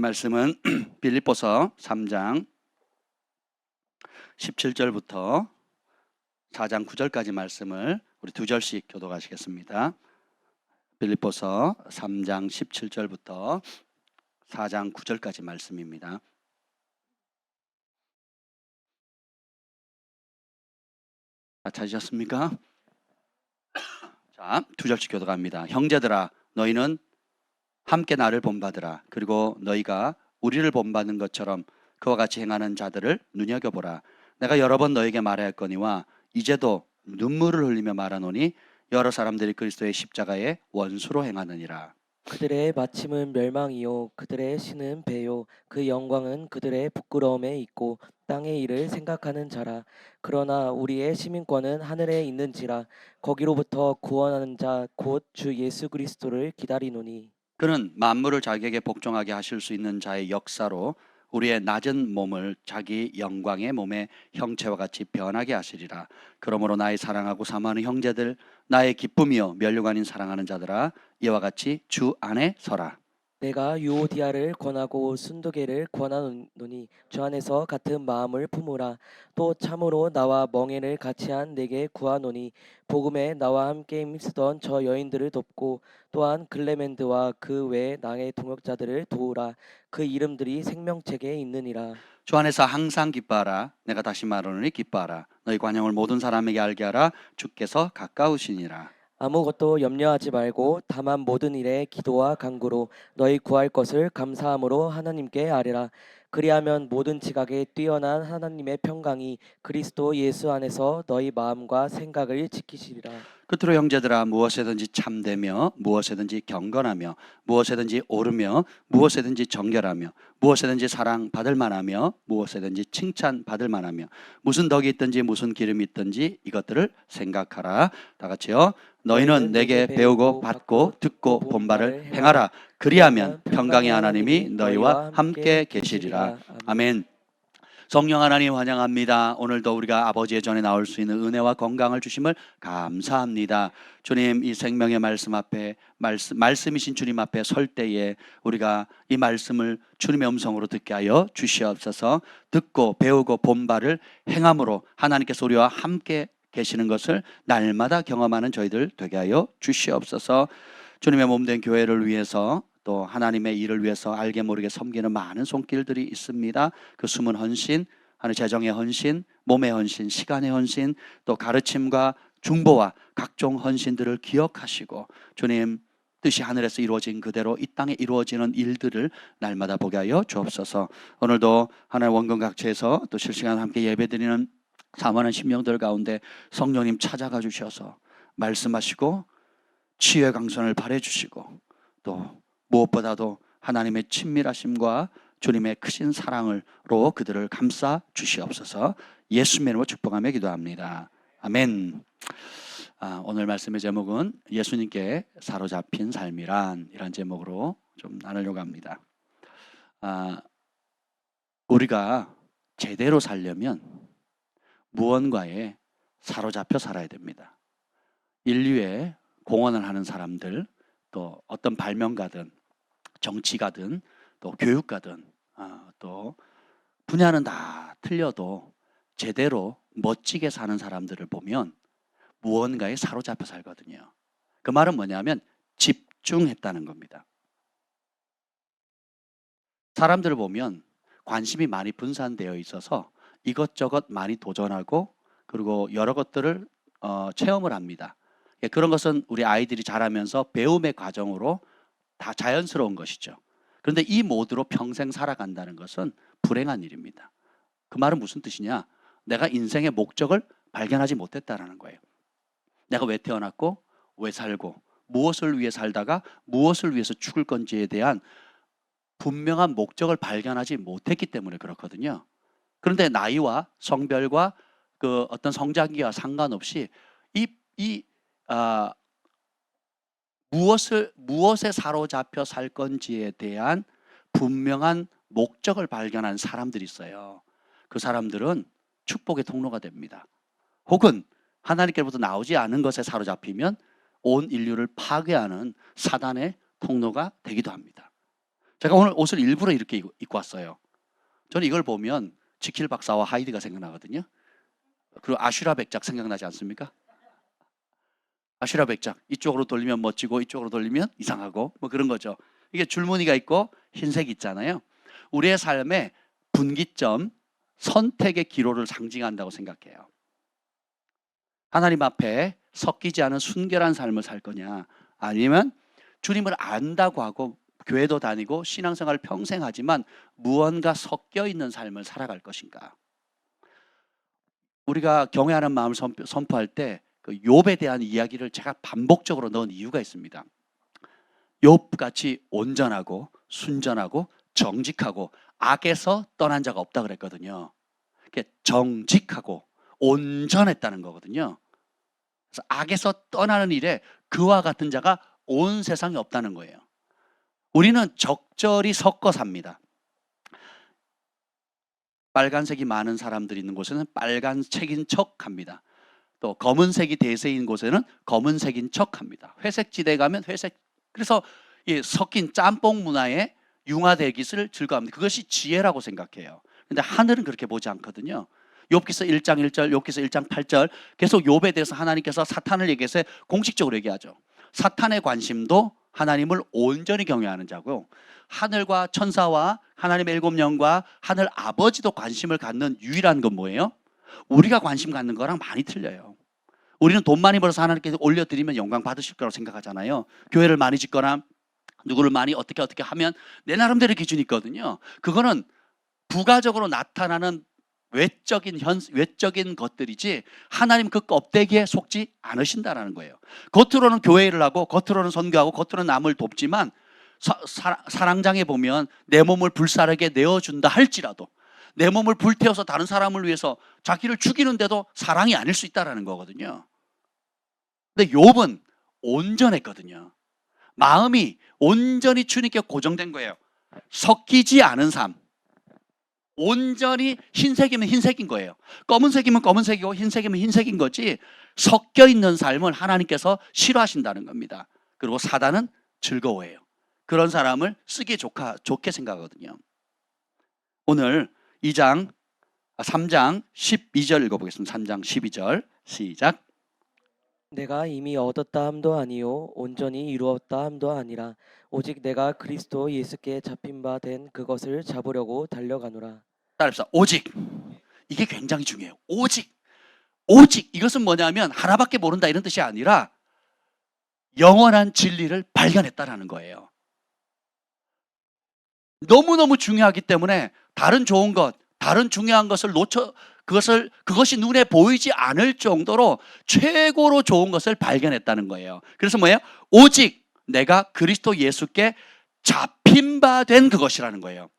말씀은 빌립보서 3장 17절부터 4장 9절까지 말씀을 우리 두 절씩 교독하시겠습니다. 빌립보서 3장 17절부터 4장 9절까지 말씀입니다. 찾으셨습니까? 자, 두 절씩 교독합니다. 형제들아, 너희는 함께 나를 본받으라. 그리고 너희가 우리를 본받는 것처럼 그와 같이 행하는 자들을 눈여겨보라. 내가 여러 번 너에게 말하였거니와 이제도 눈물을 흘리며 말하노니 여러 사람들이 그리스도의 십자가의 원수로 행하느니라. 그들의 마침은 멸망이요 그들의 신은 배요 그 영광은 그들의 부끄러움에 있고 땅의 일을 생각하는 자라. 그러나 우리의 시민권은 하늘에 있는지라. 거기로부터 구원하는 자 곧 주 예수 그리스도를 기다리노니. 그는 만물을 자기에게 복종하게 하실 수 있는 자의 역사로 우리의 낮은 몸을 자기 영광의 몸의 형체와 같이 변하게 하시리라. 그러므로 나의 사랑하고 사모하는 형제들, 나의 기쁨이요 면류관인 사랑하는 자들아, 이와 같이 주 안에 서라. 내가 유오디아를 권하고 순도계를 권하노니 주 안에서 같은 마음을 품으라. 또 참으로 나와 멍에를 같이 한 내게 구하노니 복음에 나와 함께 힘쓰던 저 여인들을 돕고 또한 글레멘드와 그 외 나의 동역자들을 도우라. 그 이름들이 생명책에 있느니라. 주 안에서 항상 기뻐하라. 내가 다시 말하노니 기뻐하라. 너희 관용을 모든 사람에게 알게 하라. 주께서 가까우시니라. 아무것도 염려하지 말고 다만 모든 일에 기도와 간구로 너희 구할 것을 감사함으로 하나님께 아뢰라. 그리하면 모든 지각에 뛰어난 하나님의 평강이 그리스도 예수 안에서 너희 마음과 생각을 지키시리라. 끝으로 형제들아, 무엇에든지 참되며 무엇에든지 경건하며 무엇에든지 옳으며 무엇에든지 정결하며 무엇에든지 사랑받을 만하며 무엇에든지 칭찬받을 만하며 무슨 덕이 있든지 무슨 기름이 있든지 이것들을 생각하라. 다 같이요. 너희는 내게 배우고 받고 듣고 본 바를 행하라. 그리하면 평강의 하나님이 너희와 함께 계시리라. 아멘. 성령 하나님 환영합니다. 오늘도 우리가 아버지의 전에 나올 수 있는 은혜와 건강을 주심을 감사합니다. 주님, 이 생명의 말씀 앞에 말씀이신 주님 앞에 설 때에 우리가 이 말씀을 주님의 음성으로 듣게 하여 주시옵소서. 듣고 배우고 본 바를 행함으로 하나님께서 우리와 함께 계시는 것을 날마다 경험하는 저희들 되게 하여 주시옵소서. 주님의 몸된 교회를 위해서 또 하나님의 일을 위해서 알게 모르게 섬기는 많은 손길들이 있습니다. 그 숨은 헌신, 하나님의 재정의 헌신, 몸의 헌신, 시간의 헌신, 또 가르침과 중보와 각종 헌신들을 기억하시고 주님 뜻이 하늘에서 이루어진 그대로 이 땅에 이루어지는 일들을 날마다 보게 하여 주옵소서. 오늘도 하나님 원근각처에서 또 실시간 함께 예배드리는 사모하는 심령들 가운데 성령님 찾아가 주셔서 말씀하시고 치유의 강선을 발해 주시고 또 무엇보다도 하나님의 친밀하심과 주님의 크신 사랑으로 그들을 감싸 주시옵소서. 예수님의 이름으로 축복하며 기도합니다. 아멘. 오늘 말씀의 제목은 예수님께 사로잡힌 삶이란 이란 제목으로 좀 나누려고 합니다. 우리가 제대로 살려면 무언가에 사로잡혀 살아야 됩니다. 인류에 공헌을 하는 사람들, 또 어떤 발명가든 정치가든 또 교육가든 또 분야는 다 틀려도 제대로 멋지게 사는 사람들을 보면 무언가에 사로잡혀 살거든요. 그 말은 뭐냐면 집중했다는 겁니다. 사람들을 보면 관심이 많이 분산되어 있어서 이것저것 많이 도전하고 그리고 여러 것들을 체험을 합니다. 그런 것은 우리 아이들이 자라면서 배움의 과정으로 다 자연스러운 것이죠. 그런데 이 모드로 평생 살아간다는 것은 불행한 일입니다. 그 말은 무슨 뜻이냐? 내가 인생의 목적을 발견하지 못했다는 거예요. 내가 왜 태어났고 왜 살고 무엇을 위해 살다가 무엇을 위해서 죽을 건지에 대한 분명한 목적을 발견하지 못했기 때문에 그렇거든요. 그런데 나이와 성별과 그 어떤 성장기와 상관없이 무엇에 사로잡혀 살 건지에 대한 분명한 목적을 발견한 사람들이 있어요. 그 사람들은 축복의 통로가 됩니다. 혹은 하나님께로부터 나오지 않은 것에 사로잡히면 온 인류를 파괴하는 사단의 통로가 되기도 합니다. 제가 오늘 옷을 일부러 이렇게 입고 왔어요. 저는 이걸 보면 지킬 박사와 하이드가 생각나거든요. 그리고 아슈라 백작 생각나지 않습니까? 아슈라 백작, 이쪽으로 돌리면 멋지고 이쪽으로 돌리면 이상하고 뭐 그런 거죠. 이게 줄무늬가 있고 흰색이 있잖아요. 우리의 삶의 분기점, 선택의 기로를 상징한다고 생각해요. 하나님 앞에 섞이지 않은 순결한 삶을 살 거냐, 아니면 주님을 안다고 하고 교회도 다니고 신앙생활을 평생 하지만 무언가 섞여 있는 삶을 살아갈 것인가. 우리가 경외하는 마음을 선포할 때 그 욥에 대한 이야기를 제가 반복적으로 넣은 이유가 있습니다. 욥같이 온전하고 순전하고 정직하고 악에서 떠난 자가 없다 그랬거든요. 정직하고 온전했다는 거거든요. 그래서 악에서 떠나는 일에 그와 같은 자가 온 세상에 없다는 거예요. 우리는 적절히 섞어 삽니다. 빨간색이 많은 사람들이 있는 곳에는 빨간색인 척합니다. 또 검은색이 대세인 곳에는 검은색인 척합니다. 회색 지대 가면 회색. 그래서 이 섞인 짬뽕 문화에 융화되기를 즐거워합니다. 그것이 지혜라고 생각해요. 근데 하늘은 그렇게 보지 않거든요. 욥기서 1장 1절, 욥기서 1장 8절 계속 욥에 대해서 하나님께서 사탄을 얘기해서 공식적으로 얘기하죠. 사탄의 관심도 하나님을 온전히 경외하는 자고, 하늘과 천사와 하나님의 7영과 하늘 아버지도 관심을 갖는 유일한 건 뭐예요? 우리가 관심 갖는 거랑 많이 틀려요. 우리는 돈 많이 벌어서 하나님께 올려드리면 영광 받으실 거라고 생각하잖아요. 교회를 많이 짓거나 누구를 많이 어떻게 하면 내 나름대로 기준이 있거든요. 그거는 부가적으로 나타나는 외적인 것들이지 하나님 그 껍데기에 속지 않으신다라는 거예요. 겉으로는 교회를 하고 겉으로는 선교하고 겉으로는 남을 돕지만 사랑장에 보면 내 몸을 불사르게 내어준다 할지라도 내 몸을 불태워서 다른 사람을 위해서 자기를 죽이는데도 사랑이 아닐 수 있다는 거거든요. 근데 욥은 온전했거든요. 마음이 온전히 주님께 고정된 거예요. 섞이지 않은 삶. 온전히 흰색이면 흰색인 거예요. 검은색이면 검은색이고 흰색이면 흰색인 거지, 섞여 있는 삶을 하나님께서 싫어하신다는 겁니다. 그리고 사단은 즐거워해요. 그런 사람을 쓰기 좋게 생각하거든요. 오늘 3장 12절 읽어보겠습니다. 3장 12절 시작. 내가 이미 얻었다 함도 아니요 온전히 이루었다 함도 아니라 오직 내가 그리스도 예수께 잡힌 바 된 그것을 잡으려고 달려가노라. 따라합시다. 오직. 이게 굉장히 중요해요. 오직 이것은 뭐냐면 하나밖에 모른다 이런 뜻이 아니라 영원한 진리를 발견했다라는 거예요. 너무너무 중요하기 때문에 다른 좋은 것, 다른 중요한 것을 그것이 눈에 보이지 않을 정도로 최고로 좋은 것을 발견했다는 거예요. 그래서 뭐예요? 오직 내가 그리스도 예수께 잡힌 바 된 그것이라는 거예요.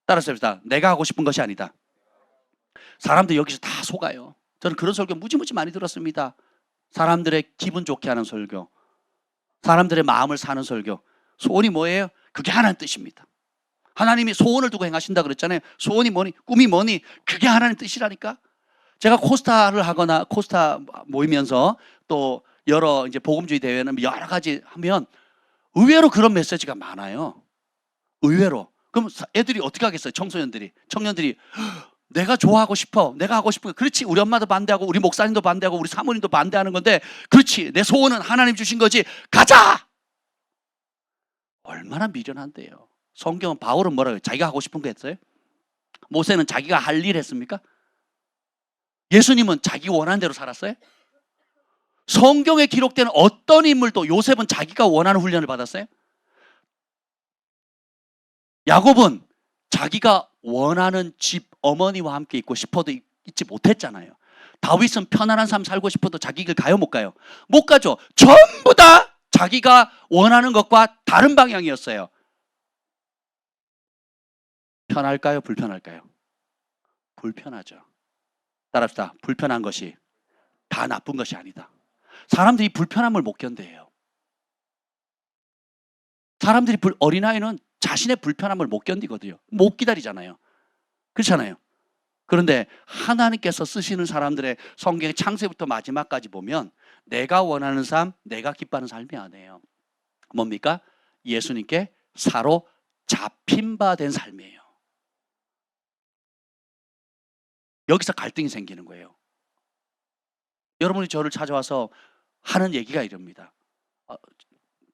따라서 합시다. 내가 하고 싶은 것이 아니다. 사람들 여기서 다 속아요. 저는 그런 설교 무지무지 많이 들었습니다. 사람들의 기분 좋게 하는 설교, 사람들의 마음을 사는 설교. 소원이 뭐예요? 그게 하나님 뜻입니다. 하나님이 소원을 두고 행하신다 그랬잖아요. 소원이 뭐니? 꿈이 뭐니? 그게 하나님 뜻이라니까. 제가 코스타를 하거나 코스타 모이면서 또 여러 이제 복음주의 대회는 여러 가지 하면 의외로 그런 메시지가 많아요. 의외로. 그럼 애들이 어떻게 하겠어요? 청년들이 내가 좋아하고 싶어. 내가 하고 싶은 거. 그렇지. 우리 엄마도 반대하고 우리 목사님도 반대하고 우리 사모님도 반대하는 건데, 그렇지. 내 소원은 하나님 주신 거지. 가자. 얼마나 미련한데요. 성경은 바울은 뭐라고 해요? 자기가 하고 싶은 거 했어요? 모세는 자기가 할 일 했습니까? 예수님은 자기 원하는 대로 살았어요? 성경에 기록되는 어떤 인물도 요셉은 자기가 원하는 훈련을 받았어요? 야곱은 자기가 원하는 집 어머니와 함께 있고 싶어도 있지 못했잖아요. 다윗은 편안한 삶 살고 싶어도 자기 길 가요? 못 가요? 못 가죠. 전부 다 자기가 원하는 것과 다른 방향이었어요. 편할까요? 불편할까요? 불편하죠. 따라합시다. 불편한 것이 다 나쁜 것이 아니다. 사람들이 불편함을 못 견뎌해요. 사람들이 어린아이는 자신의 불편함을 못 견디거든요. 못 기다리잖아요. 그렇잖아요. 그런데 하나님께서 쓰시는 사람들의 성경의 창세부터 마지막까지 보면 내가 원하는 삶, 내가 기뻐하는 삶이 아니에요. 뭡니까? 예수님께 사로 잡힌 바 된 삶이에요. 여기서 갈등이 생기는 거예요. 여러분이 저를 찾아와서 하는 얘기가 이럽니다.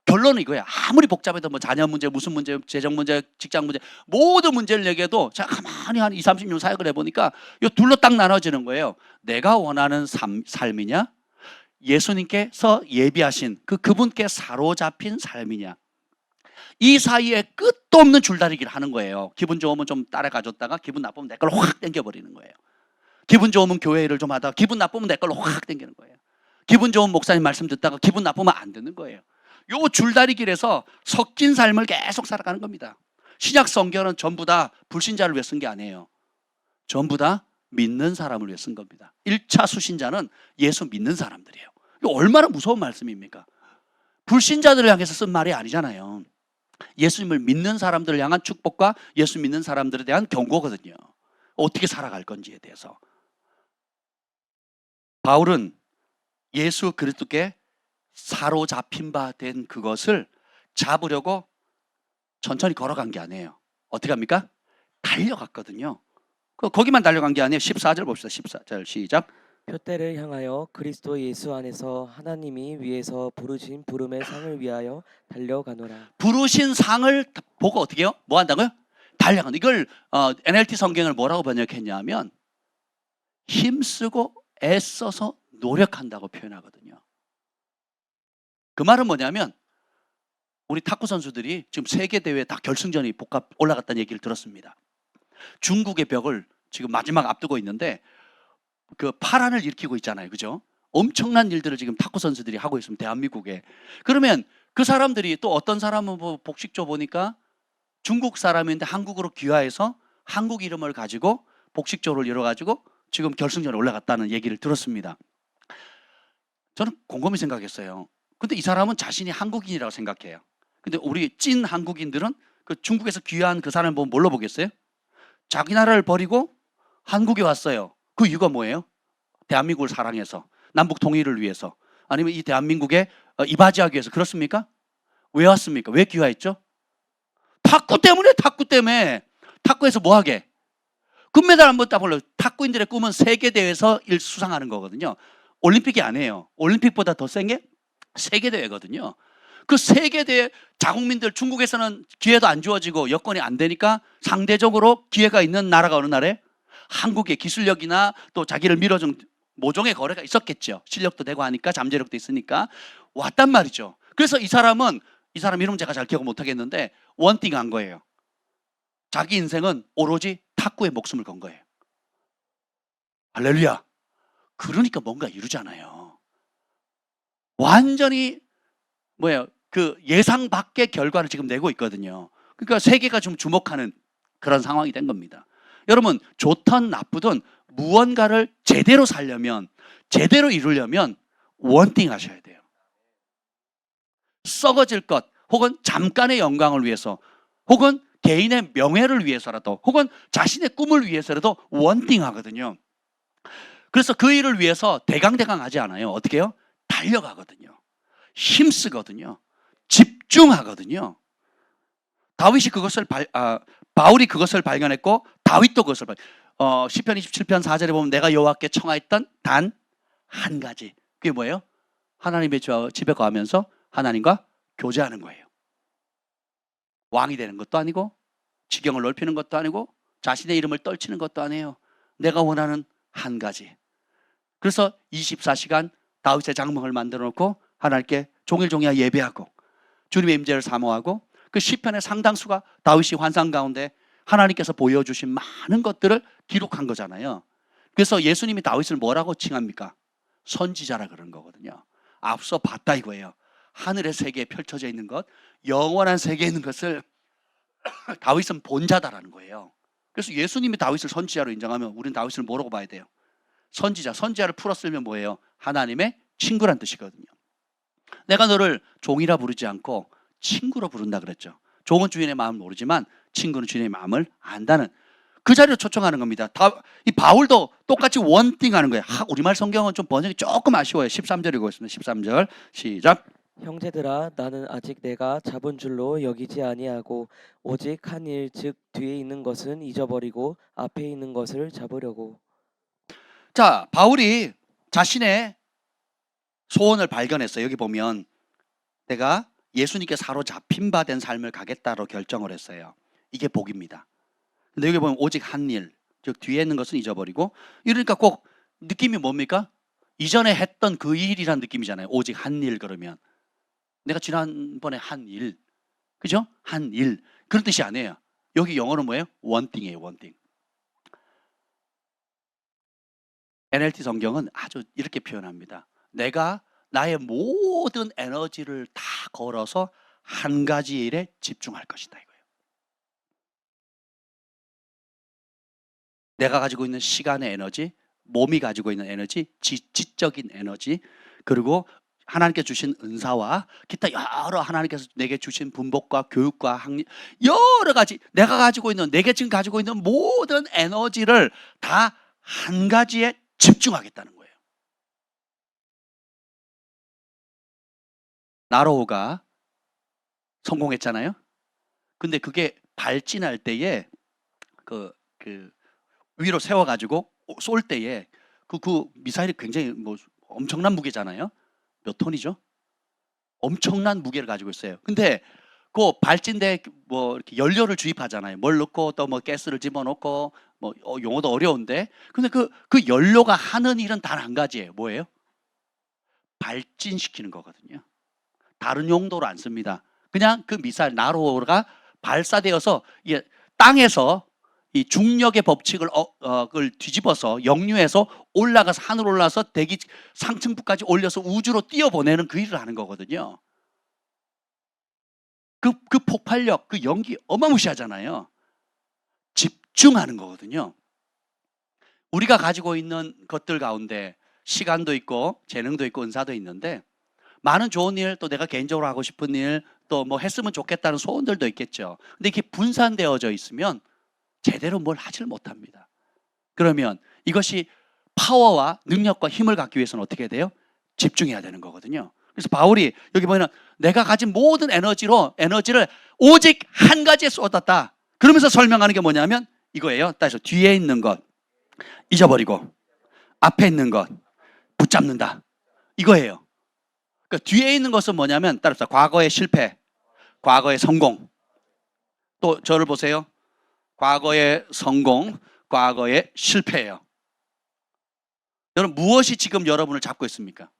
결론은 이거예요. 아무리 복잡해도 뭐 자녀 문제, 무슨 문제, 재정 문제, 직장 문제, 모든 문제를 얘기해도 제가 가만히 한 20, 30년 사역을 해보니까 이 둘로 딱 나눠지는 거예요. 내가 원하는 삶이냐? 예수님께서 예비하신 그분께 사로잡힌 삶이냐? 이 사이에 끝도 없는 줄다리기를 하는 거예요. 기분 좋으면 좀 따라가줬다가 기분 나쁘면 내 걸로 확 당겨버리는 거예요. 기분 좋으면 교회 일을 좀 하다가 기분 나쁘면 내 걸로 확 당기는 거예요. 기분 좋은 목사님 말씀 듣다가 기분 나쁘면 안 듣는 거예요. 요 줄다리길에서 섞인 삶을 계속 살아가는 겁니다. 신약 성경은 전부 다 불신자를 위해 쓴 게 아니에요. 전부 다 믿는 사람을 위해 쓴 겁니다. 1차 수신자는 예수 믿는 사람들이에요. 이거 얼마나 무서운 말씀입니까? 불신자들을 향해서 쓴 말이 아니잖아요. 예수님을 믿는 사람들을 향한 축복과 예수 믿는 사람들에 대한 경고거든요. 어떻게 살아갈 건지에 대해서. 바울은 예수 그리스도께 사로잡힌 바 된 그것을 잡으려고 천천히 걸어간 게 아니에요. 어떻게 합니까? 달려갔거든요. 거기만 달려간 게 아니에요. 14절 봅시다. 14절 시작. 표대를 향하여 그리스도 예수 안에서 하나님이 위에서 부르신 부름의 상을 위하여 달려가노라. 부르신 상을 보고 어떻게 해요? 뭐 한다고요? 달려간다. 이걸 NLT 성경을 뭐라고 번역했냐면 힘쓰고 애써서 노력한다고 표현하거든요. 그 말은 뭐냐면 우리 탁구 선수들이 지금 세계 대회 다 결승전이 복합 올라갔다는 얘기를 들었습니다. 중국의 벽을 지금 마지막 앞두고 있는데 그 파란을 일으키고 있잖아요. 그죠? 엄청난 일들을 지금 탁구 선수들이 하고 있습니다. 대한민국에. 그러면 그 사람들이 또 어떤 사람은 뭐 복식조 보니까 중국 사람인데 한국으로 귀화해서 한국 이름을 가지고 복식조를 열어가지고 지금 결승전에 올라갔다는 얘기를 들었습니다. 저는 곰곰이 생각했어요. 근데 이 사람은 자신이 한국인이라고 생각해요. 근데 우리 찐 한국인들은 그 중국에서 귀화한 그 사람을 보면 뭘로 보겠어요? 자기 나라를 버리고 한국에 왔어요. 그 이유가 뭐예요? 대한민국을 사랑해서, 남북 통일을 위해서, 아니면 이 대한민국에 이바지하기 위해서. 그렇습니까? 왜 왔습니까? 왜 귀화했죠? 탁구 때문에. 탁구에서 뭐 하게? 금메달 한번 따볼래요. 탁구인들의 꿈은 세계대회에서 수상하는 거거든요. 올림픽이 아니에요. 올림픽보다 더 센 게 세계대회거든요. 그 세계대회 자국민들, 중국에서는 기회도 안 주어지고 여건이 안 되니까 상대적으로 기회가 있는 나라가 어느 나라에? 한국의 기술력이나 또 자기를 밀어준 모종의 거래가 있었겠죠. 실력도 되고 하니까, 잠재력도 있으니까 왔단 말이죠. 그래서 이 사람 이름 제가 잘 기억 못 하겠는데 원띵 한 거예요. 자기 인생은 오로지 탁구에 목숨을 건 거예요. 할렐루야. 그러니까 뭔가 이루잖아요. 완전히 그 예상 밖의 결과를 지금 내고 있거든요. 그러니까 세계가 좀 주목하는 그런 상황이 된 겁니다. 여러분, 좋든 나쁘든 무언가를 제대로 살려면, 제대로 이루려면 원띵 하셔야 돼요. 썩어질 것, 혹은 잠깐의 영광을 위해서, 혹은 개인의 명예를 위해서라도, 혹은 자신의 꿈을 위해서라도 원띵 하거든요. 그래서 그 일을 위해서 대강대강 하지 않아요. 어떻게 해요? 달려가거든요. 힘쓰거든요. 집중하거든요. 바울이 그것을 발견했고 다윗도 그것을 시편 27편 4절에 보면 내가 여호와께 청하였던 단 한 가지. 그게 뭐예요? 하나님의 집에 가면서 하나님과 교제하는 거예요. 왕이 되는 것도 아니고 지경을 넓히는 것도 아니고 자신의 이름을 떨치는 것도 아니에요. 내가 원하는 한 가지. 그래서 24시간 다윗의 장막을 만들어 놓고 하나님께 종일종일 예배하고 주님의 임재를 사모하고 그 시편의 상당수가 다윗이 환상 가운데 하나님께서 보여주신 많은 것들을 기록한 거잖아요. 그래서 예수님이 다윗을 뭐라고 칭합니까? 선지자라 그런 거거든요. 앞서 봤다 이거예요. 하늘의 세계에 펼쳐져 있는 것, 영원한 세계에 있는 것을 다윗은 본 자다라는 거예요. 그래서 예수님이 다윗을 선지자로 인정하면 우리는 다윗을 뭐라고 봐야 돼요? 선지자를 풀어 쓰면 뭐예요? 하나님의 친구란 뜻이거든요. 내가 너를 종이라 부르지 않고 친구로 부른다 그랬죠. 종은 주인의 마음을 모르지만 친구는 주인의 마음을 안다는 그 자리로 초청하는 겁니다. 이 바울도 똑같이 원띵하는 거예요. 우리말 성경은 좀 번역이 조금 아쉬워요. 13절 읽고 있습니다. 13절 시작. 형제들아 나는 아직 내가 잡은 줄로 여기지 아니하고 오직 한 일 즉 뒤에 있는 것은 잊어버리고 앞에 있는 것을 잡으려고. 자, 바울이 자신의 소원을 발견했어요. 여기 보면 내가 예수님께 사로잡힌 바 된 삶을 가겠다로 결정을 했어요. 이게 복입니다. 근데 여기 보면 오직 한 일, 즉 뒤에 있는 것은 잊어버리고, 이러니까 꼭 느낌이 뭡니까? 이전에 했던 그 일이란 느낌이잖아요. 오직 한 일. 그러면 내가 지난번에 한 일, 그죠? 한 일, 그런 뜻이 아니에요. 여기 영어는 뭐예요? one thing이에요. one thing. NLT 성경은 아주 이렇게 표현합니다. 내가 나의 모든 에너지를 다 걸어서 한 가지 일에 집중할 것이다, 이거예요. 내가 가지고 있는 시간의 에너지, 몸이 가지고 있는 에너지, 지적인 에너지, 그리고 하나님께 주신 은사와 기타 여러 하나님께서 내게 주신 분복과 교육과 학리, 여러 가지 내가 가지고 있는, 내게 지금 가지고 있는 모든 에너지를 다 한 가지에 집중하겠다는 거예요. 나로호가 성공했잖아요. 근데 그게 발진할 때에 그 위로 세워가지고 쏠 때에 그 미사일이 굉장히 뭐 엄청난 무게잖아요. 몇 톤이죠? 엄청난 무게를 가지고 있어요. 근데 그 발진대 뭐 이렇게 연료를 주입하잖아요. 뭘 넣고 또 뭐 가스를 집어넣고 뭐 용어도 어려운데, 근데 그 연료가 하는 일은 단 한 가지예요. 뭐예요? 발진시키는 거거든요. 다른 용도로 안 씁니다. 그냥 그 미사일 나로가 발사되어서 땅에서 이 중력의 법칙을 그걸 뒤집어서 역류해서 올라가서 하늘 올라서 대기 상층부까지 올려서 우주로 띄어보내는 그 일을 하는 거거든요. 그 폭발력, 그 연기 어마무시하잖아요. 집중하는 거거든요. 우리가 가지고 있는 것들 가운데 시간도 있고 재능도 있고 은사도 있는데, 많은 좋은 일, 또 내가 개인적으로 하고 싶은 일, 또 뭐 했으면 좋겠다는 소원들도 있겠죠. 근데 이게 분산되어져 있으면 제대로 뭘 하질 못합니다. 그러면 이것이 파워와 능력과 힘을 갖기 위해서는 어떻게 해야 돼요? 집중해야 되는 거거든요. 그래서 바울이 여기 보면 내가 가진 모든 에너지를 오직 한 가지에 쏟았다. 그러면서 설명하는 게 뭐냐면 이거예요. 따라서 뒤에 있는 것 잊어버리고 앞에 있는 것 붙잡는다. 이거예요. 그러니까 뒤에 있는 것은 뭐냐면 따라서 과거의 실패, 과거의 성공. 또 저를 보세요. 과거의 성공, 과거의 실패예요. 여러분 무엇이 지금 여러분을 잡고 있습니까?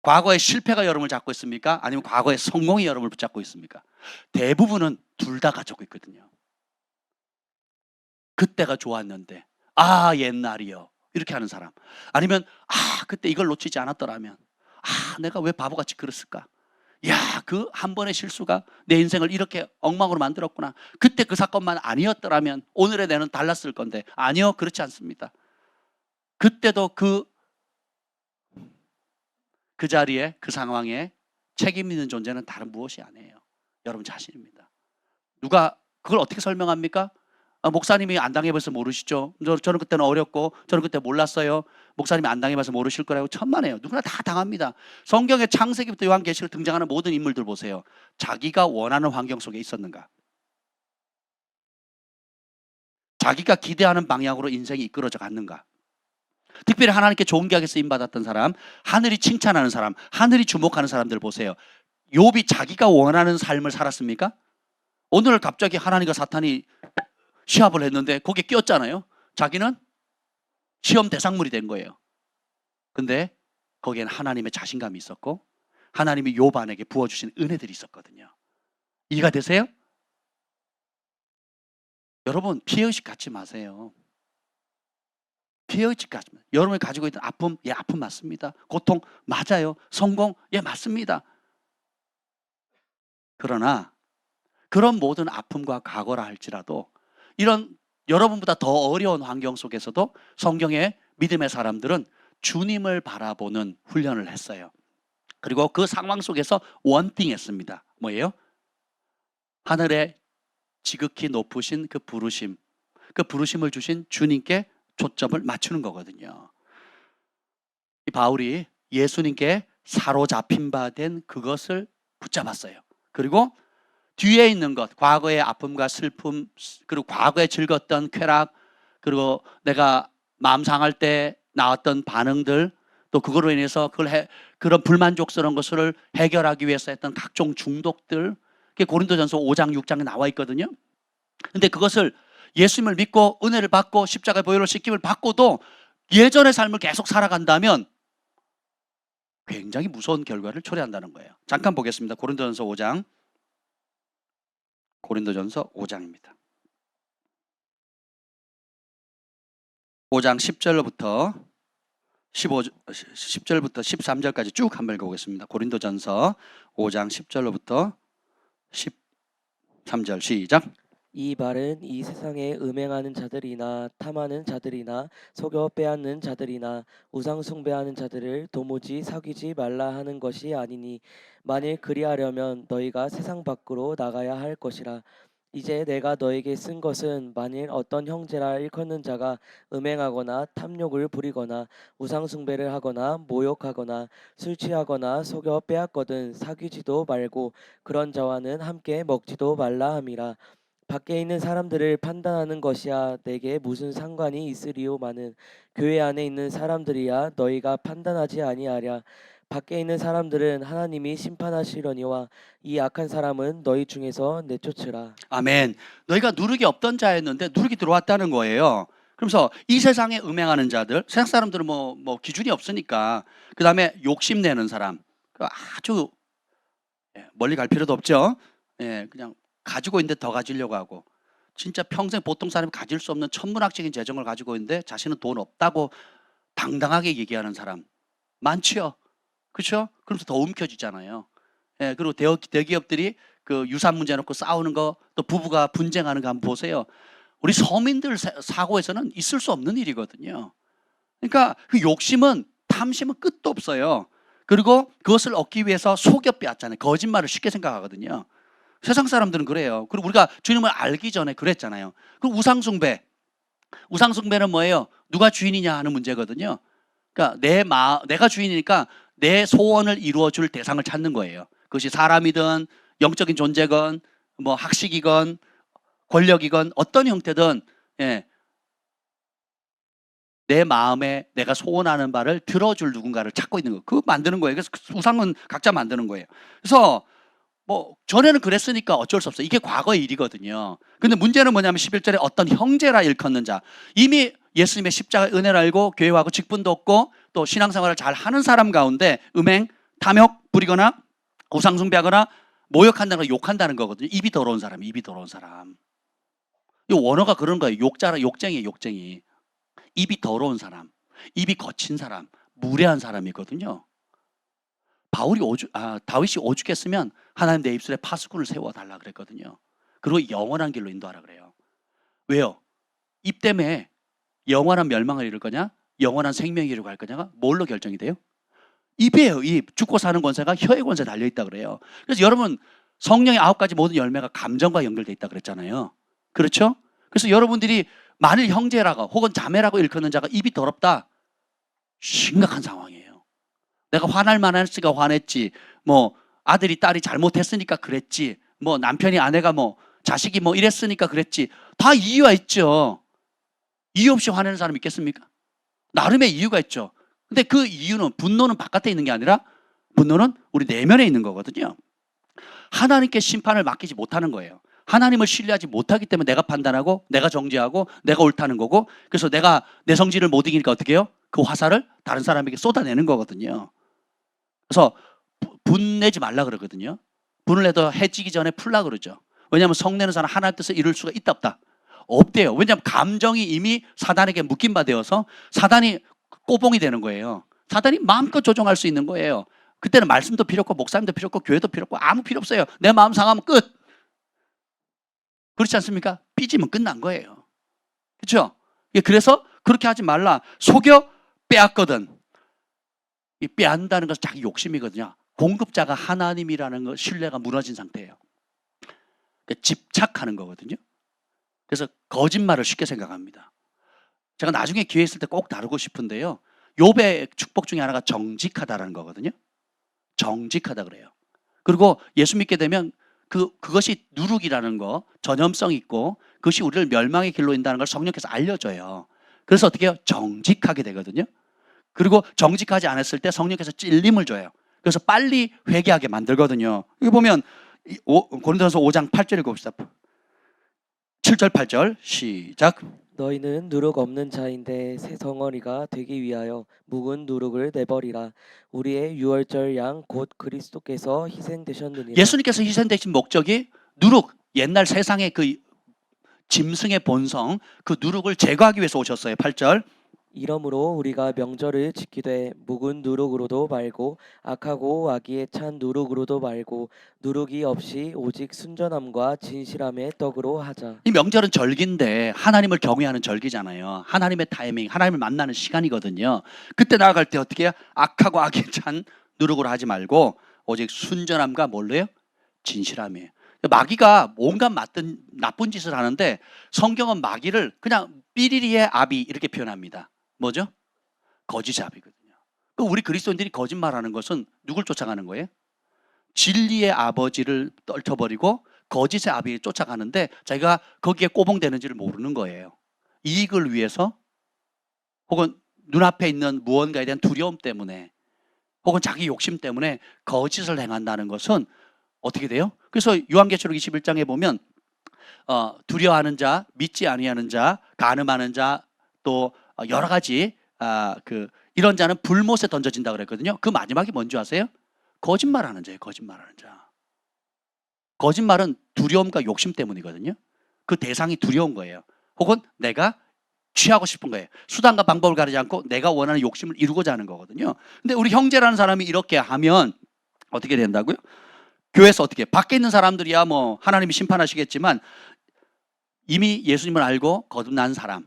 과거의 실패가 여러분을 잡고 있습니까? 아니면 과거의 성공이 여러분을 붙잡고 있습니까? 대부분은 둘 다 가지고 있거든요. 그때가 좋았는데, 아 옛날이요, 이렇게 하는 사람. 아니면 그때 이걸 놓치지 않았더라면, 내가 왜 바보같이 그랬을까? 야, 그 한 번의 실수가 내 인생을 이렇게 엉망으로 만들었구나. 그때 그 사건만 아니었더라면 오늘의 내는 달랐을 건데. 아니요, 그렇지 않습니다. 그때도 그 자리에, 그 상황에 책임 있는 존재는 다른 무엇이 아니에요. 여러분 자신입니다. 누가 그걸 어떻게 설명합니까? 목사님이 안 당해봐서 모르시죠. 저는 그때는 어렸고 저는 그때 몰랐어요. 목사님이 안 당해봐서 모르실 거라고. 천만에요. 누구나 다 당합니다. 성경의 창세기부터 요한계시록 등장하는 모든 인물들 보세요. 자기가 원하는 환경 속에 있었는가? 자기가 기대하는 방향으로 인생이 이끌어져 갔는가? 특별히 하나님께 좋은 계약에 쓰임받았던 사람, 하늘이 칭찬하는 사람, 하늘이 주목하는 사람들 보세요. 욥이 자기가 원하는 삶을 살았습니까? 오늘 갑자기 하나님과 사탄이 시합을 했는데 거기에 끼었잖아요. 자기는 시험 대상물이 된 거예요. 근데 거기에는 하나님의 자신감이 있었고 하나님이 욥안에게 부어주신 은혜들이 있었거든요. 이해가 되세요? 여러분 피해의식 갖지 마세요. 피해의식 갖지 마세요. 여러분이 가지고 있는 아픔, 아픔 맞습니다. 고통 맞아요. 성공, 맞습니다. 그러나 그런 모든 아픔과 과거라 할지라도 이런 여러분보다 더 어려운 환경 속에서도 성경의 믿음의 사람들은 주님을 바라보는 훈련을 했어요. 그리고 그 상황 속에서 원띵했습니다. 뭐예요? 하늘에 지극히 높으신 그 부르심, 그 부르심을 주신 주님께 초점을 맞추는 거거든요. 이 바울이 예수님께 사로잡힌 바 된 그것을 붙잡았어요. 그리고 뒤에 있는 것, 과거의 아픔과 슬픔, 그리고 과거에 즐겼던 쾌락, 그리고 내가 마음 상할 때 나왔던 반응들, 또 그거로 인해서 그런 불만족스러운 것을 해결하기 위해서 했던 각종 중독들, 그게 고린도전서 5장 6장에 나와 있거든요. 근데 그것을 예수님을 믿고 은혜를 받고 십자가의 보혈로 씻김을 받고도 예전의 삶을 계속 살아간다면 굉장히 무서운 결과를 초래한다는 거예요. 잠깐 보겠습니다. 고린도전서 5장. 고린도전서 5장입니다. 5장 10절부터 10절부터 13절까지 쭉 한번 읽어보겠습니다. 고린도전서 5장 10절부터 13절 시작. 이 말은 이 세상에 음행하는 자들이나 탐하는 자들이나 속여 빼앗는 자들이나 우상 숭배하는 자들을 도무지 사귀지 말라 하는 것이 아니니 만일 그리하려면 너희가 세상 밖으로 나가야 할 것이라. 이제 내가 너에게 쓴 것은 만일 어떤 형제라 일컫는 자가 음행하거나 탐욕을 부리거나 우상 숭배를 하거나 모욕하거나 술 취하거나 속여 빼앗거든 사귀지도 말고 그런 자와는 함께 먹지도 말라 함이라. 밖에 있는 사람들을 판단하는 것이야 내게 무슨 상관이 있으리요마는 교회 안에 있는 사람들이야 너희가 판단하지 아니하랴. 밖에 있는 사람들은 하나님이 심판하시려니와 이 악한 사람은 너희 중에서 내쫓으라. 아멘. 너희가 누룩이 없던 자였는데 누룩이 들어왔다는 거예요. 그러면서 이 세상에 음행하는 자들, 세상 사람들은 뭐 기준이 없으니까, 그 다음에 욕심내는 사람, 아주 멀리 갈 필요도 없죠. 그냥 가지고 있는데 더 가지려고 하고, 진짜 평생 보통 사람이 가질 수 없는 천문학적인 재정을 가지고 있는데 자신은 돈 없다고 당당하게 얘기하는 사람 많지요. 그렇죠? 그러면서 더 움켜쥐잖아요. 그리고 대기업들이 그 유산 문제 놓고 싸우는 거, 또 부부가 분쟁하는 거 한번 보세요. 우리 서민들 사고에서는 있을 수 없는 일이거든요. 그러니까 그 욕심은, 탐심은 끝도 없어요. 그리고 그것을 얻기 위해서 속여 빼앗잖아요. 거짓말을 쉽게 생각하거든요. 세상 사람들은 그래요. 그리고 우리가 주님을 알기 전에 그랬잖아요. 그리고 우상숭배는 뭐예요? 누가 주인이냐 하는 문제거든요. 그러니까 내가 주인이니까 내 소원을 이루어줄 대상을 찾는 거예요. 그것이 사람이든 영적인 존재건 뭐 학식이건 권력이건 어떤 형태든, 내 마음에 내가 소원하는 바를 들어줄 누군가를 찾고 있는 거. 그거 만드는 거예요. 그래서 우상은 각자 만드는 거예요. 그래서 뭐 전에는 그랬으니까 어쩔 수 없어요. 이게 과거의 일이거든요. 근데 문제는 뭐냐면 11절에 어떤 형제라 일컫는 자, 이미 예수님의 십자가 은혜를 알고 교회하고 직분도 없고 또 신앙생활을 잘 하는 사람 가운데 음행, 탐욕 부리거나 우상숭배하거나 모욕한다는 거, 욕한다는 거거든요. 입이 더러운 사람. 이 원어가 그런 거예요. 욕쟁이에요, 욕쟁이. 입이 더러운 사람, 입이 거친 사람, 무례한 사람이거든요. 다윗이 오죽했으면 하나님 내 입술에 파수꾼을 세워달라 그랬거든요. 그리고 영원한 길로 인도하라 그래요. 왜요? 입 때문에 영원한 멸망을 이룰 거냐, 영원한 생명을 이루고 갈 거냐가 뭘로 결정이 돼요? 입이에요. 입. 죽고 사는 권세가 혀의 권세에 달려있다 그래요. 그래서 여러분, 성령의 9가지 모든 열매가 감정과 연결돼 있다 그랬잖아요. 그렇죠? 그래서 여러분들이 만일 형제라고 혹은 자매라고 일컫는 자가 입이 더럽다, 심각한 상황이에요. 내가 화날 만했으니까 화냈지, 뭐 아들이 딸이 잘못했으니까 그랬지, 뭐 남편이 아내가 뭐 자식이 뭐 이랬으니까 그랬지, 다 이유가 있죠. 이유 없이 화내는 사람 있겠습니까? 나름의 이유가 있죠. 근데 그 이유는, 분노는 바깥에 있는 게 아니라 분노는 우리 내면에 있는 거거든요. 하나님께 심판을 맡기지 못하는 거예요. 하나님을 신뢰하지 못하기 때문에 내가 판단하고 내가 정죄하고 내가 옳다는 거고, 그래서 내가 내 성질을 못 이기니까 어떻게 해요? 그 화살을 다른 사람에게 쏟아내는 거거든요. 그래서 분내지 말라 그러거든요. 분을 내도 해지기 전에 풀라 그러죠. 왜냐하면 성내는 사람 하나님 뜻을 이룰 수가 있다 없다? 없대요. 왜냐하면 감정이 이미 사단에게 묶인 바 되어서 사단이 꼬봉이 되는 거예요. 사단이 마음껏 조종할 수 있는 거예요. 그때는 말씀도 필요 없고 목사님도 필요 없고 교회도 필요 없고 아무 필요 없어요. 내 마음 상하면 끝. 그렇지 않습니까? 삐지면 끝난 거예요. 그렇죠? 그래서 그렇게 하지 말라. 속여 빼앗거든. 이 빼앗는다는 것은 자기 욕심이거든요. 공급자가 하나님이라는 것, 신뢰가 무너진 상태예요. 그러니까 집착하는 거거든요. 그래서 거짓말을 쉽게 생각합니다. 제가 나중에 기회 있을 때 꼭 다루고 싶은데요. 욥의 축복 중에 하나가 정직하다라는 거거든요. 정직하다 그래요. 그리고 예수 믿게 되면 그것이 누룩이라는 거, 전염성 있고 그것이 우리를 멸망의 길로 인다는 걸 성령께서 알려줘요. 그래서 어떻게 해요? 정직하게 되거든요. 그리고 정직하지 않았을 때 성령께서 찔림을 줘요. 그래서 빨리 회개하게 만들거든요. 여기 보면 고린도전서 5장 8절 읽어봅시다. 7절 8절 시작. 너희는 누룩 없는 자인데 새 덩어리가 되기 위하여 묵은 누룩을 내버리라. 우리의 유월절 양 곧 그리스도께서 희생되셨느니라. 예수님께서 희생되신 목적이 누룩, 옛날 세상의 그 짐승의 본성, 그 누룩을 제거하기 위해서 오셨어요. 8절. 이러므로 우리가 명절을 지키되 묵은 누룩으로도 말고 악하고 악의에 찬 누룩으로도 말고 누룩이 없이 오직 순전함과 진실함의 떡으로 하자. 이 명절은 절기인데 하나님을 경외하는 절기잖아요. 하나님의 타이밍, 하나님을 만나는 시간이거든요. 그때 나아갈 때 어떻게 해요? 악하고 악에 찬 누룩으로 하지 말고 오직 순전함과 뭘로요? 진실함이에요. 마귀가 온갖 나쁜 짓을 하는데 성경은 마귀를 그냥 삐리리의 아비 이렇게 표현합니다. 뭐죠? 거짓의 아비거든요. 우리 그리스도인들이 거짓말하는 것은 누굴 쫓아가는 거예요? 진리의 아버지를 떨쳐버리고 거짓의 아비를 쫓아가는데 자기가 거기에 꼬봉되는지를 모르는 거예요. 이익을 위해서 혹은 눈앞에 있는 무언가에 대한 두려움 때문에 혹은 자기 욕심 때문에 거짓을 행한다는 것은 어떻게 돼요? 그래서 요한계시록 21장에 보면 두려워하는 자, 믿지 아니하는 자, 간음하는 자, 또 여러 가지 이런 자는 불못에 던져진다 그랬거든요. 그 마지막이 뭔지 아세요? 거짓말하는 자예요. 거짓말하는 자. 거짓말은 두려움과 욕심 때문이거든요. 그 대상이 두려운 거예요. 혹은 내가 취하고 싶은 거예요. 수단과 방법을 가리지 않고 내가 원하는 욕심을 이루고자 하는 거거든요. 근데 우리 형제라는 사람이 이렇게 하면 어떻게 된다고요? 교회에서 어떻게 밖에 있는 사람들이야 뭐 하나님이 심판하시겠지만 이미 예수님을 알고 거듭난 사람,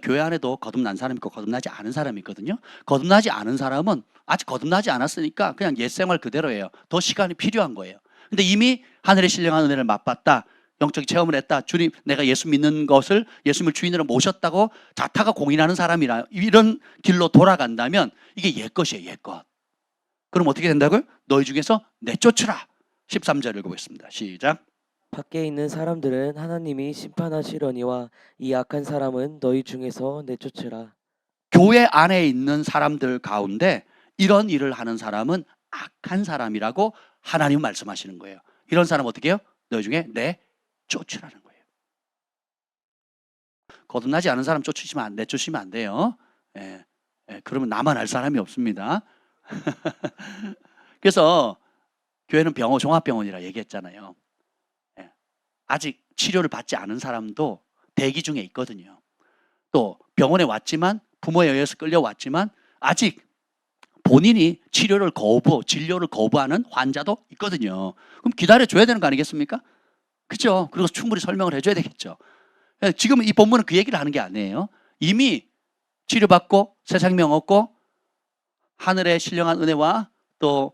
교회 안에도 거듭난 사람이 있고 거듭나지 않은 사람이 있거든요. 거듭나지 않은 사람은 아직 거듭나지 않았으니까 그냥 옛 생활 그대로예요. 더 시간이 필요한 거예요. 근데 이미 하늘의 신령한 은혜를 맛봤다, 영적 체험을 했다, 주님 내가 예수 믿는 것을 예수님을 주인으로 모셨다고 자타가 공인하는 사람이라 이런 길로 돌아간다면 이게 옛 것이에요. 옛 것. 그럼 어떻게 된다고요? 너희 중에서 내쫓으라. 13절 읽어보겠습니다. 시작. 밖에 있는 사람들은 하나님이 심판하시려니와 이 악한 사람은 너희 중에서 내쫓으라. 교회 안에 있는 사람들 가운데 이런 일을 하는 사람은 악한 사람이라고 하나님 말씀하시는 거예요. 이런 사람 어떻게 해요? 너희 중에 내쫓으라는 거예요. 거듭나지 않은 사람 내쫓으시면 안 돼요. 그러면 나만 알 사람이 없습니다. 그래서 교회는 종합병원이라 얘기했잖아요. 아직 치료를 받지 않은 사람도 대기 중에 있거든요. 또 병원에 왔지만 부모에 의해서 끌려왔지만 아직 본인이 진료를 거부하는 환자도 있거든요. 그럼 기다려줘야 되는 거 아니겠습니까? 그렇죠? 그리고 충분히 설명을 해줘야 되겠죠. 지금 이 본문은 그 얘기를 하는 게 아니에요. 이미 치료받고 새 생명 얻고 하늘의 신령한 은혜와 또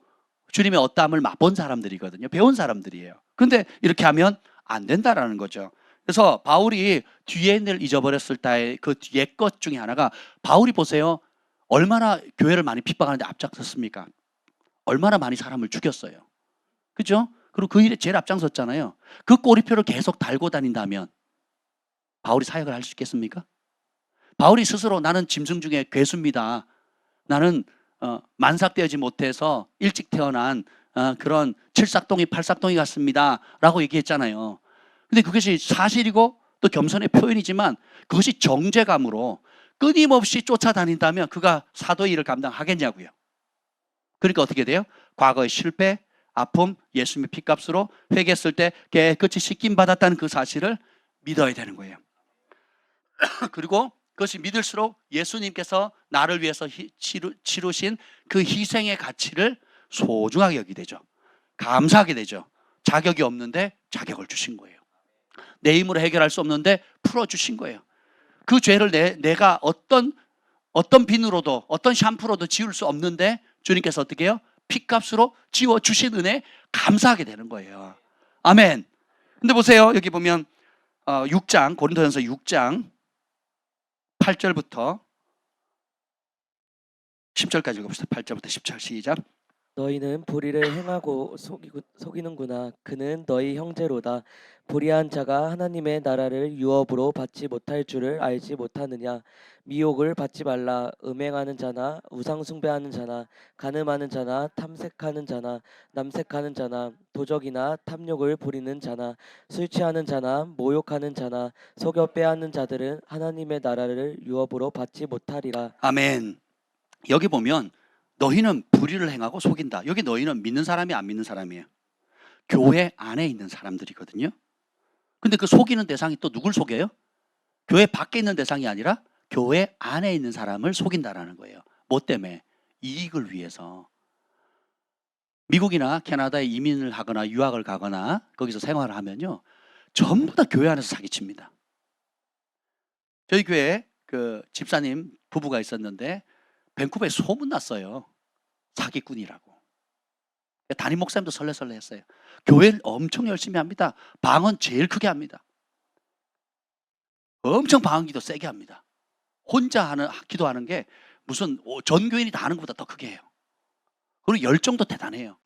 주님의 어떠함을 맛본 사람들이거든요. 배운 사람들이에요. 그런데 이렇게 하면 안 된다라는 거죠. 그래서 바울이 뒤에 있는 일 잊어버렸을 때 그 뒤에 것 중에 하나가 바울이 보세요. 얼마나 교회를 많이 핍박하는데 앞장섰습니까? 얼마나 많이 사람을 죽였어요. 그죠? 그리고 그 일에 제일 앞장섰잖아요. 그 꼬리표를 계속 달고 다닌다면 바울이 사역을 할 수 있겠습니까? 바울이 스스로 나는 짐승 중에 괴수입니다. 나는 만삭되지 못해서 일찍 태어난 그런 칠삭동이 팔삭동이 같습니다 라고 얘기했잖아요. 근데 그것이 사실이고 또 겸손의 표현이지만 그것이 정죄감으로 끊임없이 쫓아다닌다면 그가 사도의 일을 감당하겠냐고요. 그러니까 어떻게 돼요? 과거의 실패, 아픔, 예수님의 피값으로 회개했을 때 깨끗이 씻김 받았다는 그 사실을 믿어야 되는 거예요. 그리고 그것이 믿을수록 예수님께서 나를 위해서 치르신 그 희생의 가치를 소중하게 여기게 되죠. 감사하게 되죠. 자격이 없는데 자격을 주신 거예요. 내 힘으로 해결할 수 없는데 풀어주신 거예요. 그 죄를 내가 어떤 비누로도 어떤 샴푸로도 지울 수 없는데 주님께서 어떻게 해요? 피값으로 지워주신 은혜 감사하게 되는 거예요. 아멘. 근데 보세요. 여기 보면 6장 고린도전서 6장 8절부터 10절까지 읽어봅시다. 8절부터 10절 시작. 너희는 불의를 행하고 속이는구나. 그는 너희 형제로다. 불의한 자가 하나님의 나라를 유업으로 받지 못할 줄을 알지 못하느냐. 미혹을 받지 말라. 음행하는 자나 우상 숭배하는 자나 간음하는 자나 탐색하는 자나 남색하는 자나 도적이나 탐욕을 부리는 자나 술 취하는 자나 모욕하는 자나 속여 빼앗는 자들은 하나님의 나라를 유업으로 받지 못하리라. 아멘. 여기 보면 너희는 불의를 행하고 속인다. 여기 너희는 믿는 사람이 안 믿는 사람이에요. 교회 안에 있는 사람들이거든요. 근데 그 속이는 대상이 또 누굴 속여요? 교회 밖에 있는 대상이 아니라 교회 안에 있는 사람을 속인다라는 거예요. 뭐 때문에? 이익을 위해서. 미국이나 캐나다에 이민을 하거나 유학을 가거나 거기서 생활을 하면요, 전부 다 교회 안에서 사기칩니다. 저희 교회에 그 집사님 부부가 있었는데 밴쿠버에 소문났어요. 사기꾼이라고. 담임 목사님도 설레설레 했어요. 교회를 엄청 열심히 합니다. 방언 제일 크게 합니다. 엄청 방언 기도 세게 합니다. 혼자 기도하는 게 무슨 전 교인이 다 하는 것보다 더 크게 해요. 그리고 열정도 대단해요.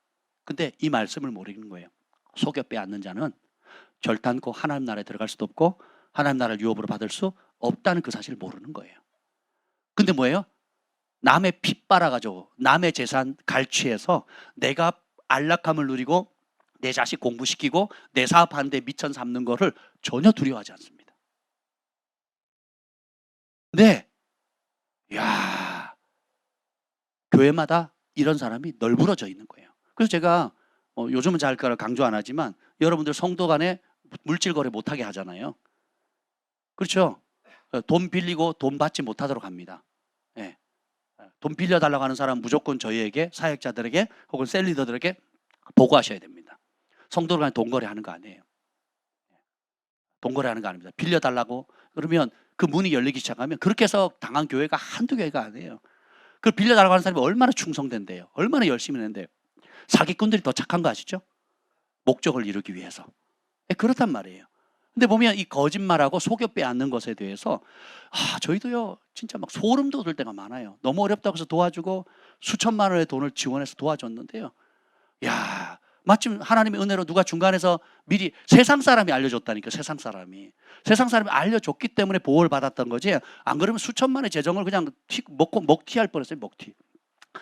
근데 이 말씀을 모르는 거예요. 속여 빼앗는 자는 결단코 하나님 나라에 들어갈 수도 없고 하나님 나라를 유업으로 받을 수 없다는 그 사실을 모르는 거예요. 근데 뭐예요? 남의 피 빨아가지고 남의 재산 갈취해서 내가 안락함을 누리고 내 자식 공부시키고 내 사업하는데 미천 삼는 거를 전혀 두려워하지 않습니다. 네, 야, 교회마다 이런 사람이 널브러져 있는 거예요. 그래서 제가 요즘은 잘 강조 안 하지만 여러분들 성도 간에 물질 거래 못하게 하잖아요. 그렇죠? 돈 빌리고 돈 받지 못하도록 합니다. 네. 돈 빌려달라고 하는 사람은 무조건 저희에게, 사역자들에게 혹은 셀리더들에게 보고하셔야 됩니다. 성도들 간에 돈 거래하는 거 아니에요. 돈 거래하는 거 아닙니다. 빌려달라고 그러면 그 문이 열리기 시작하면 그렇게 해서 당한 교회가 한두 교회가 아니에요. 그걸 빌려달라고 하는 사람이 얼마나 충성된대요. 얼마나 열심히 했는데요. 사기꾼들이 더 착한 거 아시죠? 목적을 이루기 위해서. 그렇단 말이에요. 근데 보면 이 거짓말하고 속여 빼앗는 것에 대해서 저희도요 진짜 막 소름 돋을 때가 많아요. 너무 어렵다고 해서 도와주고 수천만 원의 돈을 지원해서 도와줬는데요. 야, 마침 하나님의 은혜로 누가 중간에서 미리 세상 사람이 알려줬다니까. 세상 사람이 알려줬기 때문에 보호를 받았던 거지. 안 그러면 수천만의 재정을 그냥 먹튀할 뻔했어요.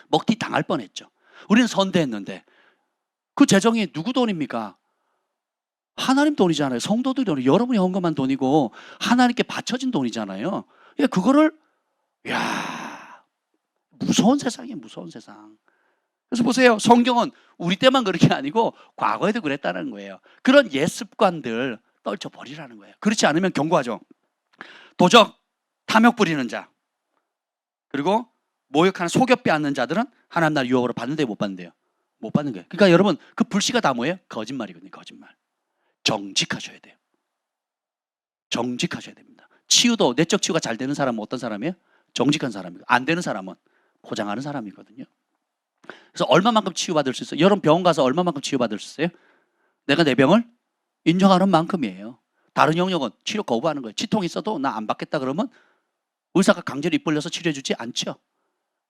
먹튀 당할 뻔했죠. 우리는 선대했는데 그 재정이 누구 돈입니까? 하나님 돈이잖아요. 성도들 돈이, 여러분이 헌금한 돈이고 하나님께 바쳐진 돈이잖아요. 그거를 무서운 세상이에요. 무서운 세상. 그래서 보세요. 성경은 우리 때만 그런 게 아니고 과거에도 그랬다는 거예요. 그런 옛 습관들 떨쳐버리라는 거예요. 그렇지 않으면 경고하죠. 도적, 탐욕 부리는 자, 그리고 모욕하는 속여 빼앗는 자들은 하나님 나라 유업으로 받는데 못 받는데요. 못 받는 거예요. 그러니까 여러분 그 불씨가 다 뭐예요? 거짓말이거든요. 거짓말. 정직하셔야 돼요. 정직하셔야 됩니다. 치유도, 내적 치유가 잘 되는 사람은 어떤 사람이에요? 정직한 사람이고, 안 되는 사람은 포장하는 사람이거든요. 그래서 얼마만큼 치유받을 수 있어요? 여러분 병원 가서 얼마만큼 치유받을 수 있어요? 내가 내 병을 인정하는 만큼이에요. 다른 영역은 치료 거부하는 거예요. 치통이 있어도 나 안 받겠다 그러면 의사가 강제로 입 벌려서 치료해주지 않죠.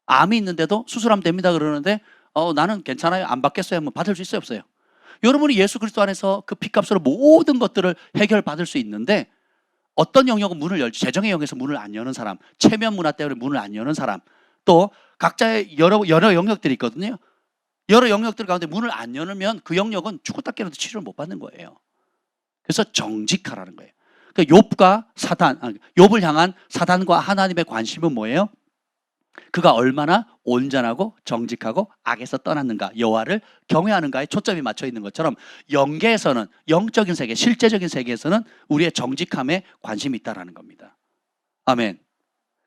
암이 있는데도 수술하면 됩니다 그러는데 나는 괜찮아요 안 받겠어요 하면 받을 수 있어요 없어요? 여러분이 예수 그리스도 안에서 그 피값으로 모든 것들을 해결받을 수 있는데 어떤 영역은 문을 열지, 재정의 영역에서 문을 안 여는 사람, 체면 문화 때문에 문을 안 여는 사람, 또 각자의 여러 영역들이 있거든요. 여러 영역들 가운데 문을 안 열면 그 영역은 죽었다 깨어나도 치료를 못 받는 거예요. 그래서 정직하라는 거예요. 그러니까 욥을 향한 사단과 하나님의 관심은 뭐예요? 그가 얼마나 온전하고 정직하고 악에서 떠났는가, 여호와를 경외하는가에 초점이 맞춰 있는 것처럼 영계에서는, 영적인 세계, 실제적인 세계에서는 우리의 정직함에 관심이 있다라는 겁니다. 아멘.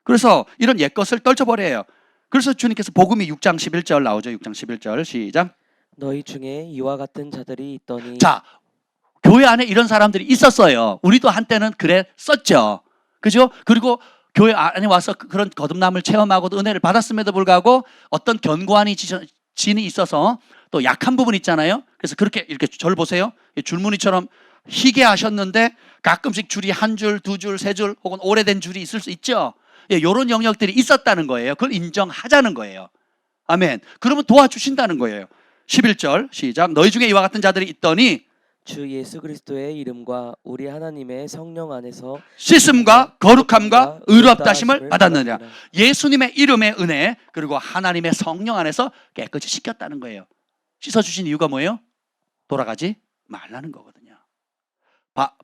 그래서 이런 옛것을 떨쳐버려요. 그래서 주님께서 복음이 6장 11절 나오죠. 6장 11절 시작. 너희 중에 이와 같은 자들이 있더니. 자, 교회 안에 이런 사람들이 있었어요. 우리도 한때는 그랬었죠. 그죠? 그리고 교회 안에 와서 그런 거듭남을 체험하고도 은혜를 받았음에도 불구하고 어떤 견고한 진이 있어서 또 약한 부분 있잖아요. 그래서 그렇게 이렇게 절 보세요. 줄무늬처럼 희게 하셨는데 가끔씩 줄이 한 줄, 두 줄, 세 줄 혹은 오래된 줄이 있을 수 있죠. 이런 영역들이 있었다는 거예요. 그걸 인정하자는 거예요. 아멘. 그러면 도와주신다는 거예요. 11절 시작. 너희 중에 이와 같은 자들이 있더니 주 예수 그리스도의 이름과 우리 하나님의 성령 안에서 씻음과 거룩함과 의롭다 하심을 받았느냐. 예수님의 이름의 은혜 그리고 하나님의 성령 안에서 깨끗이 씻겼다는 거예요. 씻어주신 이유가 뭐예요? 돌아가지 말라는 거거든요.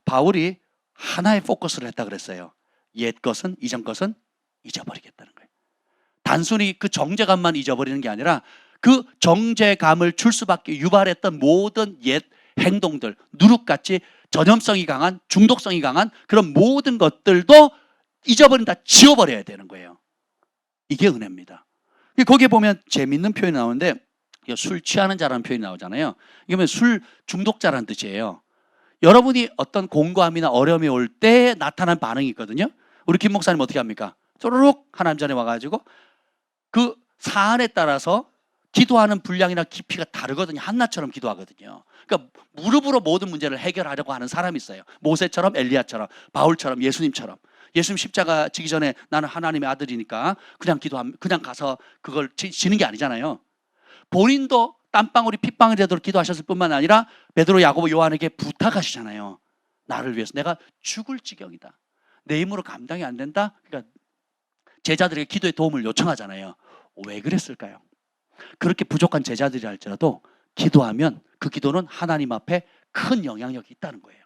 바울이 하나의 포커스를 했다 그랬어요. 옛 것은 이전 것은 잊어버리겠다는 거예요. 단순히 그 정죄감만 잊어버리는 게 아니라 그 정죄감을 줄 수밖에 유발했던 모든 옛 행동들, 누룩같이 전염성이 강한, 중독성이 강한 그런 모든 것들도 잊어버린다, 지워버려야 되는 거예요. 이게 은혜입니다. 거기에 보면 재밌는 표현이 나오는데 술 취하는 자라는 표현이 나오잖아요. 이게 술 중독자라는 뜻이에요. 여러분이 어떤 공고함이나 어려움이 올 때 나타난 반응이 있거든요. 우리 김 목사님 어떻게 합니까? 쪼르륵 하나님 전에 와가지고 그 사안에 따라서 기도하는 분량이나 깊이가 다르거든요. 한나처럼 기도하거든요. 그러니까 무릎으로 모든 문제를 해결하려고 하는 사람이 있어요. 모세처럼, 엘리야처럼, 바울처럼, 예수님처럼. 예수님 십자가 지기 전에 나는 하나님의 아들이니까 그냥 가서 그걸 지는 게 아니잖아요. 본인도 땀방울이 핏방울이 되도록 기도하셨을 뿐만 아니라 베드로, 야고보, 요한에게 부탁하시잖아요. 나를 위해서 내가 죽을 지경이다. 내 힘으로 감당이 안 된다. 그러니까 제자들에게 기도의 도움을 요청하잖아요. 왜 그랬을까요? 그렇게 부족한 제자들이 할지라도 기도하면 그 기도는 하나님 앞에 큰 영향력이 있다는 거예요.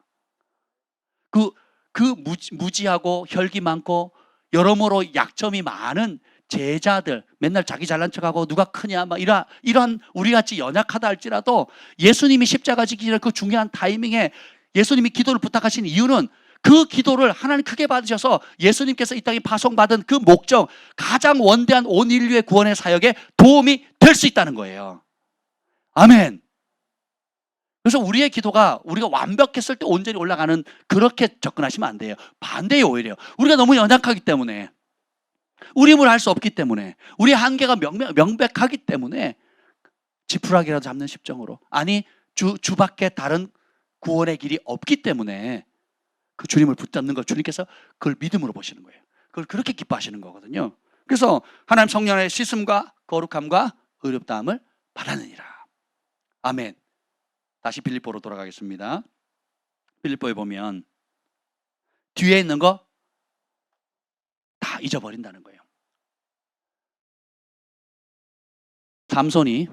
그 무지하고 혈기 많고 여러모로 약점이 많은 제자들, 맨날 자기 잘난 척하고 누가 크냐 막 이런 우리같이 연약하다 할지라도 예수님이 십자가 지기 전에 그 중요한 타이밍에 예수님이 기도를 부탁하신 이유는 그 기도를 하나님 크게 받으셔서 예수님께서 이 땅에 파송받은 그 목적, 가장 원대한 온 인류의 구원의 사역에 도움이 될 수 있다는 거예요. 아멘. 그래서 우리의 기도가 우리가 완벽했을 때 온전히 올라가는 그렇게 접근하시면 안 돼요. 반대에 오히려 우리가 너무 연약하기 때문에 우리 힘으로 할 수 없기 때문에 우리의 한계가 명백하기 때문에 지푸라기라도 잡는 심정으로 아니 주밖에 다른 구원의 길이 없기 때문에 그 주님을 붙잡는 걸 주님께서 그걸 믿음으로 보시는 거예요. 그걸 그렇게 기뻐하시는 거거든요. 그래서 하나님 성령의 씻음과 거룩함과 의롭다함을 받았느니라. 아멘. 다시 빌립보로 돌아가겠습니다. 빌립보에 보면 뒤에 있는 거 다 잊어버린다는 거예요. 삼손이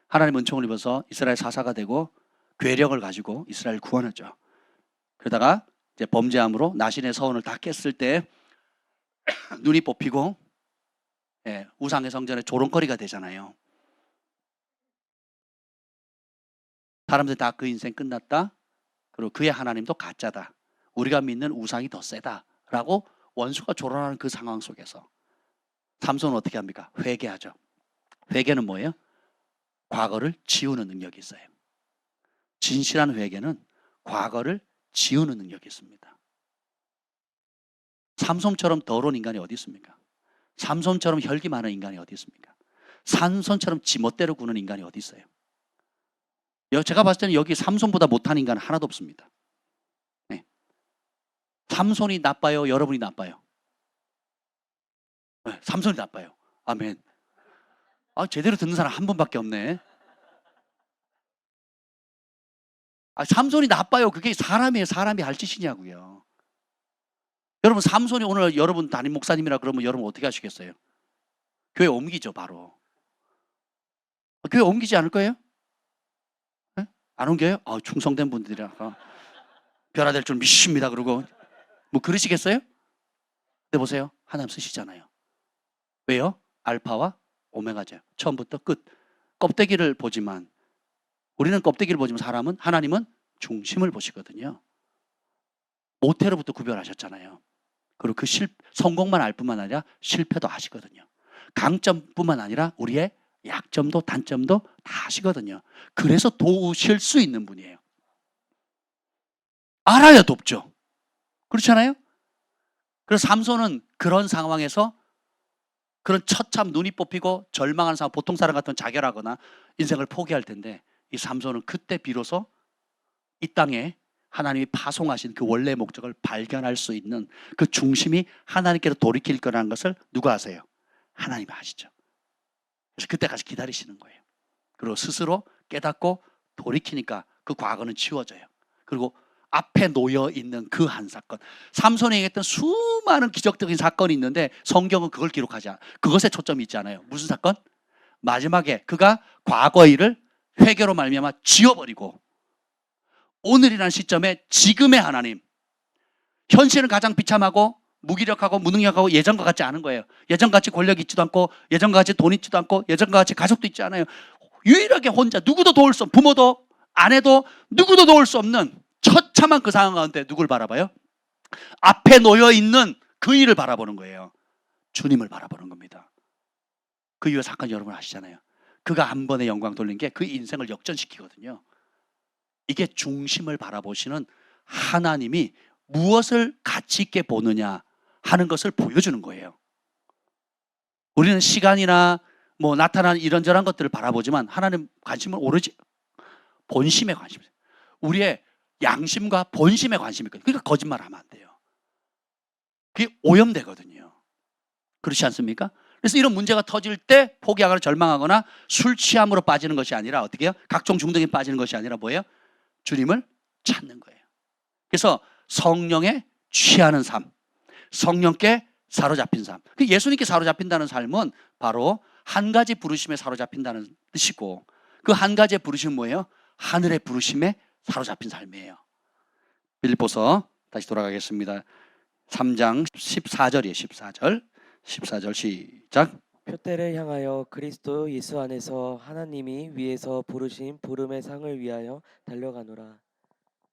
하나님 은총을 입어서 이스라엘 사사가 되고 괴력을 가지고 이스라엘 구원했죠. 그러다가 이제 범죄함으로 나신의 서원을 다 깼을 때 눈이 뽑히고 우상의 성전에 조롱거리가 되잖아요. 사람들이 다 그 인생 끝났다. 그리고 그의 하나님도 가짜다. 우리가 믿는 우상이 더 세다라고 원수가 조롱하는 그 상황 속에서 삼손은 어떻게 합니까? 회개하죠. 회개는 뭐예요? 과거를 지우는 능력이 있어요. 진실한 회개는 과거를 지우는 능력이 있습니다. 삼손처럼 더러운 인간이 어디 있습니까? 삼손처럼 혈기 많은 인간이 어디 있습니까? 삼손처럼 지멋대로 구는 인간이 어디 있어요? 제가 봤을 때는 여기 삼손보다 못한 인간은 하나도 없습니다. 네. 삼손이 나빠요? 여러분이 나빠요? 네, 삼손이 나빠요. 아멘. 제대로 듣는 사람 한 분밖에 없네. 삼손이 나빠요. 그게 사람이에요. 사람이 할 짓이냐고요. 여러분 삼손이 오늘 여러분 담임 목사님이라 그러면 여러분 어떻게 하시겠어요? 교회 옮기죠 바로. 교회 옮기지 않을 거예요? 네? 안 옮겨요? 충성된 분들이라 변화될 줄 믿습니다 그러고 뭐 그러시겠어요? 근데 보세요. 하나님 쓰시잖아요. 왜요? 알파와 오메가죠. 처음부터 끝. 껍데기를 보지만 우리는 껍데기를 보지만 하나님은 중심을 보시거든요. 모태로부터 구별하셨잖아요. 그리고 그 성공만 알 뿐만 아니라 실패도 아시거든요. 강점뿐만 아니라 우리의 약점도 단점도 다 아시거든요. 그래서 도우실 수 있는 분이에요. 알아야 돕죠. 그렇잖아요? 그래서 삼손은 그런 상황에서 그런 처참 눈이 뽑히고 절망하는 상황, 보통 사람 같으면 자결하거나 인생을 포기할 텐데 이 삼손은 그때 비로소 이 땅에 하나님이 파송하신 그 원래의 목적을 발견할 수 있는 그 중심이 하나님께로 돌이킬 거라는 것을 누가 아세요? 하나님이 아시죠. 그래서 그때까지 기다리시는 거예요. 그리고 스스로 깨닫고 돌이키니까 그 과거는 지워져요. 그리고 앞에 놓여 있는 그 한 사건, 삼손이 얘기했던 수많은 기적적인 사건이 있는데 성경은 그걸 기록하지 않아요. 그것에 초점이 있지 않아요. 무슨 사건? 마지막에 그가 과거의 일을 회개로 말미암아 지워버리고 오늘이라는 시점에 지금의 하나님, 현실은 가장 비참하고 무기력하고 무능력하고 예전과 같지 않은 거예요. 예전같이 권력이 있지도 않고 예전과 같이 돈 있지도 않고 예전과 같이 가족도 있지 않아요. 유일하게 혼자, 누구도 도울 수 없는, 부모도 아내도 누구도 도울 수 없는 처참한 그 상황 가운데 누굴 바라봐요? 앞에 놓여 있는 그 일을 바라보는 거예요. 주님을 바라보는 겁니다. 그 이후 사건 여러분 아시잖아요. 그가 한 번에 영광 돌린 게 그 인생을 역전시키거든요. 이게 중심을 바라보시는 하나님이 무엇을 가치 있게 보느냐 하는 것을 보여주는 거예요. 우리는 시간이나 뭐 나타나는 이런저런 것들을 바라보지만 하나님 관심은 오로지 본심에 관심이에요. 우리의 양심과 본심에 관심이 있거든요. 그러니까 거짓말하면 안 돼요. 그게 오염되거든요. 그렇지 않습니까? 그래서 이런 문제가 터질 때 포기하거나 절망하거나 술 취함으로 빠지는 것이 아니라 어떻게 해요? 각종 중독에 빠지는 것이 아니라 뭐예요? 주님을 찾는 거예요. 그래서 성령에 취하는 삶, 성령께 사로잡힌 삶. 예수님께 사로잡힌다는 삶은 바로 한 가지 부르심에 사로잡힌다는 뜻이고 그 한 가지의 부르심은 뭐예요? 하늘의 부르심에 사로잡힌 삶이에요. 빌립보서 다시 돌아가겠습니다. 3장 14절이에요. 14절 시작. 표대를 향하여 그리스도 예수 안에서 하나님이 위에서 부르신 부름의 상을 위하여 달려가노라.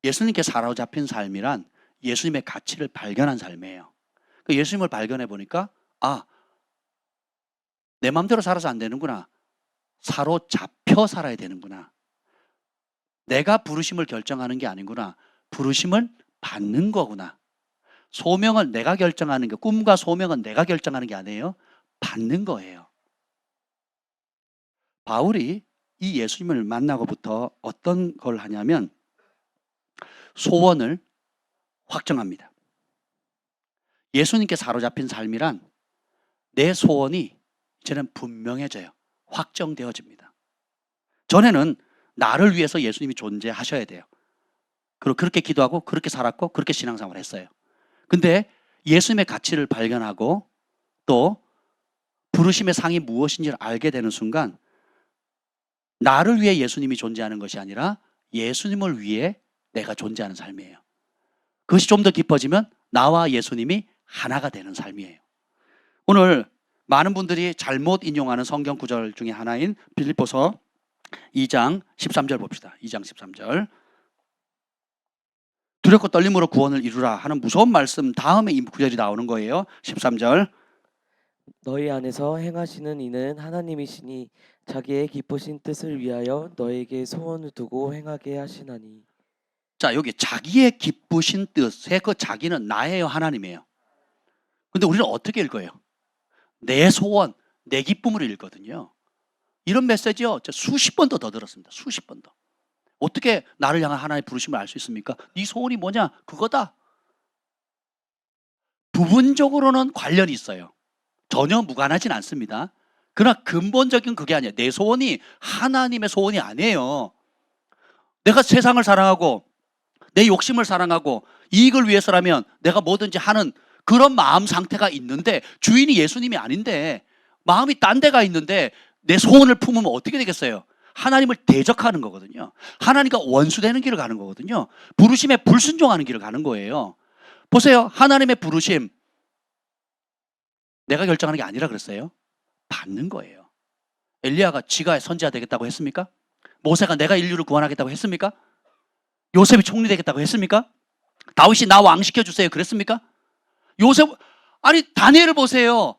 예수님께 사로잡힌 삶이란 예수님의 가치를 발견한 삶이에요. 예수님을 발견해 보니까 내 마음대로 살아서 안 되는구나. 사로잡혀 살아야 되는구나. 내가 부르심을 결정하는 게 아니구나. 부르심을 받는 거구나. 소명을 내가 결정하는 게, 꿈과 소명은 내가 결정하는 게 아니에요. 받는 거예요. 바울이 이 예수님을 만나고부터 어떤 걸 하냐면 소원을 확정합니다. 예수님께 사로잡힌 삶이란 내 소원이 이제는 분명해져요. 확정되어집니다. 전에는 나를 위해서 예수님이 존재하셔야 돼요. 그리고 그렇게 기도하고 그렇게 살았고 그렇게 신앙생활을 했어요. 근데 예수님의 가치를 발견하고 또 부르심의 상이 무엇인지를 알게 되는 순간 나를 위해 예수님이 존재하는 것이 아니라 예수님을 위해 내가 존재하는 삶이에요. 그것이 좀 더 깊어지면 나와 예수님이 하나가 되는 삶이에요. 오늘 많은 분들이 잘못 인용하는 성경 구절 중에 하나인 빌립보서 2장 13절 봅시다. 2장 13절. 두렵고 떨림으로 구원을 이루라 하는 무서운 말씀 다음에 이 구절이 나오는 거예요. 13절. 너희 안에서 행하시는 이는 하나님이시니 자기의 기쁘신 뜻을 위하여 너에게 소원을 두고 행하게 하시나니. 자, 여기 자기의 기쁘신 뜻의 그 자기는 나예요, 하나님이에요. 근데 우리는 어떻게 읽어요? 내 소원, 내 기쁨을 읽거든요. 이런 메시지요, 수십 번도 더 들었습니다. 수십 번도. 어떻게 나를 향한 하나님의 부르심을 알 수 있습니까? 네 소원이 뭐냐? 그거다. 부분적으로는 관련이 있어요. 전혀 무관하진 않습니다. 그러나 근본적인 그게 아니에요. 내 소원이 하나님의 소원이 아니에요. 내가 세상을 사랑하고 내 욕심을 사랑하고 이익을 위해서라면 내가 뭐든지 하는 그런 마음 상태가 있는데 주인이 예수님이 아닌데 마음이 딴 데가 있는데 내 소원을 품으면 어떻게 되겠어요? 하나님을 대적하는 거거든요. 하나님과 원수되는 길을 가는 거거든요. 부르심에 불순종하는 길을 가는 거예요. 보세요. 하나님의 부르심 내가 결정하는 게 아니라 그랬어요. 받는 거예요. 엘리야가 지가 선지자 되겠다고 했습니까? 모세가 내가 인류를 구원하겠다고 했습니까? 요셉이 총리 되겠다고 했습니까? 다윗이 나 왕 시켜주세요 그랬습니까? 아니 다니엘을 보세요.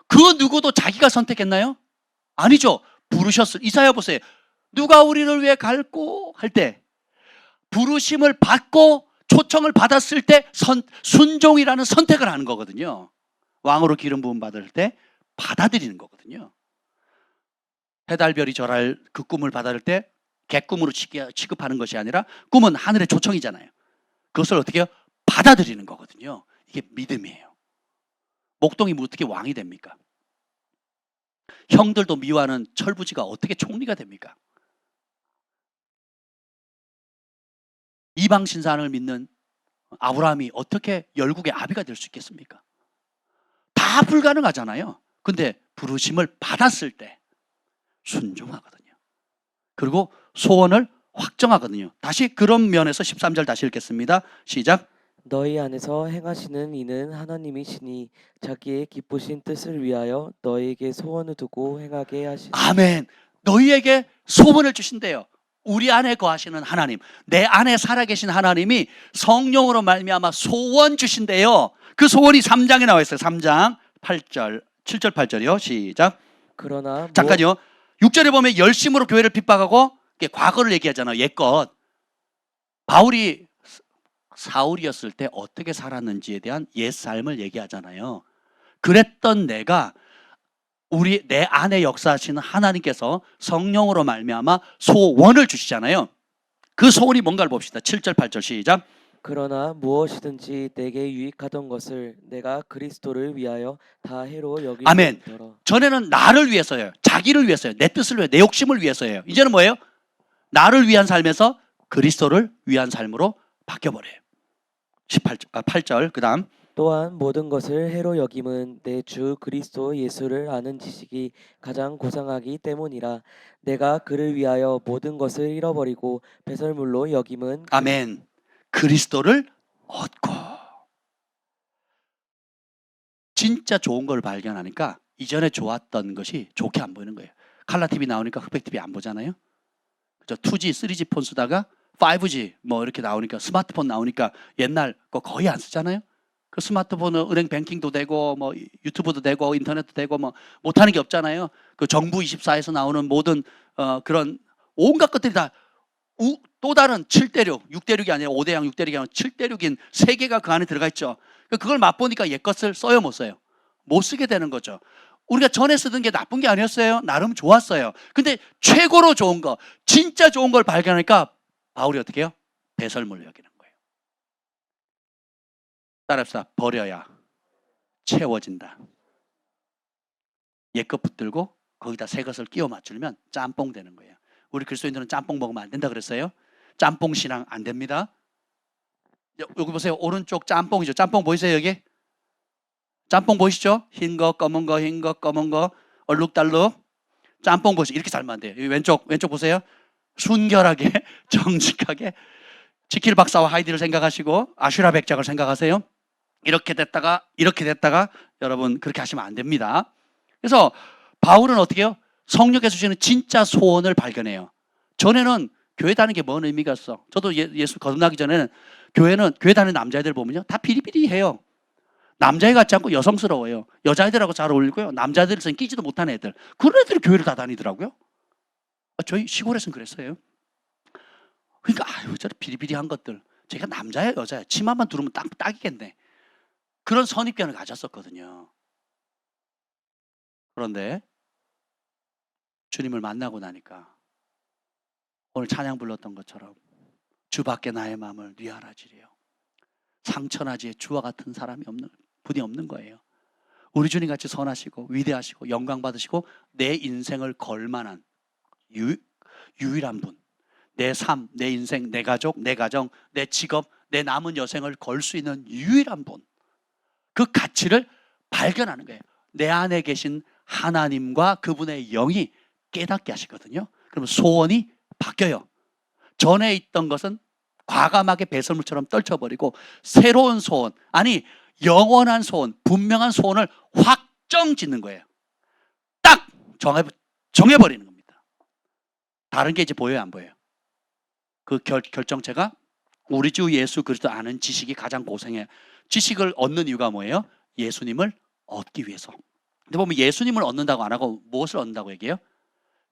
그 누구도 자기가 선택했나요? 아니죠. 부르셨을 이사야 보세요. 누가 우리를 위해 갈고 할 때 부르심을 받고 초청을 받았을 때 순종이라는 선택을 하는 거거든요. 왕으로 기름 부음 받을 때 받아들이는 거거든요. 해달별이 절할 그 꿈을 받아들 때 개꿈으로 취급하는 것이 아니라 꿈은 하늘의 초청이잖아요. 그것을 어떻게 해요? 받아들이는 거거든요. 이게 믿음이에요. 목동이 어떻게 왕이 됩니까? 형들도 미워하는 철부지가 어떻게 총리가 됩니까? 이방 신상을 믿는 아브라함이 어떻게 열국의 아비가 될 수 있겠습니까? 다 불가능하잖아요. 근데 부르심을 받았을 때 순종하거든요. 그리고 소원을 확정하거든요. 다시 그런 면에서 13절 다시 읽겠습니다. 시작. 너희 안에서 행하시는 이는 하나님이시니 자기의 기쁘신 뜻을 위하여 너희에게 소원을 두고 행하게 하시니. 아멘. 너희에게 소원을 주신대요. 우리 안에 거하시는 하나님, 내 안에 살아계신 하나님이 성령으로 말미암아 소원 주신대요. 그 소원이 3장에 나와 있어요. 3장 8절, 7절 8절이요. 시작. 그러나 잠깐요. 6절에 보면 열심으로 교회를 핍박하고 과거를 얘기하잖아요. 옛것. 바울이 사울이었을 때 어떻게 살았는지에 대한 옛 삶을 얘기하잖아요. 그랬던 내가 내 안에 역사하시는 하나님께서 성령으로 말미암아 소원을 주시잖아요. 그 소원이 뭔가를 봅시다. 7절 8절 시작. 그러나 무엇이든지 내게 유익하던 것을 내가 그리스도를 위하여 다 해로 여기는 아멘. 더러. 전에는 나를 위해서예요. 자기를 위해서요. 내 뜻을 위해, 내 욕심을 위해서예요. 이제는 뭐예요? 나를 위한 삶에서 그리스도를 위한 삶으로 바뀌어버려요. 8절 그 다음. 또한 모든 것을 해로 여김은 내 주 그리스도 예수를 아는 지식이 가장 고상하기 때문이라. 내가 그를 위하여 모든 것을 잃어버리고 배설물로 여김은 아멘. 그리스도를 얻고. 진짜 좋은 걸 발견하니까 이전에 좋았던 것이 좋게 안 보이는 거예요. 칼라 TV 나오니까 흑백 TV 안 보잖아요. 그죠? 2G, 3G 폰 쓰다가 5G 뭐 이렇게 나오니까, 스마트폰 나오니까 옛날 거 거의 안 쓰잖아요. 그 스마트폰은 은행 뱅킹도 되고 뭐 유튜브도 되고 인터넷도 되고 뭐 못하는 게 없잖아요. 그 정부 24에서 나오는 모든 그런 온갖 것들이 다 또 다른 7대륙, 6대륙이 아니라 5대양 6대륙이 아니라 7대륙인 세계가 그 안에 들어가 있죠. 그걸 맛보니까 옛 것을 써요, 못 써요? 못 쓰게 되는 거죠. 우리가 전에 쓰던 게 나쁜 게 아니었어요. 나름 좋았어요. 근데 최고로 좋은 거, 진짜 좋은 걸 발견하니까 바울이 어떻게 해요? 배설물로 여기는 거예요. 따라합시다. 버려야 채워진다. 옛 것 붙들고 거기다 새 것을 끼워 맞추면 짬뽕 되는 거예요. 우리 그리스도인들은 짬뽕 먹으면 안 된다 그랬어요. 짬뽕 신앙 안 됩니다. 여기 보세요. 오른쪽 짬뽕이죠. 짬뽕 보이세요 여기? 짬뽕 보이시죠? 흰 거, 검은 거, 흰 거, 검은 거, 얼룩달룩. 짬뽕 보시죠. 이렇게 살면 안 돼요. 왼쪽 보세요. 순결하게, 정직하게. 지킬 박사와 하이디를 생각하시고 아슈라 백작을 생각하세요. 이렇게 됐다가 여러분 그렇게 하시면 안 됩니다. 그래서 바울은 어떻게 해요? 성령께서 주시는 진짜 소원을 발견해요. 전에는 교회 다니는 게 뭔 의미가 있어? 저도 예수 거듭나기 전에는 교회 다니는 남자애들 보면요 다 비리비리해요. 남자애 같지 않고 여성스러워요. 여자애들하고 잘 어울리고요. 남자애들은 끼지도 못한 애들, 그런 애들이 교회를 다 다니더라고요. 저희 시골에서는 그랬어요. 그러니까 저런 비리비리한 것들, 제가 남자야 여자야 치마만 두르면 딱이겠네, 그런 선입견을 가졌었거든요. 그런데 주님을 만나고 나니까 오늘 찬양 불렀던 것처럼 주 밖에 나의 마음을 뉘하라지리요. 상처나지에 주와 같은 분이 없는 거예요. 우리 주님 같이 선하시고 위대하시고 영광 받으시고 내 인생을 걸만한 유일한 분, 내 삶, 내 인생, 내 가족, 내 가정, 내 직업, 내 남은 여생을 걸 수 있는 유일한 분, 그 가치를 발견하는 거예요. 내 안에 계신 하나님과 그분의 영이 깨닫게 하시거든요. 그러면 소원이 바뀌어요. 전에 있던 것은 과감하게 배설물처럼 떨쳐버리고 새로운 소원, 아니 영원한 소원, 분명한 소원을 확정 짓는 거예요. 딱 정해버리는 겁니다. 다른 게 이제 보여요, 안 보여요? 그 결정체가 우리 주 예수 그리스도 아는 지식이 가장 고생해요. 지식을 얻는 이유가 뭐예요? 예수님을 얻기 위해서. 근데 보면 예수님을 얻는다고 안 하고 무엇을 얻는다고 얘기해요?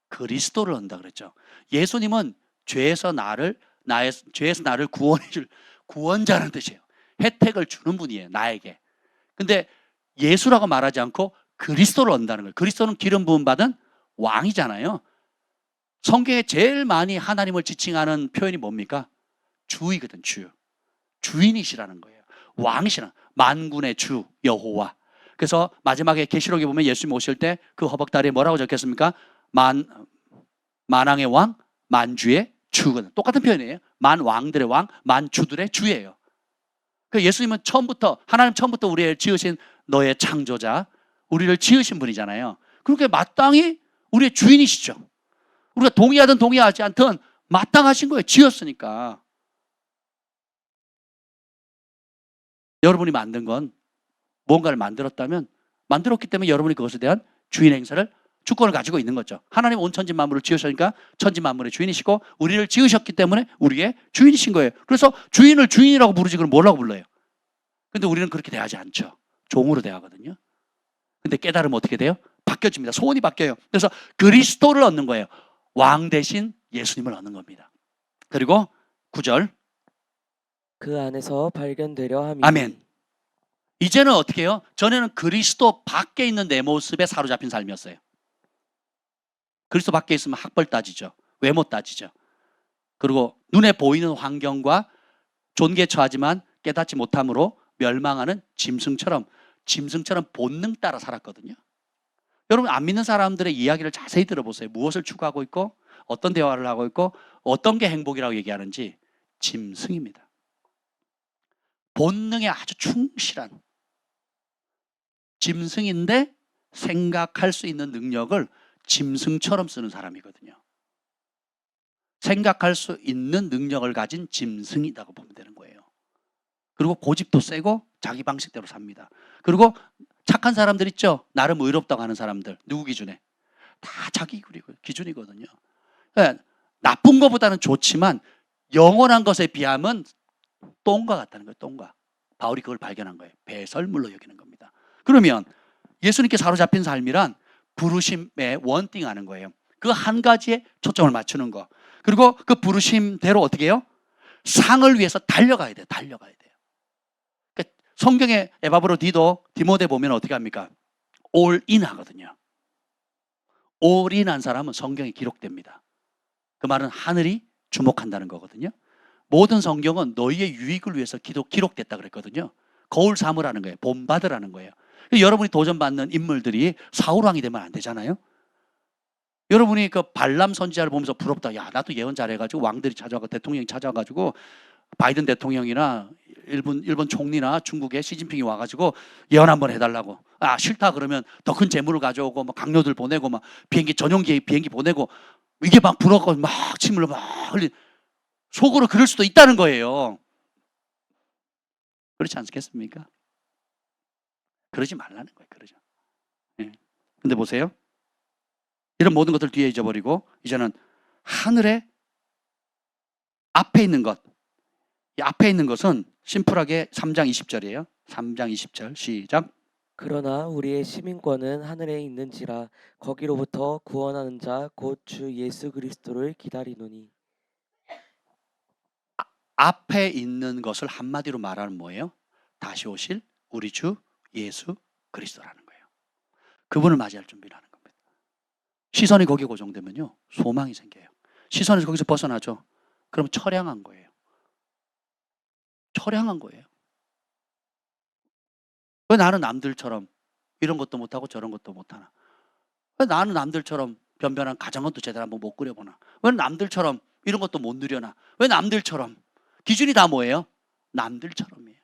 그리스도를 얻는다 그랬죠. 예수님은 죄에서 나를 구원해 줄 구원자라는 뜻이에요. 혜택을 주는 분이에요, 나에게. 근데 예수라고 말하지 않고 그리스도를 얻는다는 거예요. 그리스도는 기름 부음 받은 왕이잖아요. 성경에 제일 많이 하나님을 지칭하는 표현이 뭡니까? 주이거든, 주. 주인이시라는 거예요. 왕이시라. 만군의 주 여호와, 그래서 마지막에 계시록에 보면 예수님 오실 때 그 허벅다리에 뭐라고 적혔습니까? 만왕의 왕, 만주의 주거든. 똑같은 표현이에요. 만왕들의 왕, 만주들의 주예요. 그 예수님은 처음부터, 하나님 처음부터 우리를 지으신 너의 창조자, 우리를 지으신 분이잖아요. 그렇게 마땅히 우리의 주인이시죠. 우리가 동의하든 동의하지 않든 마땅하신 거예요. 지었으니까. 여러분이 만든 건 뭔가를 만들었다면, 만들었기 때문에 여러분이 그것에 대한 주인 행사를, 주권을 가지고 있는 거죠. 하나님 온 천지 만물을 지으셨으니까 천지 만물의 주인이시고 우리를 지으셨기 때문에 우리의 주인이신 거예요. 그래서 주인을 주인이라고 부르지 그럼 뭐라고 불러요? 근데 우리는 그렇게 대하지 않죠. 종으로 대하거든요. 근데 깨달으면 어떻게 돼요? 바뀌어집니다. 소원이 바뀌어요. 그래서 그리스도를 얻는 거예요. 왕 대신 예수님을 얻는 겁니다. 그리고 9절. 그 안에서 발견되려 함이니. 아멘. 이제는 어떻게 해요? 전에는 그리스도 밖에 있는 내 모습에 사로잡힌 삶이었어요. 그리스도 밖에 있으면 학벌 따지죠. 외모 따지죠. 그리고 눈에 보이는 환경과 존귀에 처하지만 깨닫지 못함으로 멸망하는 짐승처럼 본능 따라 살았거든요. 여러분 안 믿는 사람들의 이야기를 자세히 들어보세요. 무엇을 추구하고 있고 어떤 대화를 하고 있고 어떤 게 행복이라고 얘기하는지. 짐승입니다. 본능에 아주 충실한 짐승인데 생각할 수 있는 능력을 짐승처럼 쓰는 사람이거든요. 생각할 수 있는 능력을 가진 짐승이라고 보면 되는 거예요. 그리고 고집도 세고 자기 방식대로 삽니다. 그리고 착한 사람들 있죠? 나름 의롭다고 하는 사람들. 누구 기준에? 다 자기 기준이거든요. 그러니까 나쁜 것보다는 좋지만 영원한 것에 비하면 똥과 같다는 거예요. 똥과. 바울이 그걸 발견한 거예요. 배설물로 여기는 겁니다. 그러면 예수님께 사로잡힌 삶이란 부르심에 원띵하는 거예요. 그 한 가지에 초점을 맞추는 거. 그리고 그 부르심대로 어떻게 해요? 상을 위해서 달려가야 돼요. 달려가야 돼요. 그러니까 성경에 에바브로 디모데 보면 어떻게 합니까? 올인 하거든요. 올인한 사람은 성경에 기록됩니다. 그 말은 하늘이 주목한다는 거거든요. 모든 성경은 너희의 유익을 위해서 기록됐다 그랬거든요. 거울 삼으라는 거예요. 본받으라는 거예요. 여러분이 도전받는 인물들이 사울왕이 되면 안 되잖아요. 여러분이 그 발람 선지자를 보면서 부럽다. 야, 나도 예언 잘해가지고 왕들이 찾아와서 대통령이 찾아와가지고 바이든 대통령이나 일본 총리나 중국의 시진핑이 와가지고 예언 한번 해달라고. 아, 싫다 그러면 더 큰 재물을 가져오고 막 강요들 보내고 막 전용 비행기 보내고 이게 막 부럽고 막 침을 막 흘리. 속으로 그럴 수도 있다는 거예요. 그렇지 않겠습니까? 그러지 말라는 거예요. 그러죠. 예. 근데 보세요. 이런 모든 것들 뒤에 잊어버리고 이제는 하늘의 앞에 있는 것. 이 앞에 있는 것은 심플하게 3장 20절이에요. 3장 20절 시작. 그러나 우리의 시민권은 하늘에 있는지라 거기로부터 구원하는 자 곧 주 예수 그리스도를 기다리노니. 앞에 있는 것을 한마디로 말하는 뭐예요? 다시 오실 우리 주 예수 그리스도라는 거예요. 그분을 맞이할 준비를 하는 겁니다. 시선이 거기에 고정되면요, 소망이 생겨요. 시선에서 거기서 벗어나죠. 그럼 처량한 거예요. 처량한 거예요. 왜 나는 남들처럼 이런 것도 못하고 저런 것도 못하나? 왜 나는 남들처럼 변변한 가정도 제대로 한번 못 꾸려보나? 왜 남들처럼 이런 것도 못 누려나? 왜 남들처럼? 기준이 다 뭐예요? 남들처럼이에요.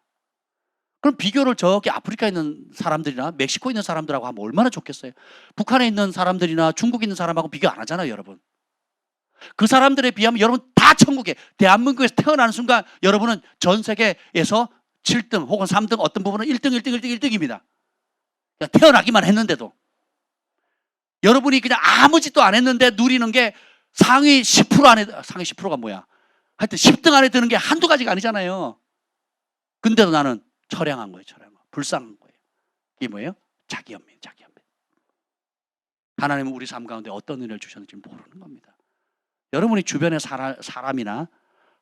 그럼 비교를 저기 아프리카에 있는 사람들이나 멕시코에 있는 사람들하고 하면 얼마나 좋겠어요? 북한에 있는 사람들이나 중국에 있는 사람하고 비교 안 하잖아요, 여러분. 그 사람들에 비하면 여러분 다 천국에, 대한민국에서 태어나는 순간 여러분은 전 세계에서 7등 혹은 3등, 어떤 부분은 1등, 1등, 1등, 1등입니다. 태어나기만 했는데도. 여러분이 그냥 아무 짓도 안 했는데 누리는 게 상위 10% 안에, 상위 10%가 뭐야? 하여튼 10등 안에 드는 게 한두 가지가 아니잖아요. 근데도 나는 처량한 거예요, 처량한 거. 불쌍한 거예요. 이게 뭐예요? 자기 연민, 자기 연민. 하나님은 우리 삶 가운데 어떤 은혜를 주셨는지 모르는 겁니다. 여러분이 주변의 사람이나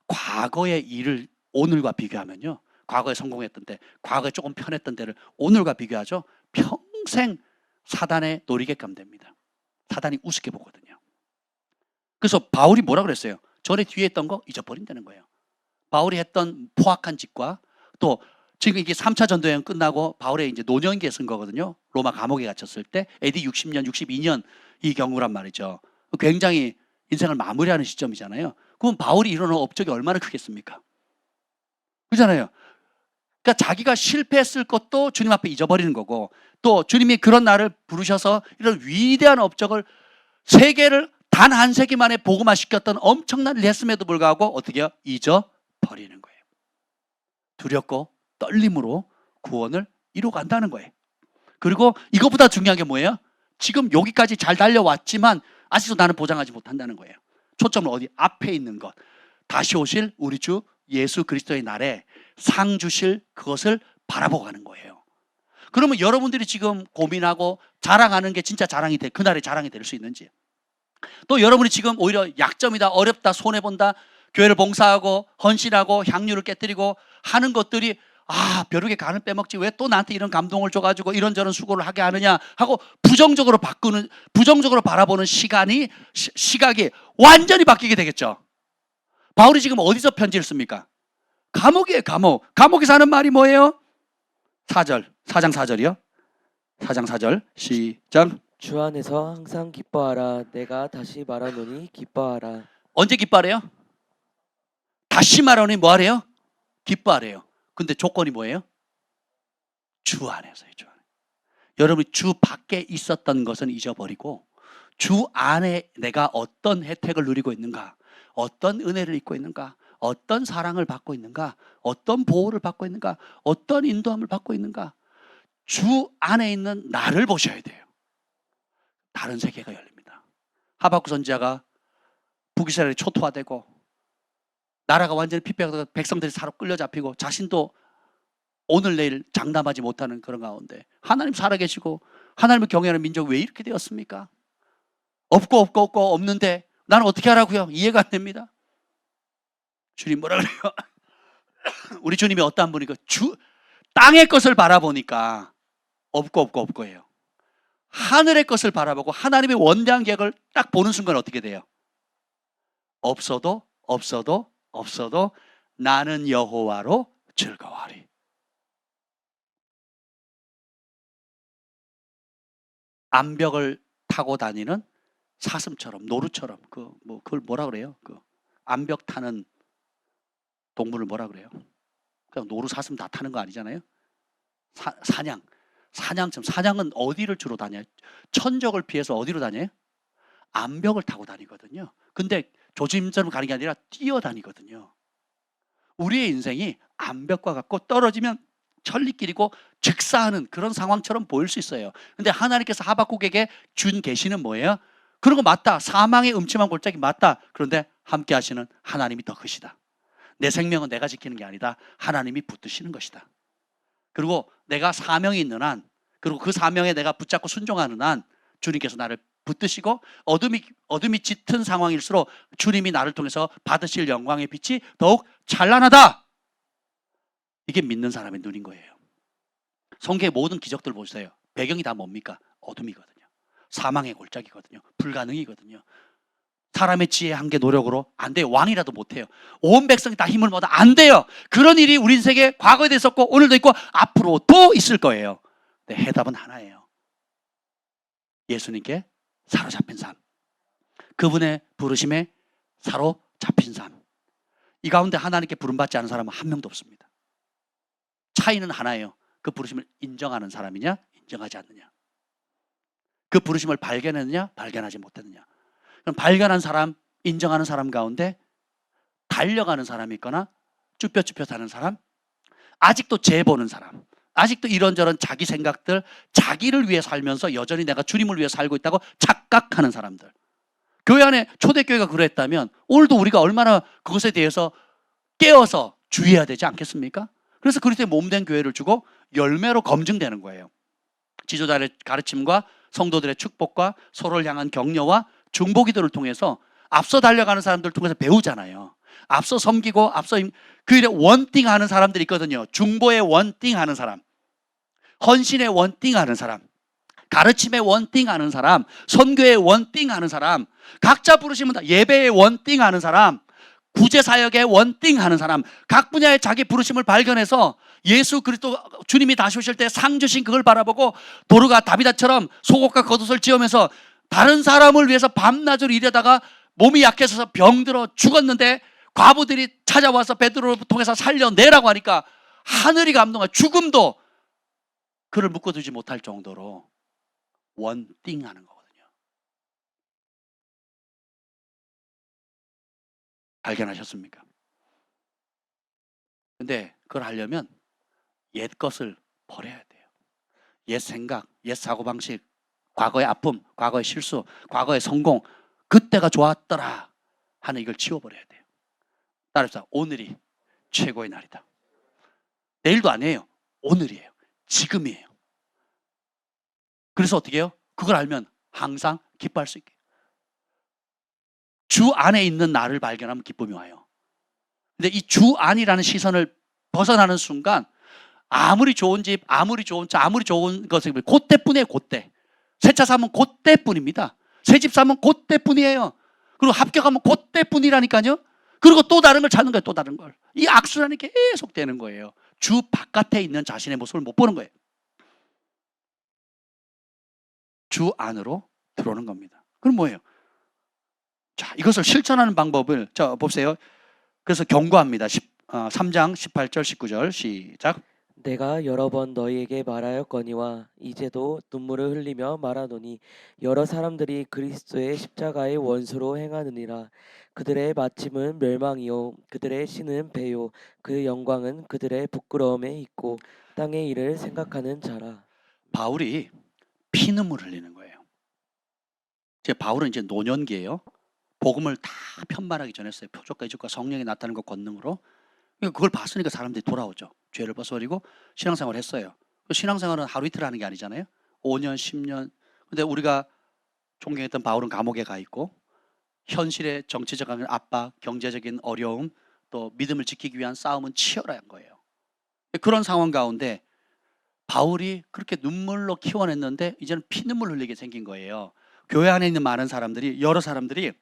과거의 일을 오늘과 비교하면요, 과거에 성공했던 때, 과거에 조금 편했던 때를 오늘과 비교하죠, 평생 사단의 놀이개감 됩니다. 사단이 우습게 보거든요. 그래서 바울이 뭐라 그랬어요? 전에 뒤에 있던 거 잊어버린다는 거예요. 바울이 했던 포악한 짓과 또 지금 이게 3차 전도여행 끝나고 바울의 이제 노년기에 쓴 거거든요. 로마 감옥에 갇혔을 때 AD 60년, 62년 이 경우란 말이죠. 굉장히 인생을 마무리하는 시점이잖아요. 그럼 바울이 이루는 업적이 얼마나 크겠습니까? 그렇잖아요. 그러니까 자기가 실패했을 것도 주님 앞에 잊어버리는 거고, 또 주님이 그런 나를 부르셔서 이런 위대한 업적을 세계를 단 한 세기 만에 복음화시켰던 엄청난 일을 했음에도 불구하고 어떻게 해요? 잊어버리는 거예요. 두렵고 떨림으로 구원을 이루어간다는 거예요. 그리고 이것보다 중요한 게 뭐예요? 지금 여기까지 잘 달려왔지만 아직도 나는 보장하지 못한다는 거예요. 초점은 어디? 앞에 있는 것. 다시 오실 우리 주 예수 그리스도의 날에 상 주실 그것을 바라보고 가는 거예요. 그러면 여러분들이 지금 고민하고 자랑하는 게 진짜 자랑이 돼, 그날의 자랑이 될 수 있는지, 또 여러분이 지금 오히려 약점이다, 어렵다, 손해본다, 교회를 봉사하고 헌신하고 향유를 깨뜨리고 하는 것들이 벼룩에 간을 빼먹지 왜 또 나한테 이런 감동을 줘가지고 이런저런 수고를 하게 하느냐 하고 부정적으로 바라보는 시각이 완전히 바뀌게 되겠죠. 바울이 지금 어디서 편지를 씁니까? 감옥이에요, 감옥. 감옥에서 하는 말이 뭐예요? 4장 4절이요. 4장 4절 시작. 주 안에서 항상 기뻐하라. 내가 다시 말하노니 기뻐하라. 언제 기뻐하래요? 다시 말하노니 뭐하래요? 기뻐하래요. 근데 조건이 뭐예요? 주 안에서요, 주 안에. 여러분이 주 밖에 있었던 것은 잊어버리고 주 안에 내가 어떤 혜택을 누리고 있는가, 어떤 은혜를 입고 있는가, 어떤 사랑을 받고 있는가, 어떤 보호를 받고 있는가, 어떤 인도함을 받고 있는가, 주 안에 있는 나를 보셔야 돼요. 다른 세계가 열립니다. 하박국 선지자가 북이스라엘이 초토화되고 나라가 완전히 피폐하고 백성들이 사로 끌려잡히고 자신도 오늘 내일 장담하지 못하는 그런 가운데 하나님 살아계시고 하나님을 경외하는 민족이 왜 이렇게 되었습니까? 없고 없는데 나는 어떻게 하라고요? 이해가 안 됩니다. 주님 뭐라 그래요? 우리 주님이 어떠한 분이고 땅의 것을 바라보니까 없고예요. 하늘의 것을 바라보고 하나님의 원대한 계획을 딱 보는 순간 어떻게 돼요? 없어도 나는 여호와로 즐거워하리. 암벽을 타고 다니는 사슴처럼, 노루처럼, 그걸 뭐라 그래요? 암벽 타는 동물을 뭐라 그래요? 그냥 노루, 사슴 다 타는 거 아니잖아요. 사냥처럼. 사냥은 어디를 주로 다녀요? 천적을 피해서 어디로 다녀요? 암벽을 타고 다니거든요. 근데 조짐처럼 가는 게 아니라 뛰어다니거든요. 우리의 인생이 암벽과 같고 떨어지면 천리길이고 즉사하는 그런 상황처럼 보일 수 있어요. 근데 하나님께서 하박국에게 준 계시는 뭐예요? 그런 거 맞다. 사망의 음침한 골짜기 맞다. 그런데 함께 하시는 하나님이 더 크시다. 내 생명은 내가 지키는 게 아니다. 하나님이 붙드시는 것이다. 그리고 내가 사명이 있는 한, 그리고 그 사명에 내가 붙잡고 순종하는 한 주님께서 나를 붙드시고 어둠이 짙은 상황일수록 주님이 나를 통해서 받으실 영광의 빛이 더욱 찬란하다. 이게 믿는 사람의 눈인 거예요. 성경의 모든 기적들 보세요. 배경이 다 뭡니까? 어둠이거든요. 사망의 골짜기거든요. 불가능이거든요. 사람의 지혜 한계 노력으로 안 돼요. 왕이라도 못해요. 온 백성이 다 힘을 모아 안 돼요. 그런 일이 우리 인생에 과거에도 있었고 오늘도 있고 앞으로도 있을 거예요. 근데 해답은 하나예요. 예수님께 사로잡힌 삶, 그분의 부르심에 사로잡힌 삶. 이 가운데 하나님께 부름받지 않은 사람은 한 명도 없습니다. 차이는 하나예요. 그 부르심을 인정하는 사람이냐, 인정하지 않느냐. 그 부르심을 발견했느냐, 발견하지 못했느냐. 그럼 발견한 사람, 인정하는 사람 가운데 달려가는 사람이 있거나 쭈뼛쭈뼛 하는 사람, 아직도 재보는 사람, 아직도 이런저런 자기 생각들, 자기를 위해 살면서 여전히 내가 주님을 위해 살고 있다고 착각하는 사람들. 교회 안에 초대교회가 그랬다면 오늘도 우리가 얼마나 그것에 대해서 깨어서 주의해야 되지 않겠습니까? 그래서 그리스도의 몸된 교회를 주고 열매로 검증되는 거예요. 지도자의 가르침과 성도들의 축복과 서로를 향한 격려와 중보기도를 통해서 앞서 달려가는 사람들을 통해서 배우잖아요. 앞서 섬기고 그 일에 원띵하는 사람들이 있거든요. 중보에 원띵하는 사람, 헌신에 원띵하는 사람, 가르침에 원띵하는 사람, 선교에 원띵하는 사람, 각자 부르시면 다 예배에 원띵하는 사람, 부재사역에 원띵하는 사람, 각 분야의 자기 부르심을 발견해서 예수 그리스도 주님이 다시 오실 때 상 주신 그걸 바라보고 도르가 다비다처럼 속옷과 겉옷을 지으면서 다른 사람을 위해서 밤낮으로 일하다가 몸이 약해서 병들어 죽었는데 과부들이 찾아와서 베드로를 통해서 살려내라고 하니까 하늘이 감동하고 죽음도 그를 묶어두지 못할 정도로 원띵하는 거거든요. 발견하셨습니까? 근데 그걸 하려면 옛 것을 버려야 돼요. 옛 생각, 옛 사고방식, 과거의 아픔, 과거의 실수, 과거의 성공, 그때가 좋았더라 하는 이걸 지워버려야 돼요. 따라서 오늘이 최고의 날이다. 내일도 아니에요. 오늘이에요. 지금이에요. 그래서 어떻게 해요? 그걸 알면 항상 기뻐할 수 있게. 주 안에 있는 나를 발견하면 기쁨이 와요. 근데 이 주 안이라는 시선을 벗어나는 순간 아무리 좋은 집, 아무리 좋은 차, 아무리 좋은 것을 그때뿐이에요. 그때. 새 차 사면 그때뿐입니다. 새 집 사면 그때뿐이에요. 그리고 합격하면 그때뿐이라니까요. 그리고 또 다른 걸 찾는 거예요. 또 다른 걸. 이 악순환이 계속 되는 거예요. 주 바깥에 있는 자신의 모습을 못 보는 거예요. 주 안으로 들어오는 겁니다. 그럼 뭐예요? 자, 이것을 실천하는 방법을 보세요. 그래서 경고합니다. 3장 18절 19절 시작. 내가 여러 번 너희에게 말하였거니와 이제도 눈물을 흘리며 말하노니 여러 사람들이 그리스도의 십자가의 원수로 행하느니라. 그들의 마침은 멸망이요 그들의 신은 배요 그 영광은 그들의 부끄러움에 있고 땅의 일을 생각하는 자라. 바울이 피눈물 흘리는 거예요. 바울은 이제 노년기예요. 복음을 다 편만하게 전했어요. 표적과 이적과 성령이 나타나는 것 권능으로. 그걸 봤으니까 사람들이 돌아오죠. 죄를 벗어버리고 신앙생활을 했어요. 신앙생활은 하루 이틀 하는 게 아니잖아요. 5년, 10년. 근데 우리가 존경했던 바울은 감옥에 가 있고 현실의 정치적 압박, 경제적인 어려움, 또 믿음을 지키기 위한 싸움은 치열한 거예요. 그런 상황 가운데 바울이 그렇게 눈물로 키워냈는데 이제는 피눈물 흘리게 생긴 거예요. 교회 안에 있는 많은 사람들이, 여러 사람들이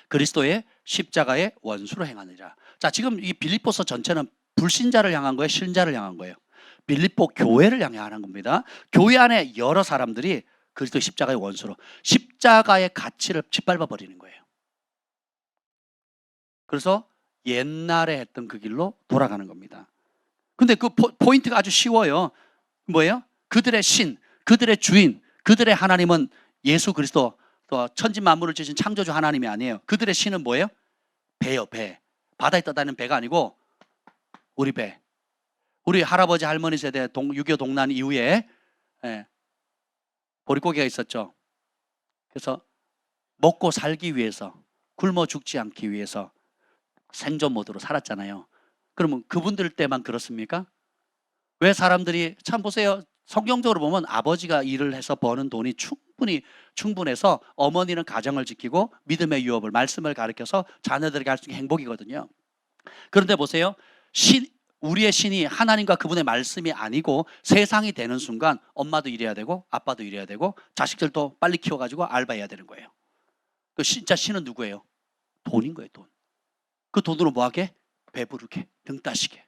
그리스도의 십자가의 원수로 행하느니라. 자, 지금 이 빌립보서 전체는 불신자를 향한 거예요? 신자를 향한 거예요? 빌립보 교회를 향해 하는 겁니다. 교회 안에 여러 사람들이 그리스도의 십자가의 원수로 십자가의 가치를 짓밟아 버리는 거예요. 그래서 옛날에 했던 그 길로 돌아가는 겁니다. 근데 그 포인트가 아주 쉬워요. 뭐예요? 그들의 신, 그들의 주인, 그들의 하나님은 예수 그리스도, 또 천지 만물을 지으신 창조주 하나님이 아니에요. 그들의 신은 뭐예요? 배요, 배. 바다에 떠다니는 배가 아니고 우리 배. 우리 할아버지 할머니 세대 6.25 동란 이후에 보릿고개가 있었죠. 그래서 먹고 살기 위해서, 굶어 죽지 않기 위해서 생존 모드로 살았잖아요. 그러면 그분들 때만 그렇습니까? 왜 사람들이, 참 보세요. 성경적으로 보면 아버지가 일을 해서 버는 돈이 충분해서 어머니는 가정을 지키고 믿음의 유업을, 말씀을 가르쳐서 자녀들에게 할 수 있는 게 행복이거든요. 그런데 보세요. 우리의 신이 하나님과 그분의 말씀이 아니고 세상이 되는 순간 엄마도 일해야 되고 아빠도 일해야 되고 자식들도 빨리 키워가지고 알바해야 되는 거예요. 그 진짜 신은 누구예요? 돈인 거예요, 돈. 그 돈으로 뭐하게? 배부르게, 등 따시게.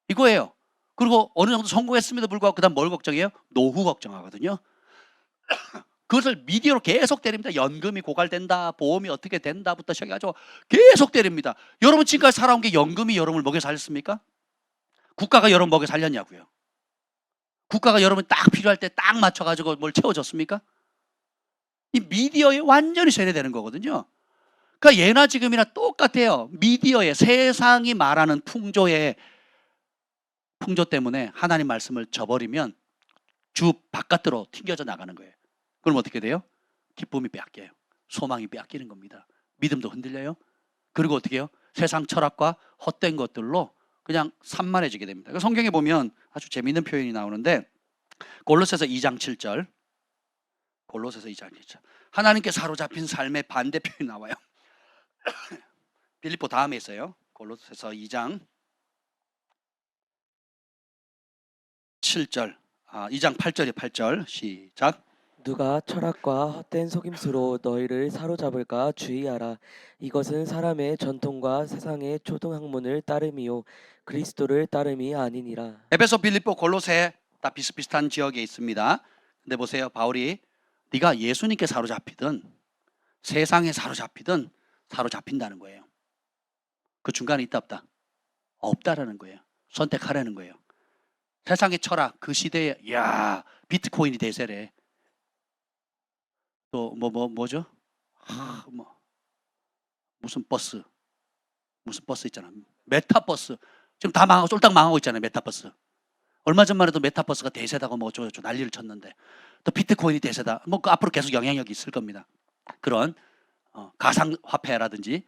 이거예요. 그리고 어느 정도 성공했음에도 불구하고 그 다음 뭘 걱정해요? 노후 걱정하거든요. 그것을 미디어로 계속 때립니다. 연금이 고갈된다, 보험이 어떻게 된다부터 시작해가지고 계속 때립니다. 여러분 지금까지 살아온 게 연금이 여러분을 먹여 살렸습니까? 국가가 여러분 먹여 살렸냐고요. 국가가 여러분 딱 필요할 때 딱 맞춰가지고 뭘 채워줬습니까? 이 미디어에 완전히 세뇌되는 거거든요. 그러니까 예나 지금이나 똑같아요. 미디어에, 세상이 말하는 풍조 때문에 하나님 말씀을 저버리면 주 바깥으로 튕겨져 나가는 거예요. 그럼 어떻게 돼요? 기쁨이 빼앗겨요. 소망이 빼앗기는 겁니다. 믿음도 흔들려요. 그리고 어떻게 해요? 세상 철학과 헛된 것들로 그냥 산만해지게 됩니다. 성경에 보면 아주 재미있는 표현이 나오는데 골로새서 2장 7절, 골로새서 2장 7절, 하나님께 사로잡힌 삶의 반대 표현이 나와요. 빌립보 다음에 있어요. 골로새서 2장 7절, 2장 8절에 8절 시작. 누가 철학과 헛된 속임수로 너희를 사로잡을까 주의하라. 이것은 사람의 전통과 세상의 초등학문을 따름이요 그리스도를 따름이 아니니라. 에베소, 빌립보, 골로새 다 비슷비슷한 지역에 있습니다. 근데 보세요, 바울이 네가 예수님께 사로잡히든 세상에 사로잡히든 사로잡힌다는 거예요. 그 중간에 있다 없다? 없다라는 거예요. 선택하라는 거예요. 세상의 철학, 그 시대에 비트코인이 대세래. 또 뭐죠? 무슨 버스 있잖아. 메타버스. 지금 다 망하고 쫄딱 망하고 있잖아요. 메타버스. 얼마 전만 해도 메타버스가 대세다고 뭐 어쩌고저쩌고 난리를 쳤는데 또 비트코인이 대세다. 뭐 그 앞으로 계속 영향력이 있을 겁니다. 그런 가상화폐라든지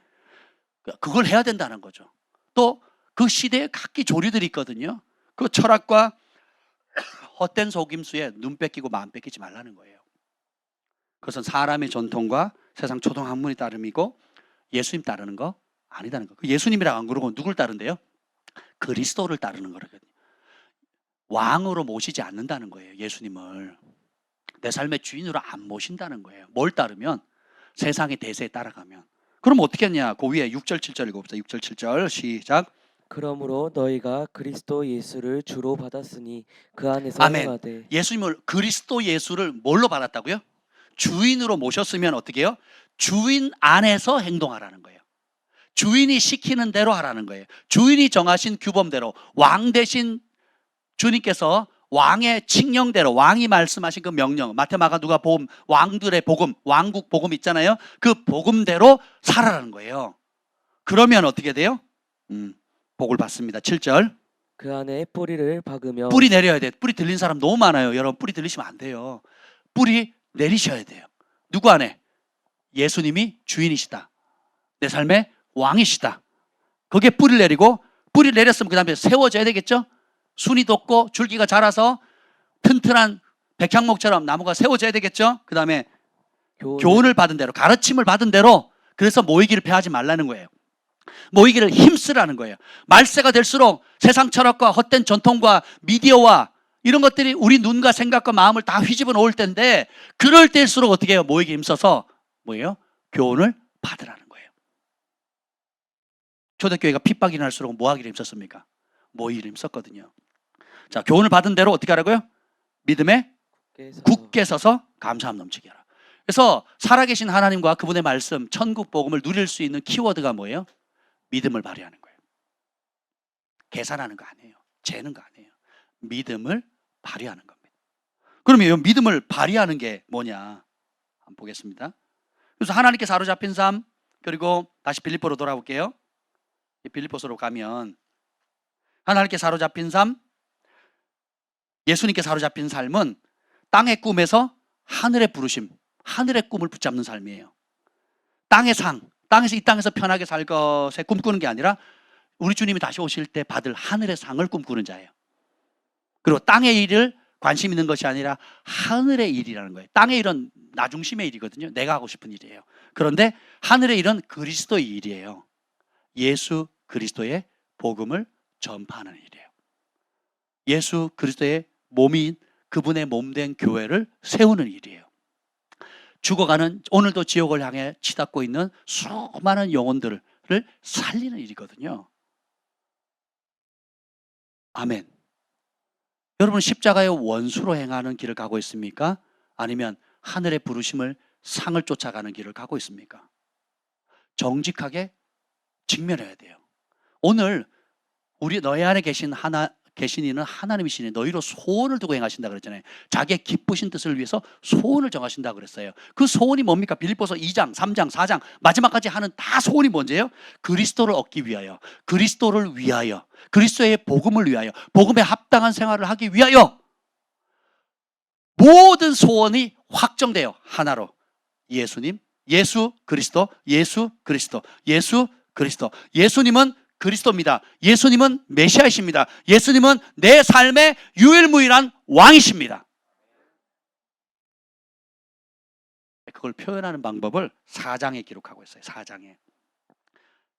그걸 해야 된다는 거죠. 또 그 시대에 각기 조류들이 있거든요. 그 철학과 헛된 속임수에 눈 뺏기고 마음 뺏기지 말라는 거예요. 그것은 사람의 전통과 세상 초등학문이 따름이고 예수님 따르는 거 아니다는 거. 예수님이라고 안 그러고 누굴 따른대요? 그리스도를 따르는 거거든요. 왕으로 모시지 않는다는 거예요. 예수님을 내 삶의 주인으로 안 모신다는 거예요. 뭘 따르면? 세상의 대세에 따라가면. 그럼 어떻게 했냐? 그 위에 6절 7절 읽어봅시다. 6절 7절 시작. 그러므로 너희가 그리스도 예수를 주로 받았으니 그 안에서 아멘. 행하되. 예수님을 그리스도 예수를 뭘로 받았다고요? 주인으로 모셨으면 어떻게 해요? 주인 안에서 행동하라는 거예요. 주인이 시키는 대로 하라는 거예요. 주인이 정하신 규범대로 왕 대신 주님께서 왕의 칙령대로 왕이 말씀하신 그 명령, 마태마가 누가복음, 왕들의 복음, 왕국 복음 있잖아요. 그 복음대로 살아라는 거예요. 그러면 어떻게 돼요? 복을 받습니다. 7절. 그 안에 뿌리를 박으며. 뿌리 내려야 돼. 뿌리 들린 사람 너무 많아요. 여러분 뿌리 들리시면 안 돼요. 뿌리 내리셔야 돼요. 누구 안에? 예수님이 주인이시다. 내 삶의 왕이시다. 거기에 뿌리를 내리고, 뿌리를 내렸으면 그 다음에 세워져야 되겠죠? 순이 돋고 줄기가 자라서 튼튼한 백향목처럼 나무가 세워져야 되겠죠? 그 다음에 교훈을 받은 대로, 가르침을 받은 대로. 그래서 모이기를 패하지 말라는 거예요. 모이기를 힘쓰라는 거예요. 말세가 될수록 세상 철학과 헛된 전통과 미디어와 이런 것들이 우리 눈과 생각과 마음을 다 휘집어 놓을 텐데, 그럴 때일수록 어떻게 해요? 모이기 힘써서 뭐예요? 교훈을 받으라는 거예요. 초대교회가 핍박이 날수록 뭐 하기를 힘썼습니까? 모이기를 힘썼거든요. 자, 교훈을 받은 대로 어떻게 하라고요? 믿음에 굳게 서서 감사함 넘치게 하라. 그래서 살아계신 하나님과 그분의 말씀, 천국 복음을 누릴 수 있는 키워드가 뭐예요? 믿음을 발휘하는 거예요. 계산하는 거 아니에요. 재는 거 아니에요. 믿음을 발휘하는 겁니다. 그러면 이 믿음을 발휘하는 게 뭐냐? 한번 보겠습니다. 그래서 하나님께 사로잡힌 삶, 그리고 다시 빌립보로 돌아올게요. 빌립보서로 가면 하나님께 사로잡힌 삶, 예수님께 사로잡힌 삶은 땅의 꿈에서 하늘의 부르심, 하늘의 꿈을 붙잡는 삶이에요. 땅의 상, 땅에서 이 땅에서 편하게 살 것에 꿈꾸는 게 아니라 우리 주님이 다시 오실 때 받을 하늘의 상을 꿈꾸는 자예요. 그리고 땅의 일을 관심 있는 것이 아니라 하늘의 일이라는 거예요. 땅의 일은 나 중심의 일이거든요. 내가 하고 싶은 일이에요. 그런데 하늘의 일은 그리스도의 일이에요. 예수 그리스도의 복음을 전파하는 일이에요. 예수 그리스도의 몸인 그분의 몸된 교회를 세우는 일이에요. 죽어가는, 오늘도 지옥을 향해 치닫고 있는 수많은 영혼들을 살리는 일이거든요. 아멘. 여러분 십자가의 원수로 행하는 길을 가고 있습니까? 아니면 하늘의 부르심을, 상을 쫓아가는 길을 가고 있습니까? 정직하게 직면해야 돼요. 오늘 우리 너희 안에 계신 이는 하나님이시니 너희로 소원을 두고 행하신다 그랬잖아요. 자기의 기쁘신 뜻을 위해서 소원을 정하신다 그랬어요. 그 소원이 뭡니까? 빌립보서 2장, 3장, 4장 마지막까지 하는 다 소원이 뭔지예요? 그리스도를 얻기 위하여, 그리스도를 위하여, 그리스도의 복음을 위하여, 복음에 합당한 생활을 하기 위하여 모든 소원이 확정돼요. 하나로 예수님, 예수 그리스도, 예수 그리스도, 예수 그리스도. 예수님은 그리스도입니다. 예수님은 메시아이십니다. 예수님은 내 삶의 유일무이한 왕이십니다. 그걸 표현하는 방법을 4장에 기록하고 있어요. 4장에.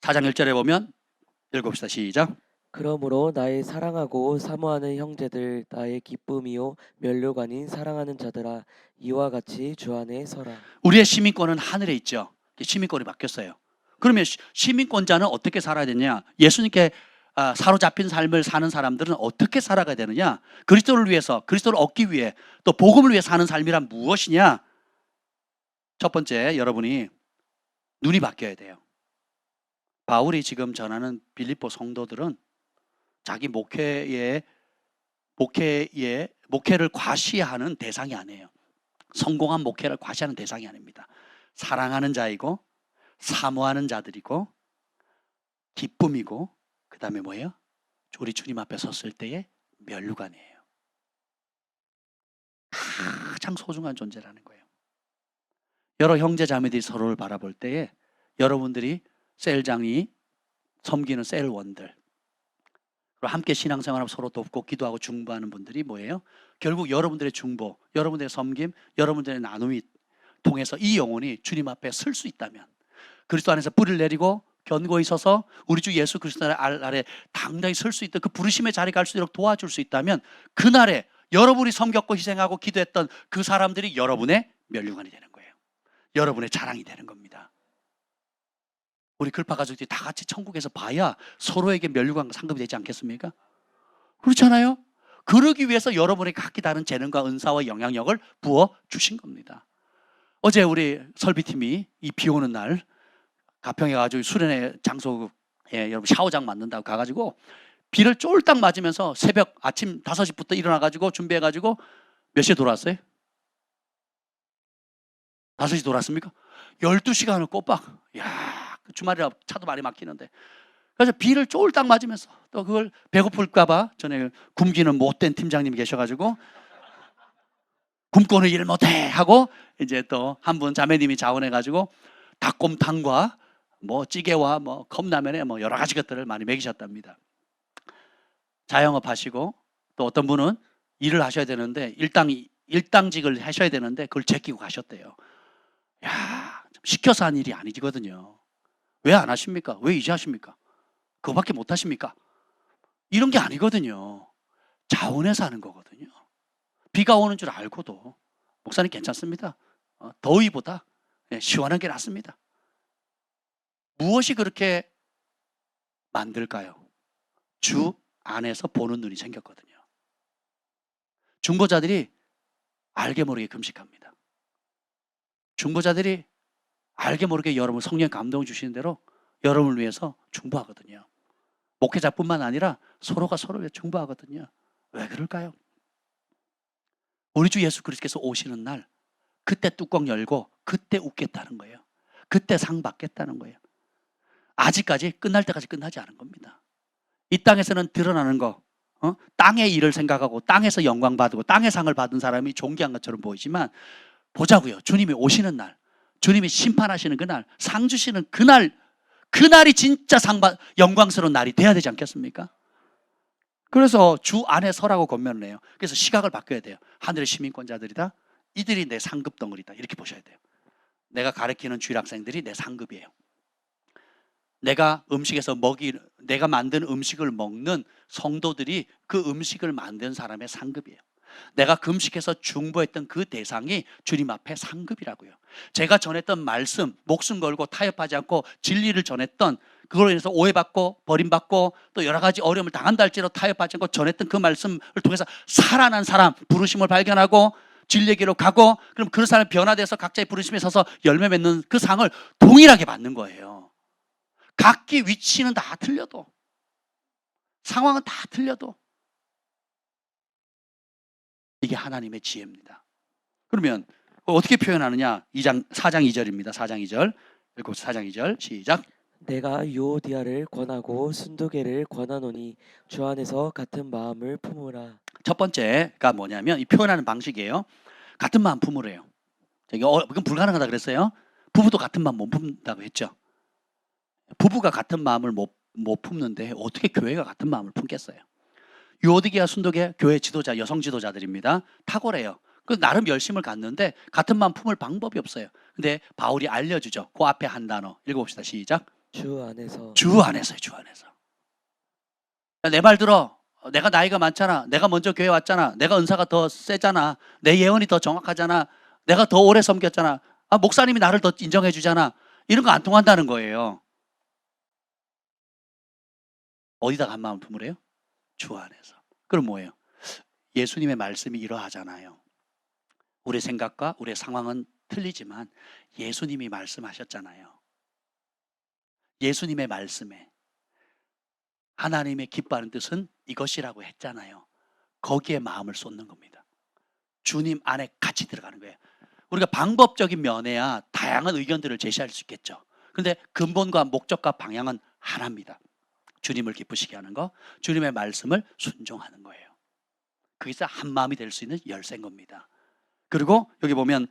4장 1절에 보면 읽어봅시다. 시작. 그러므로 나의 사랑하고 사모하는 형제들, 나의 기쁨이요 면류관인 사랑하는 자들아, 이와 같이 주 안에 서라. 우리의 시민권은 하늘에 있죠. 시민권이 바뀌었어요. 그러면 시민권자는 어떻게 살아야 되냐? 예수님께 사로잡힌 삶을 사는 사람들은 어떻게 살아가야 되느냐? 그리스도를 위해서, 그리스도를 얻기 위해, 또 복음을 위해 사는 삶이란 무엇이냐? 첫 번째, 여러분이 눈이 바뀌어야 돼요. 바울이 지금 전하는 빌립보 성도들은 자기 목회를 과시하는 대상이 아니에요. 성공한 목회를 과시하는 대상이 아닙니다. 사랑하는 자이고, 사모하는 자들이고, 기쁨이고, 그 다음에 뭐예요? 우리 주님 앞에 섰을 때의 면류관이에요. 가장 소중한 존재라는 거예요. 여러 형제 자매들이 서로를 바라볼 때에 여러분들이 셀장이 섬기는 셀원들, 그리고 함께 신앙생활하고 서로 돕고 기도하고 중보하는 분들이 뭐예요? 결국 여러분들의 중보, 여러분들의 섬김, 여러분들의 나눔이 통해서 이 영혼이 주님 앞에 설 수 있다면, 그리스도 안에서 뿌리를 내리고 견고히 서서 우리 주 예수 그리스도 아래 당당히 설 수 있던 그 부르심의 자리에 갈 수 있도록 도와줄 수 있다면, 그날에 여러분이 섬겼고 희생하고 기도했던 그 사람들이 여러분의 면류관이 되는 거예요. 여러분의 자랑이 되는 겁니다. 우리 글파 가족들이 다 같이 천국에서 봐야 서로에게 면류관과 상급이 되지 않겠습니까? 그렇잖아요? 그러기 위해서 여러분에게 각기 다른 재능과 은사와 영향력을 부어 주신 겁니다. 어제 우리 설비팀이 이 비 오는 날 가평에 가지고 수련회 장소에 여러분 샤워장 만든다고 가가지고 비를 쫄딱 맞으면서 새벽 아침 5시부터 일어나가지고 준비해가지고 몇 시에 돌아왔어요? 5시 돌아왔습니까? 12시간을 꼬박. 야, 주말이라 차도 많이 막히는데. 그래서 비를 쫄딱 맞으면서 또 그걸 배고플까봐 전에 굶기는 못된 팀장님이 계셔가지고 굶고는 일 못해 하고 이제 또 한 분 자매님이 자원해가지고 닭곰탕과 뭐 찌개와 뭐 컵라면에 뭐 여러 가지 것들을 많이 먹이셨답니다. 자영업 하시고 또 어떤 분은 일을 하셔야 되는데 일당직을 하셔야 되는데 그걸 제끼고 가셨대요. 야, 시켜서 한 일이 아니거든요. 왜 안 하십니까? 왜 이제 하십니까? 그거밖에 못 하십니까? 이런 게 아니거든요. 자원해서 하는 거거든요. 비가 오는 줄 알고도 목사님 괜찮습니다. 더위보다 시원한 게 낫습니다. 무엇이 그렇게 만들까요? 주 안에서 보는 눈이 생겼거든요. 중보자들이 알게 모르게 금식합니다. 중보자들이 알게 모르게 여러분 성령 감동 주시는 대로 여러분을 위해서 중보하거든요. 목회자뿐만 아니라 서로가 서로를 위해 중보하거든요. 왜 그럴까요? 우리 주 예수 그리스도께서 오시는 날 그때 뚜껑 열고 그때 웃겠다는 거예요. 그때 상 받겠다는 거예요. 아직까지 끝날 때까지 끝나지 않은 겁니다. 이 땅에서는 드러나는 거, 땅의 일을 생각하고 땅에서 영광 받고 땅의 상을 받은 사람이 존귀한 것처럼 보이지만 보자고요. 주님이 오시는 날, 주님이 심판하시는 그날, 상 주시는 그날이 진짜 영광스러운 날이 돼야 되지 않겠습니까? 그래서 주 안에 서라고 권면을 해요. 그래서 시각을 바꿔야 돼요. 하늘의 시민권자들이다. 이들이 내 상급 덩어리다. 이렇게 보셔야 돼요. 내가 가르치는 주일 학생들이 내 상급이에요. 내가 만든 음식을 먹는 성도들이 그 음식을 만든 사람의 상급이에요. 내가 금식해서 중보했던 그 대상이 주님 앞에 상급이라고요. 제가 전했던 말씀, 목숨 걸고 타협하지 않고 진리를 전했던, 그걸로 인해서 오해받고 버림받고 또 여러 가지 어려움을 당한다 할지라도 타협하지 않고 전했던 그 말씀을 통해서 살아난 사람, 부르심을 발견하고 진리의 길로 가고, 그럼 그 사람이 변화돼서 각자의 부르심에 서서 열매 맺는 그 상을 동일하게 받는 거예요. 각기 위치는 다 틀려도, 상황은 다 틀려도 이게 하나님의 지혜입니다. 그러면 어떻게 표현하느냐? 4장 2절입니다. 4장 2절. 읽고 4장 2절 시작. 내가 유오디아를 권하고 순두계를 권하노니 주 안에서 같은 마음을 품으라. 첫 번째가 뭐냐면 이 표현하는 방식이에요. 같은 마음 품으래요. 이건 불가능하다 그랬어요. 부부도 같은 마음 못 품는다고 했죠. 부부가 같은 마음을 못 품는데 어떻게 교회가 같은 마음을 품겠어요? 유오디게와 순도계 교회 지도자, 여성 지도자들입니다. 탁월해요. 그 나름 열심을 갖는데 같은 마음 품을 방법이 없어요. 근데 바울이 알려주죠. 그 앞에 한 단어 읽어봅시다. 시작. 주 안에서. 주 안에서요. 주 안에서. 내 말 들어. 내가 나이가 많잖아. 내가 먼저 교회 왔잖아. 내가 은사가 더 세잖아. 내 예언이 더 정확하잖아. 내가 더 오래 섬겼잖아. 목사님이 나를 더 인정해 주잖아. 이런 거 안 통한다는 거예요. 어디다가 한 마음 품으래요? 주 안에서. 그럼 뭐예요? 예수님의 말씀이 이러하잖아요. 우리 생각과 우리의 상황은 틀리지만 예수님이 말씀하셨잖아요. 예수님의 말씀에 하나님의 기뻐하는 뜻은 이것이라고 했잖아요. 거기에 마음을 쏟는 겁니다. 주님 안에 같이 들어가는 거예요. 우리가 방법적인 면에야 다양한 의견들을 제시할 수 있겠죠. 그런데 근본과 목적과 방향은 하나입니다. 주님을 기쁘시게 하는 거, 주님의 말씀을 순종하는 거예요. 그게 한 마음이 될 수 있는 열쇠인 겁니다. 그리고 여기 보면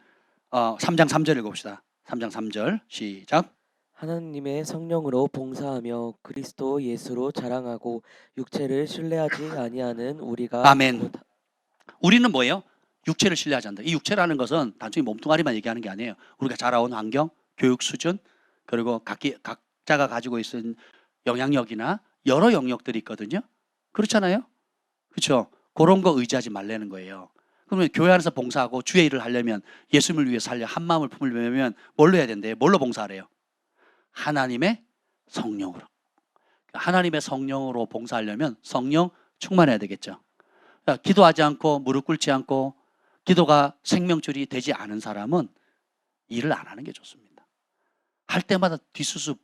3장 3절 읽어봅시다. 3장 3절 시작. 하나님의 성령으로 봉사하며 그리스도 예수로 자랑하고 육체를 신뢰하지 아니하는 우리가 아멘. 우리는 뭐예요? 육체를 신뢰하지 않는다. 이 육체라는 것은 단순히 몸뚱아리만 얘기하는 게 아니에요. 우리가 자라온 환경, 교육 수준, 그리고 각자가 가지고 있는 영향력이나 여러 영역들이 있거든요. 그렇잖아요. 그렇죠. 그런 거 의지하지 말라는 거예요. 그러면 교회 안에서 봉사하고 주의 일을 하려면, 예수님을 위해서 살려 한 마음을 품으려면 뭘로 해야 된대요? 뭘로 봉사하래요? 하나님의 성령으로. 하나님의 성령으로 봉사하려면 성령 충만해야 되겠죠. 그러니까 기도하지 않고 무릎 꿇지 않고 기도가 생명줄이 되지 않은 사람은 일을 안 하는 게 좋습니다. 할 때마다 뒷수습,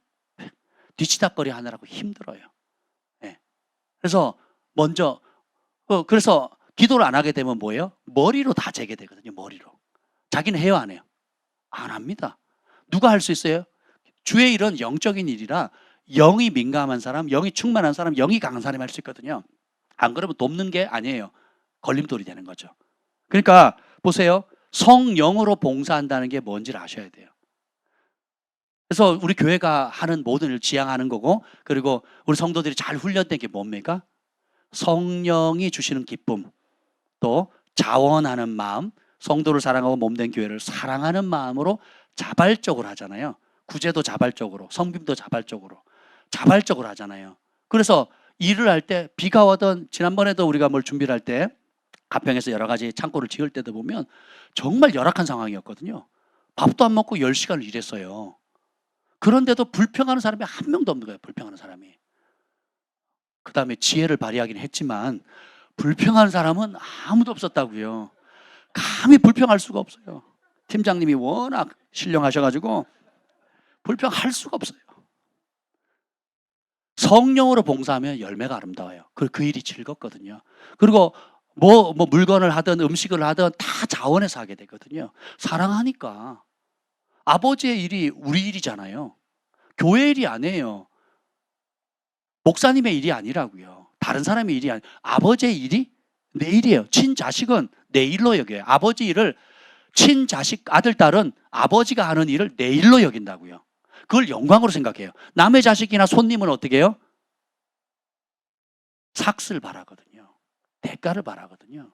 뒤치다거리 하느라고 힘들어요. 네. 그래서 먼저 그래서 기도를 안 하게 되면 뭐예요? 머리로 다 재게 되거든요. 머리로. 자기는 해요, 안 해요? 안 합니다. 누가 할 수 있어요? 주의 일은 영적인 일이라 영이 민감한 사람, 영이 충만한 사람, 영이 강한 사람이 할 수 있거든요. 안 그러면 돕는 게 아니에요. 걸림돌이 되는 거죠. 그러니까 보세요. 성령으로 봉사한다는 게 뭔지를 아셔야 돼요. 그래서 우리 교회가 하는 모든 일을 지향하는 거고, 그리고 우리 성도들이 잘 훈련된 게 뭡니까? 성령이 주시는 기쁨, 또 자원하는 마음, 성도를 사랑하고 몸된 교회를 사랑하는 마음으로 자발적으로 하잖아요. 구제도 자발적으로, 섬김도 자발적으로 하잖아요. 그래서 일을 할 때 비가 오던, 지난번에도 우리가 뭘 준비를 할 때 가평에서 여러 가지 창고를 지을 때도 보면 정말 열악한 상황이었거든요. 밥도 안 먹고 10시간을 일했어요. 그런데도 불평하는 사람이 한 명도 없는 거예요. 불평하는 사람이. 그 다음에 지혜를 발휘하긴 했지만 불평하는 사람은 아무도 없었다고요. 감히 불평할 수가 없어요. 팀장님이 워낙 신령하셔가지고 불평할 수가 없어요. 성령으로 봉사하면 열매가 아름다워요. 그리고 그 일이 즐겁거든요. 그리고 뭐 물건을 하든 음식을 하든 다 자원해서 하게 되거든요. 사랑하니까. 아버지의 일이 우리 일이잖아요. 교회 일이 아니에요. 목사님의 일이 아니라고요. 다른 사람의 일이 아니에요. 아버지의 일이 내 일이에요. 친자식은 내 일로 여겨요. 아버지 일을, 친자식, 아들, 딸은 아버지가 하는 일을 내 일로 여긴다고요. 그걸 영광으로 생각해요. 남의 자식이나 손님은 어떻게 해요? 삭스를 바라거든요. 대가를 바라거든요.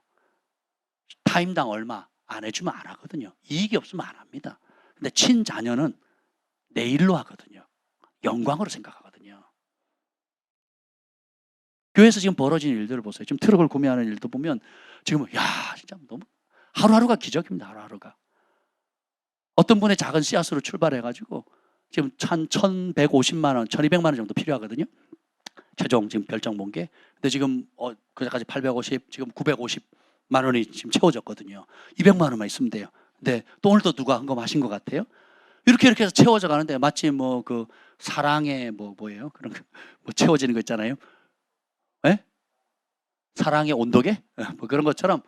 타임당 얼마 안 해주면 안 하거든요. 이익이 없으면 안 합니다. 근데 친자녀는 내 일로 하거든요. 영광으로 생각하거든요. 교회에서 지금 벌어진 일들을 보세요. 지금 트럭을 구매하는 일도 보면 지금 진짜 너무 하루하루가 기적입니다. 하루하루가. 어떤 분의 작은 씨앗으로 출발해가지고 지금 1,150만 원, 1,200만 원 정도 필요하거든요. 최종 지금 결정 본 게. 근데 지금 그전까지 850, 지금 950만 원이 지금 채워졌거든요. 200만 원만 있으면 돼요. 근데 또 오늘도 누가 헌금하신 것 같아요. 이렇게 해서 채워져 가는데 마치 그 사랑의 뭐예요? 그런 뭐 채워지는 거 있잖아요. 예? 사랑의 온도계? 뭐 그런 것처럼,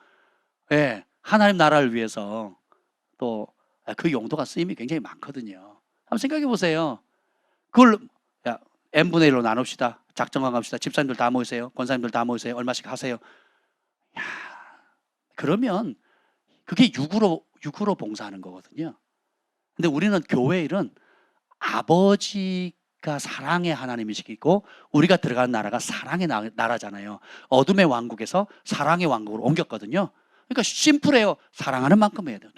예, 하나님 나라를 위해서 또 그 용도가 쓰임이 굉장히 많거든요. 한번 생각해 보세요. 그걸 n분의 1로 나눕시다. 작정하고 갑시다. 집사님들 다 모이세요. 권사님들 다 모이세요. 얼마씩 하세요. 그러면 그게 육으로 봉사하는 거거든요. 근데 우리는 교회 일은 아버지가 사랑의 하나님이시고 우리가 들어간 나라가 사랑의 나라잖아요. 어둠의 왕국에서 사랑의 왕국으로 옮겼거든요. 그러니까 심플해요. 사랑하는 만큼 해야 돼요.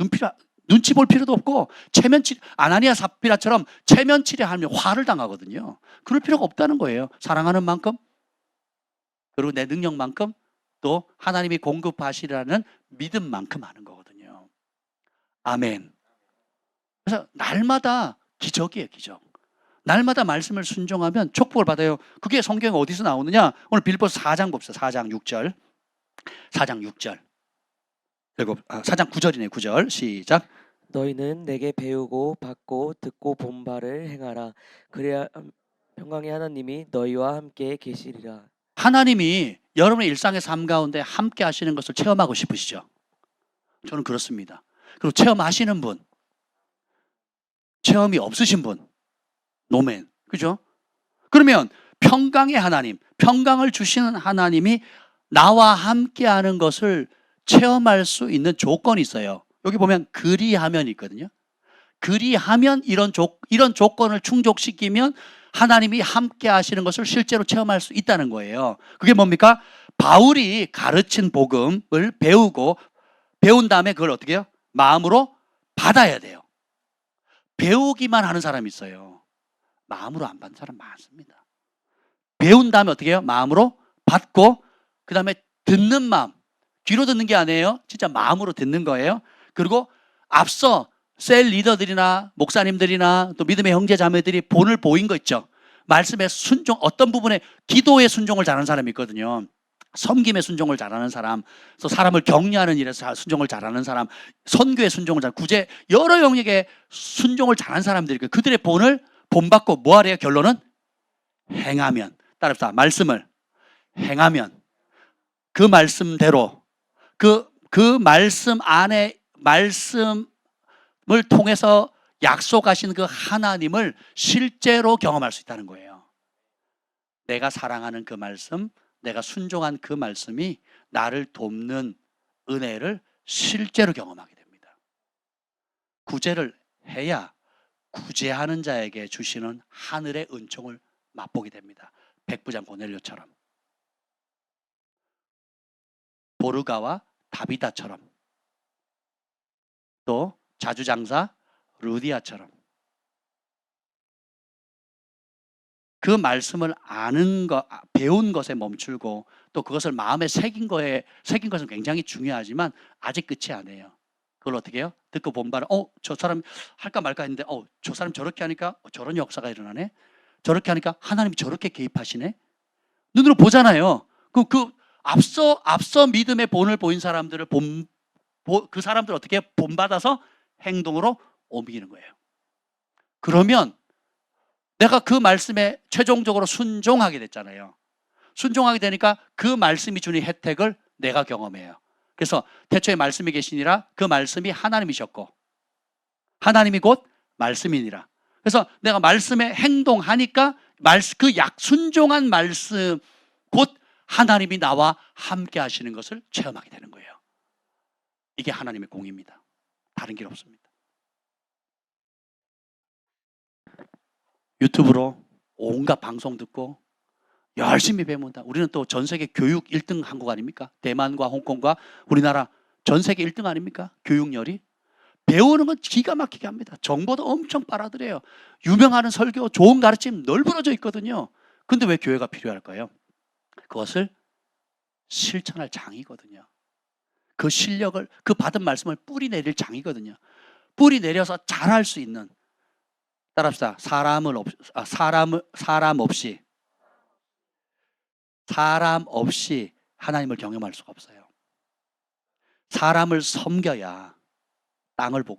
눈치 볼 필요도 없고, 아나니아 삽비라처럼 체면치레하면 화를 당하거든요. 그럴 필요가 없다는 거예요. 사랑하는 만큼 그리고 내 능력만큼 또 하나님이 공급하시라는 믿음만큼 하는 거거든요. 아멘. 그래서 날마다 기적이에요, 기적. 날마다 말씀을 순종하면 축복을 받아요. 그게 성경에 어디서 나오느냐? 오늘 빌립보서 4장 봅시다. 4장 6절. 4장 6절. 4장 9절이네. 9절. 시작. 너희는 내게 배우고 받고 듣고 본 바를 행하라. 그래야 평강의 하나님이 너희와 함께 계시리라. 하나님이 여러분의 일상의 삶 가운데 함께 하시는 것을 체험하고 싶으시죠? 저는 그렇습니다. 그리고 체험하시는 분, 체험이 없으신 분, 노맨. 그죠? 그러면 평강의 하나님, 평강을 주시는 하나님이 나와 함께 하는 것을 체험할 수 있는 조건이 있어요. 여기 보면 그리하면 있거든요. 그리하면 이런 조건을 충족시키면 하나님이 함께 하시는 것을 실제로 체험할 수 있다는 거예요. 그게 뭡니까? 바울이 가르친 복음을 배운 다음에 그걸 어떻게 해요? 마음으로 받아야 돼요. 배우기만 하는 사람이 있어요. 마음으로 안 받는 사람 많습니다. 배운 다음에 어떻게 해요? 마음으로 받고 그 다음에 듣는 마음. 귀로 듣는 게 아니에요. 진짜 마음으로 듣는 거예요. 그리고 앞서 셀 리더들이나 목사님들이나 또 믿음의 형제 자매들이 본을 보인 거 있죠. 말씀에 순종, 어떤 부분에 기도에 순종을 잘하는 사람이 있거든요. 섬김에 순종을 잘하는 사람, 또 사람을 격려하는 일에서 순종을 잘하는 사람, 선교에 순종을 잘하는, 구제 여러 영역에 순종을 잘하는 사람들이 그들의 본을 본받고 뭐 하래요? 결론은 행하면. 따라합시다. 말씀을 행하면 그 말씀대로 그 말씀 안에 말씀을 통해서 약속하신 그 하나님을 실제로 경험할 수 있다는 거예요. 내가 사랑하는 그 말씀, 내가 순종한 그 말씀이 나를 돕는 은혜를 실제로 경험하게 됩니다. 구제를 해야 구제하는 자에게 주시는 하늘의 은총을 맛보게 됩니다. 백부장 고넬료처럼, 보르가와 다비다처럼, 또 자주장사 루디아처럼 그 말씀을 아는 것, 배운 것에 멈추고 또 그것을 마음에 새긴 것은 굉장히 중요하지만 아직 끝이 아니에요. 그걸 어떻게 해요? 듣고 본 바를 저 사람 할까 말까 했는데 저 사람 저렇게 하니까 저런 역사가 일어나네. 저렇게 하니까 하나님이 저렇게 개입하시네. 눈으로 보잖아요. 그 앞서 믿음의 본을 보인 사람들을 그 사람들 어떻게 본받아서 행동으로 옮기는 거예요. 그러면 내가 그 말씀에 최종적으로 순종하게 됐잖아요. 순종하게 되니까 그 말씀이 주는 혜택을 내가 경험해요. 그래서 태초에 말씀이 계시니라 그 말씀이 하나님이셨고 하나님이 곧 말씀이니라. 그래서 내가 말씀에 행동하니까 순종한 말씀 곧 하나님이 나와 함께 하시는 것을 체험하게 되는 거예요. 이게 하나님의 공입니다. 다른 길 없습니다. 유튜브로 온갖 방송 듣고 열심히 배운다. 우리는 또 전 세계 교육 1등 한국 아닙니까? 대만과 홍콩과 우리나라 전 세계 1등 아닙니까? 교육열이. 배우는 건 기가 막히게 합니다. 정보도 엄청 빨아들여요. 유명하는 설교, 좋은 가르침 널브러져 있거든요. 근데 왜 교회가 필요할까요? 그것을 실천할 장이거든요. 그 실력을, 그 받은 말씀을 뿌리 내릴 장이거든요. 뿌리 내려서 잘할 수 있는. 따라합시다. 사람 없이 하나님을 경험할 수가 없어요. 사람을 섬겨야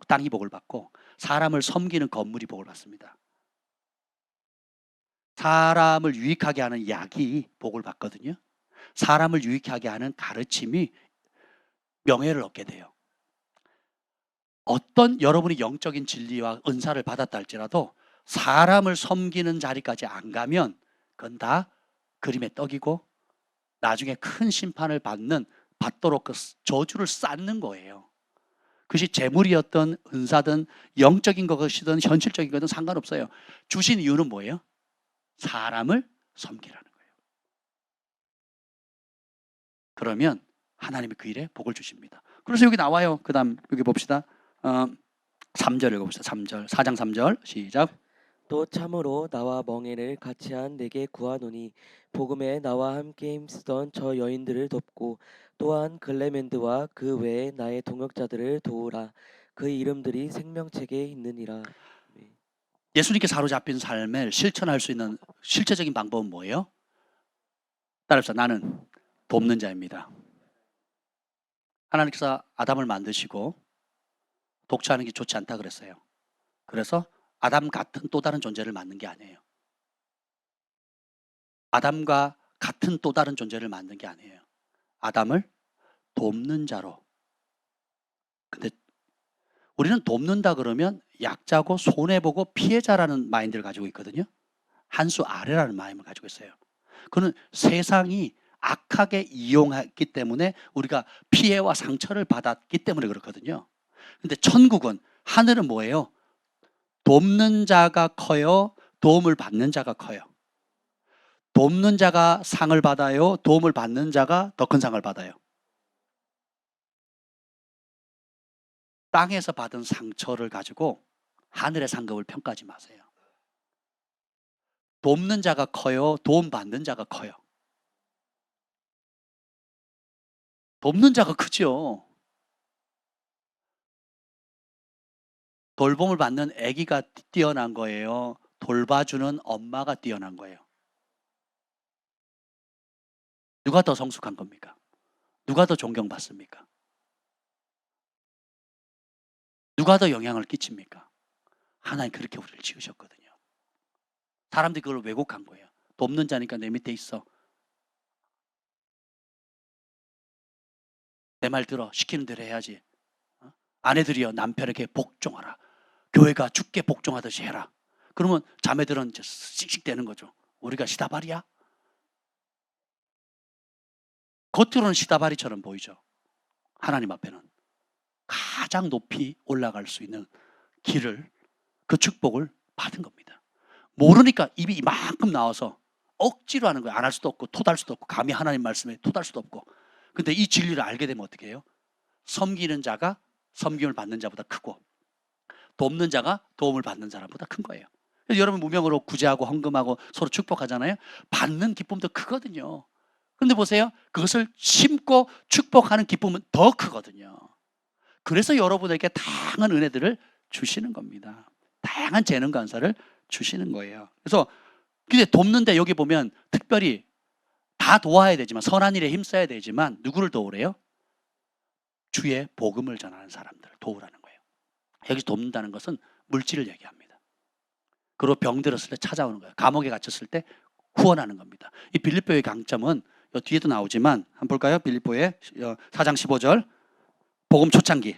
땅이 복을 받고 사람을 섬기는 건물이 복을 받습니다. 사람을 유익하게 하는 약이 복을 받거든요. 사람을 유익하게 하는 가르침이 명예를 얻게 돼요. 어떤 여러분이 영적인 진리와 은사를 받았다 할지라도 사람을 섬기는 자리까지 안 가면 그건 다 그림의 떡이고 나중에 큰 심판을 받도록 그 저주를 쌓는 거예요. 그것이 재물이었던 은사든 영적인 것이든 현실적인 것든 상관없어요. 주신 이유는 뭐예요? 사람을 섬기라는 거예요. 그러면 하나님이 그 일에 복을 주십니다. 그래서 여기 나와요. 그 다음 여기 봅시다. 3절 읽어봅시다. 3절. 4장 3절 시작. 또 참으로 나와 멍에를 같이 한 내게 구하노니 복음에 나와 함께 힘쓰던 저 여인들을 돕고 또한 글레멘드와 그 외에 나의 동역자들을 도우라. 그 이름들이 생명책에 있느니라. 네. 예수님께 사로잡힌 삶을 실천할 수 있는 실제적인 방법은 뭐예요? 따라합시다. 나는 돕는 자입니다. 하나님께서 아담을 만드시고 독처하는 게 좋지 않다 그랬어요. 그래서 아담 같은 또 다른 존재를 만든 게 아니에요. 아담과 같은 또 다른 존재를 만든 게 아니에요. 아담을 돕는 자로. 근데 우리는 돕는다 그러면 약자고 손해보고 피해자라는 마인드를 가지고 있거든요. 한 수 아래라는 마음을 가지고 있어요. 그는 세상이 악하게 이용했기 때문에 우리가 피해와 상처를 받았기 때문에 그렇거든요. 근데 천국은, 하늘은 뭐예요? 돕는 자가 커요? 도움을 받는 자가 커요? 돕는 자가 상을 받아요? 도움을 받는 자가 더 큰 상을 받아요? 땅에서 받은 상처를 가지고 하늘의 상급을 평가하지 마세요. 돕는 자가 커요? 도움 받는 자가 커요? 돕는 자가 크죠. 돌봄을 받는 아기가 뛰어난 거예요? 돌봐주는 엄마가 뛰어난 거예요? 누가 더 성숙한 겁니까? 누가 더 존경받습니까? 누가 더 영향을 끼칩니까? 하나님 그렇게 우리를 지으셨거든요. 사람들이 그걸 왜곡한 거예요. 돕는 자니까 내 밑에 있어. 내 말 들어. 시키는 대로 해야지. 아내들이여 남편에게 복종하라. 교회가 주께 복종하듯이 해라. 그러면 자매들은 이제 씩씩대는 거죠. 우리가 시다발이야? 겉으로는 시다발이처럼 보이죠. 하나님 앞에는 가장 높이 올라갈 수 있는 길을, 그 축복을 받은 겁니다. 모르니까 입이 이만큼 나와서 억지로 하는 거예요. 안 할 수도 없고 토달 수도 없고 감히 하나님 말씀에 토달 수도 없고. 근데 이 진리를 알게 되면 어떻게 해요? 섬기는 자가 섬김을 받는 자보다 크고 돕는 자가 도움을 받는 사람보다 큰 거예요. 그래서 여러분 무명으로 구제하고 헌금하고 서로 축복하잖아요. 받는 기쁨도 크거든요. 그런데 보세요. 그것을 심고 축복하는 기쁨은 더 크거든요. 그래서 여러분에게 다양한 은혜들을 주시는 겁니다. 다양한 재능 간사를 주시는 거예요. 그래서 근데 돕는데 여기 보면 특별히 다 도와야 되지만 선한 일에 힘써야 되지만 누구를 도우래요? 주의 복음을 전하는 사람들을 도우라는 거예요. 여기서 돕는다는 것은 물질을 얘기합니다. 그리고 병들었을 때 찾아오는 거예요. 감옥에 갇혔을 때 후원하는 겁니다. 이 빌립보의 강점은 뒤에도 나오지만 한번 볼까요? 빌립보의 4장 15절 복음 초창기.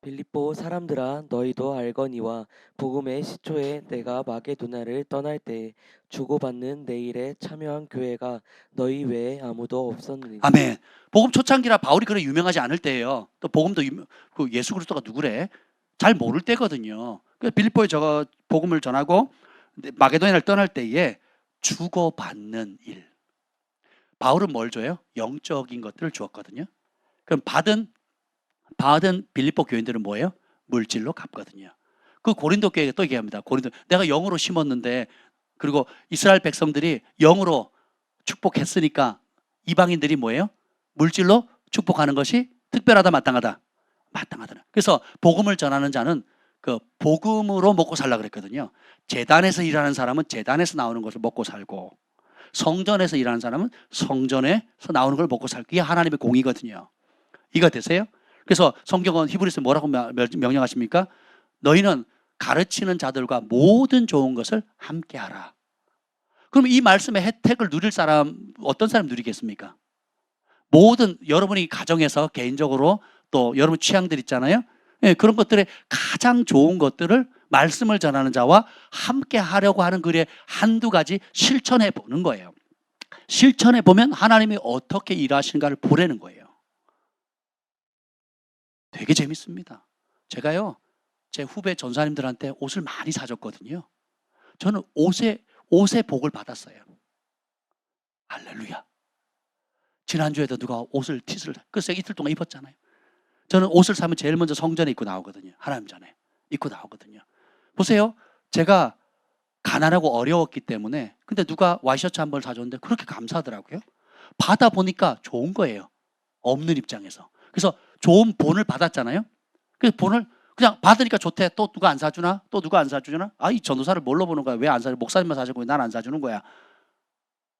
빌립보 사람들아 너희도 알거니와 복음의 시초에 내가 마게도나를 떠날 때 주고받는 내 일에 참여한 교회가 너희 외에 아무도 없었느니라. 아멘. 복음 초창기라 바울이 그래 유명하지 않을 때예요. 또 복음도 그 예수 그리스도가 누구래? 잘 모를 때거든요. 그래서 빌립보에 저 복음을 전하고 마게도냐를 떠날 때에 주고받는 일. 바울은 뭘 줘요? 영적인 것들을 주었거든요. 그럼 받은 빌립보 교인들은 뭐예요? 물질로 갚거든요. 그 고린도 교회가 또 얘기합니다. 고린도 내가 영으로 심었는데 그리고 이스라엘 백성들이 영으로 축복했으니까 이방인들이 뭐예요? 물질로 축복하는 것이 특별하다 마땅하다? 마땅하다. 그래서 복음을 전하는 자는 그 복음으로 먹고 살라 그랬거든요. 제단에서 일하는 사람은 제단에서 나오는 것을 먹고 살고 성전에서 일하는 사람은 성전에서 나오는 걸 먹고 살고 이게 하나님의 공이거든요. 이해가 되세요? 그래서 성경은 히브리서 뭐라고 명령하십니까? 너희는 가르치는 자들과 모든 좋은 것을 함께하라. 그럼 이 말씀의 혜택을 누릴 사람 어떤 사람 누리겠습니까? 모든 여러분이 가정에서 개인적으로 또 여러분 취향들 있잖아요. 예, 그런 것들의 가장 좋은 것들을 말씀을 전하는 자와 함께 하려고 하는 글의 한두 가지 실천해 보는 거예요. 실천해 보면 하나님이 어떻게 일하시는가를 보라는 거예요. 되게 재밌습니다. 제가요, 제 후배 전사님들한테 옷을 많이 사줬거든요. 저는 옷의 복을 받았어요. 할렐루야. 지난주에도 누가 티스를 그래서 이틀 동안 입었잖아요. 저는 옷을 사면 제일 먼저 성전에 입고 나오거든요. 하나님 전에 입고 나오거든요. 보세요. 제가 가난하고 어려웠기 때문에. 근데 누가 와이셔츠 한 벌 사줬는데 그렇게 감사하더라고요. 받아보니까 좋은 거예요. 없는 입장에서. 그래서 좋은 본을 받았잖아요. 그래서 본을 그냥 받으니까 좋대. 또 누가 안 사주나? 또 누가 안 사주나? 아, 이 전도사를 뭘로 보는 거야? 왜 안 사줘? 목사님만 사주고 왜 난 안 사주는 거야?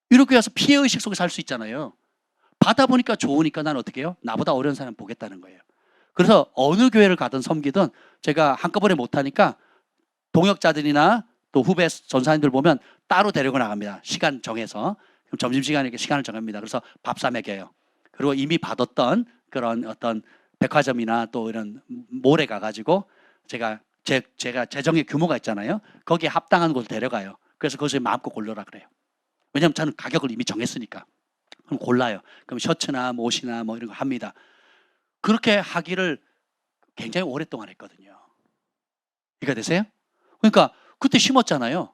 이렇게 해서 피해의식 속에 살 수 있잖아요. 받아보니까 좋으니까 난 어떻게 해요? 나보다 어려운 사람 보겠다는 거예요. 그래서 어느 교회를 가든 섬기든 제가 한꺼번에 못하니까 동역자들이나 또 후배 전사님들 보면 따로 데리고 나갑니다. 시간 정해서. 그럼 점심시간에 이렇게 시간을 정합니다. 그래서 밥 사 먹여요. 그리고 이미 받았던 그런 어떤 백화점이나 또 이런 몰에 가가지고 제가 재정의 규모가 있잖아요. 거기에 합당한 곳을 데려가요. 그래서 거기서 마음껏 골라라 그래요. 왜냐하면 저는 가격을 이미 정했으니까. 그럼 골라요. 그럼 셔츠나 뭐 옷이나 뭐 이런 거 합니다. 그렇게 하기를 굉장히 오랫동안 했거든요. 이해가 되세요? 그러니까 그때 심었잖아요.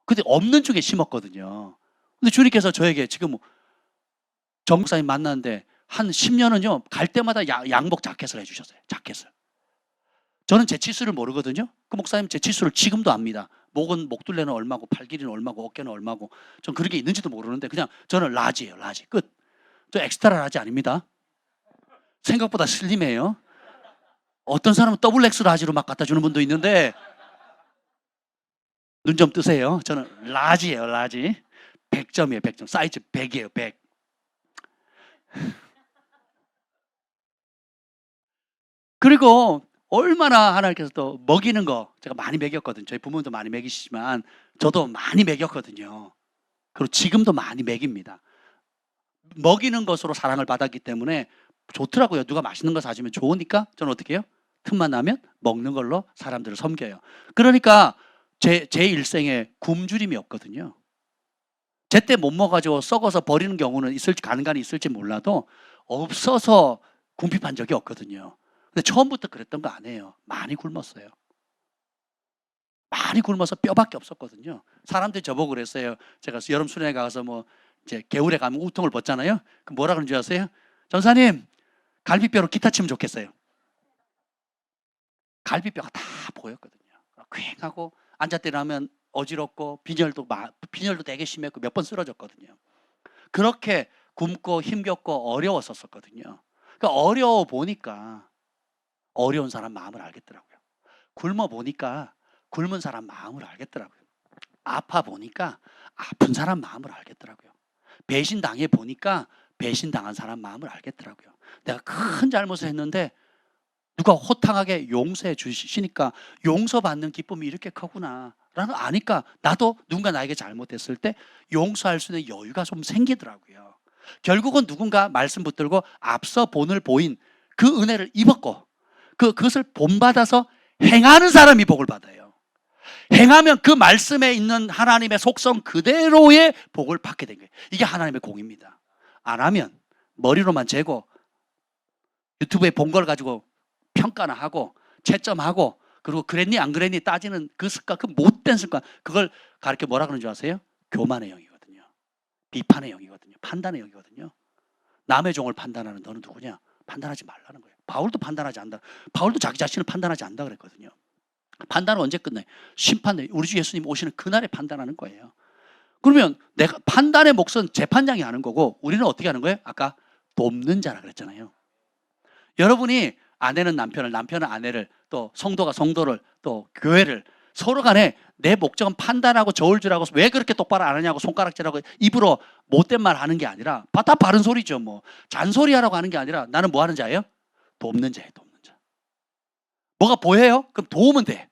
그때 없는 쪽에 심었거든요. 근데 주님께서 저에게 지금 정 목사님 만났는데 한 10년은요 갈 때마다 양복 자켓을 해주셨어요. 자켓을. 저는 제 치수를 모르거든요. 그 목사님 제 치수를 지금도 압니다. 목은 목둘레는 얼마고 팔 길이는 얼마고 어깨는 얼마고 전 그런 게 있는지도 모르는데 그냥 저는 라지예요. 라지 끝. 저 엑스트라 라지 아닙니다. 생각보다 슬림해요. 어떤 사람은 더블 X 라지로 막 갖다 주는 분도 있는데 눈 좀 뜨세요. 저는 라지예요. 라지. 100점이에요. 100점. 사이즈 100이에요. 100. 그리고 얼마나 하나님께서 또 먹이는 거 제가 많이 먹였거든요. 저희 부모님도 많이 먹이시지만 저도 많이 먹였거든요. 그리고 지금도 많이 먹입니다. 먹이는 것으로 사랑을 받았기 때문에 좋더라고요. 누가 맛있는 거 사주면 좋으니까 저는 어떻게 해요? 틈만 나면 먹는 걸로 사람들을 섬겨요. 그러니까 제 일생에 굶주림이 없거든요. 제때 못 먹어가지고 썩어서 버리는 경우는 있을지 간간히 있을지 몰라도 없어서 궁핍한 적이 없거든요. 근데 처음부터 그랬던 거 아니에요. 많이 굶었어요. 많이 굶어서 뼈밖에 없었거든요. 사람들이 저보고 그랬어요. 제가 여름 수련회 가서 뭐 이제 겨울에 가면 우통을 벗잖아요. 그럼 뭐라 그러는 줄 아세요? 전사님 갈비뼈로 기타 치면 좋겠어요. 갈비뼈가 다 보였거든요. 퀭하고 앉았다 일어나면 어지럽고 빈혈도 되게 심했고 몇 번 쓰러졌거든요. 그렇게 굶고 힘겹고 어려웠었거든요. 그러니까 어려워 보니까 어려운 사람 마음을 알겠더라고요. 굶어 보니까 굶은 사람 마음을 알겠더라고요. 아파 보니까 아픈 사람 마음을 알겠더라고요. 배신당해 보니까 배신당한 사람 마음을 알겠더라고요. 내가 큰 잘못을 했는데 누가 호탕하게 용서해 주시니까 용서받는 기쁨이 이렇게 크구나 라는 아니까 나도 누군가 나에게 잘못했을 때 용서할 수 있는 여유가 좀 생기더라고요. 결국은 누군가 말씀 붙들고 앞서 본을 보인 그 은혜를 입었고 그것을 본받아서 행하는 사람이 복을 받아요. 행하면 그 말씀에 있는 하나님의 속성 그대로의 복을 받게 된 거예요. 이게 하나님의 공입니다. 안 하면 머리로만 재고 유튜브에 본 걸 가지고 평가나 하고 채점하고 그리고 그랬니 안 그랬니 따지는 그 습관, 그 못된 습관, 그걸 가르쳐 뭐라 그러는 줄 아세요? 교만의 영이거든요. 비판의 영이거든요. 판단의 영이거든요. 남의 종을 판단하는 너는 누구냐? 판단하지 말라는 거예요. 바울도 판단하지 않는다. 바울도 자기 자신을 판단하지 않는다 그랬거든요. 판단은 언제 끝나요? 심판에 우리 주 예수님 오시는 그날에 판단하는 거예요. 그러면 내가 판단의 몫은 재판장이 하는 거고 우리는 어떻게 하는 거예요? 아까 돕는 자라 그랬잖아요. 여러분이 아내는 남편을, 남편은 아내를, 또 성도가 성도를, 또 교회를 서로 간에 내 목적은 판단하고 저울질하고 왜 그렇게 똑바로 안 하냐고 손가락질하고 입으로 못된 말 하는 게 아니라 다 바른 소리죠. 뭐 잔소리하라고 하는 게 아니라 나는 뭐 하는 자예요? 돕는 자예요. 돕는 자. 뭐가 보여요? 그럼 도우면 돼.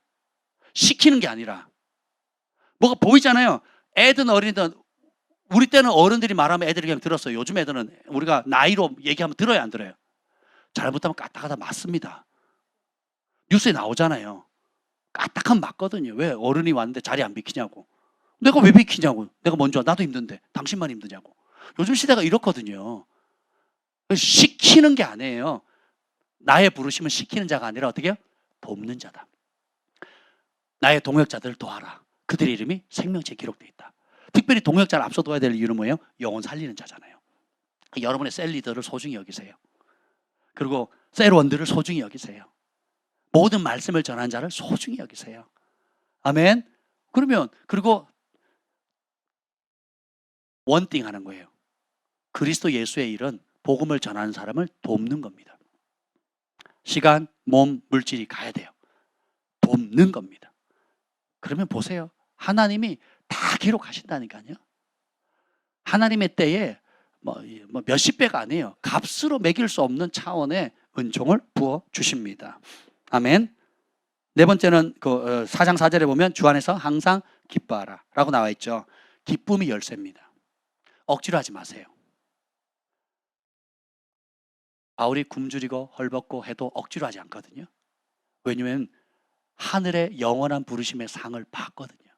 시키는 게 아니라. 뭐가 보이잖아요. 애든 어린이든 우리 때는 어른들이 말하면 애들이 그냥 들었어요. 요즘 애들은 우리가 나이로 얘기하면 들어요, 안 들어요? 잘못하면 까딱하다 맞습니다. 뉴스에 나오잖아요. 까딱하면 맞거든요. 왜 어른이 왔는데 자리 안 비키냐고. 내가 왜 비키냐고. 내가 먼저 나도 힘든데 당신만 힘드냐고. 요즘 시대가 이렇거든요. 시키는 게 아니에요. 나의 부르심은 시키는 자가 아니라 어떻게 해요? 돕는 자다. 나의 동역자들을 도와라. 그들의 이름이 생명체에 기록되어 있다. 특별히 동역자를 앞서둬야 될 이유는 뭐예요? 영혼 살리는 자잖아요. 여러분의 셀 리더를 소중히 여기세요. 그리고 셀원들을 소중히 여기세요. 모든 말씀을 전한 자를 소중히 여기세요. 아멘. 그러면 그리고 원띵 하는 거예요. 그리스도 예수의 일은 복음을 전하는 사람을 돕는 겁니다. 시간, 몸, 물질이 가야 돼요. 돕는 겁니다. 그러면 보세요. 하나님이 다 기록하신다니까요. 하나님의 때에 몇십 배가 아니에요. 값으로 매길 수 없는 차원의 은총을 부어 주십니다. 아멘. 네 번째는 그 4장 4절에 보면 주 안에서 항상 기뻐하라 라고 나와 있죠. 기쁨이 열쇠입니다. 억지로 하지 마세요. 바울이 굶주리고 헐벗고 해도 억지로 하지 않거든요. 왜냐하면 하늘의 영원한 부르심의 상을 받거든요.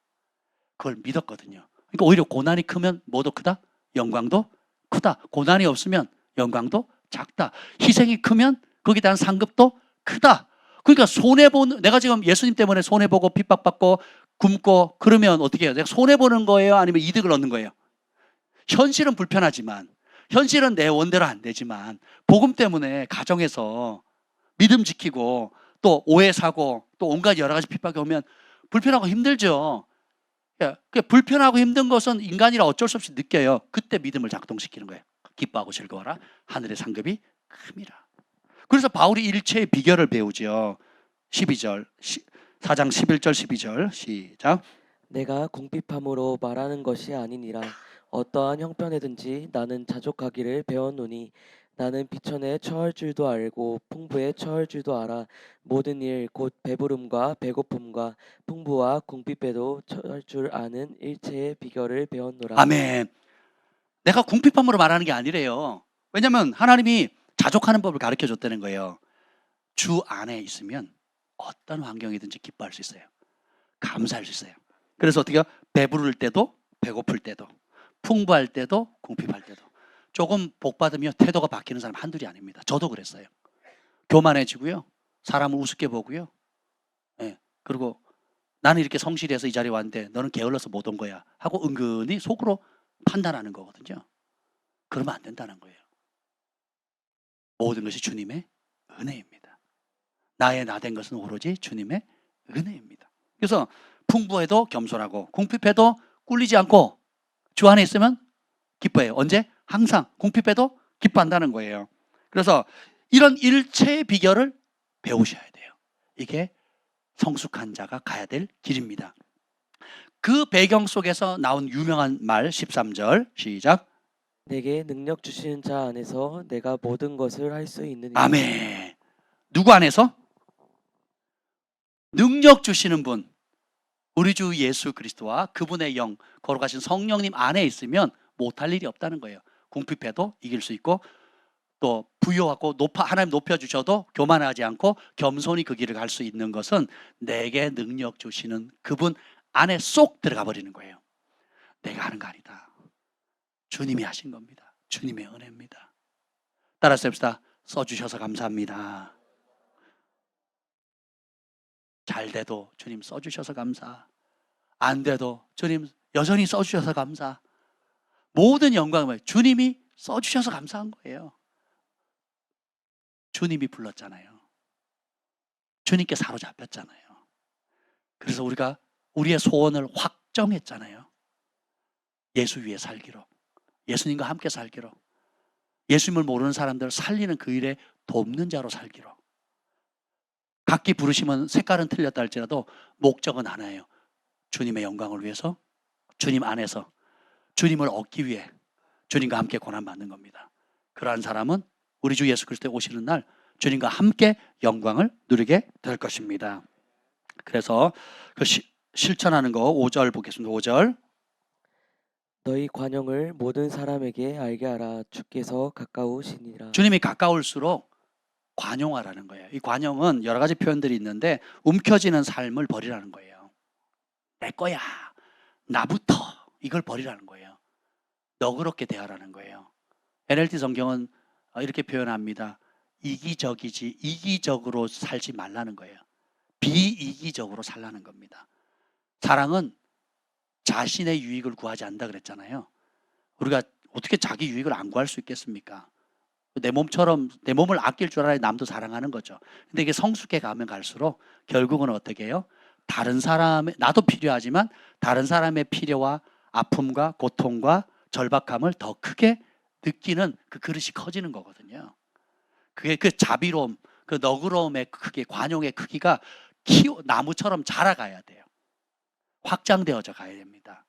그걸 믿었거든요. 그러니까 오히려 고난이 크면 뭐도 크다? 영광도 크다. 고난이 없으면 영광도 작다. 희생이 크면 거기에 대한 상급도 크다. 그러니까 손해보는, 내가 지금 예수님 때문에 손해보고 핍박받고 굶고 그러면 어떻게 해요? 내가 손해보는 거예요? 아니면 이득을 얻는 거예요? 현실은 불편하지만, 현실은 내 원대로 안 되지만 복음 때문에 가정에서 믿음 지키고 또 오해 사고 또 온갖 여러 가지 핍박이 오면 불편하고 힘들죠. 불편하고 힘든 것은 인간이라 어쩔 수 없이 느껴요. 그때 믿음을 작동시키는 거예요. 기뻐하고 즐거워라. 하늘의 상급이 큼이라. 그래서 바울이 일체의 비결을 배우죠. 12절, 4장 11절 12절 시작. 내가 궁핍함으로 말하는 것이 아니니라. 어떠한 형편에든지 나는 자족하기를 배웠노니 나는 비천에 처할 줄도 알고 풍부에 처할 줄도 알아. 모든 일 곧 배부름과 배고픔과 풍부와 궁핍에도 처할 줄 아는 일체의 비결을 배웠노라. 아멘. 내가 궁핍함으로 말하는 게 아니래요. 왜냐하면 하나님이 자족하는 법을 가르쳐 줬다는 거예요. 주 안에 있으면 어떤 환경이든지 기뻐할 수 있어요. 감사할 수 있어요. 그래서 어떻게 해요? 배부를 때도 배고플 때도 풍부할 때도 궁핍할 때도 조금 복 받으며 태도가 바뀌는 사람 한둘이 아닙니다. 저도 그랬어요. 교만해지고요. 사람을 우습게 보고요. 네. 그리고 나는 이렇게 성실해서 이 자리에 왔는데 너는 게을러서 못 온 거야 하고 은근히 속으로 판단하는 거거든요. 그러면 안 된다는 거예요. 모든 것이 주님의 은혜입니다. 나의 나된 것은 오로지 주님의 은혜입니다. 그래서 풍부해도 겸손하고 궁핍해도 꿀리지 않고 주 안에 있으면 기뻐해요. 언제? 항상. 궁핍해도 기뻐한다는 거예요. 그래서 이런 일체의 비결을 배우셔야 돼요. 이게 성숙한 자가 가야 될 길입니다. 그 배경 속에서 나온 유명한 말 13절 시작. 내게 능력 주시는 자 안에서 내가 모든 것을 할 수 있느니라. 아멘. 누구 안에서? 능력 주시는 분, 우리 주 예수 그리스도와 그분의 영, 거룩하신 성령님 안에 있으면 못할 일이 없다는 거예요. 궁핍해도 이길 수 있고 또 부유하고 하나님 높여주셔도 교만하지 않고 겸손히 그 길을 갈 수 있는 것은 내게 능력 주시는 그분 안에 쏙 들어가 버리는 거예요. 내가 하는 거 아니다. 주님이 하신 겁니다. 주님의 은혜입니다. 따라서 해봅시다. 써주셔서 감사합니다. 잘 돼도 주님 써주셔서 감사. 안 돼도 주님 여전히 써주셔서 감사. 모든 영광을 주님이 써주셔서 감사한 거예요. 주님이 불렀잖아요. 주님께 사로잡혔잖아요. 그래서 우리가 우리의 소원을 확정했잖아요. 예수 위에 살기로. 예수님과 함께 살기로. 예수님을 모르는 사람들을 살리는 그 일에 돕는 자로 살기로. 각기 부르심은 색깔은 틀렸다 할지라도 목적은 하나예요. 주님의 영광을 위해서, 주님 안에서 주님을 얻기 위해 주님과 함께 고난받는 겁니다. 그러한 사람은 우리 주 예수 그리스도에 오시는 날 주님과 함께 영광을 누리게 될 것입니다. 그래서 그 실천하는 거 5절 보겠습니다. 5절. 너희 관용을 모든 사람에게 알게 하라. 주께서 가까우시니라. 주님이 가까울수록 관용하라는 거예요. 이 관용은 여러 가지 표현들이 있는데 움켜쥐는 삶을 버리라는 거예요. 내 거야. 나부터. 이걸 버리라는 거예요. 너그럽게 대하라는 거예요. NLT 성경은 이렇게 표현합니다. 이기적이지 이기적으로 살지 말라는 거예요. 비이기적으로 살라는 겁니다. 사랑은 자신의 유익을 구하지 않는다 그랬잖아요. 우리가 어떻게 자기 유익을 안 구할 수 있겠습니까? 내 몸처럼 내 몸을 아낄 줄 알아야 남도 사랑하는 거죠. 근데 이게 성숙해 가면 갈수록 결국은 어떻게 해요? 다른 사람의, 나도 필요하지만 다른 사람의 필요와 아픔과 고통과 절박함을 더 크게 느끼는 그 그릇이 커지는 거거든요. 그게 그 자비로움, 그 너그러움의 크기, 관용의 크기가 나무처럼 자라가야 돼요. 확장되어져 가야 됩니다.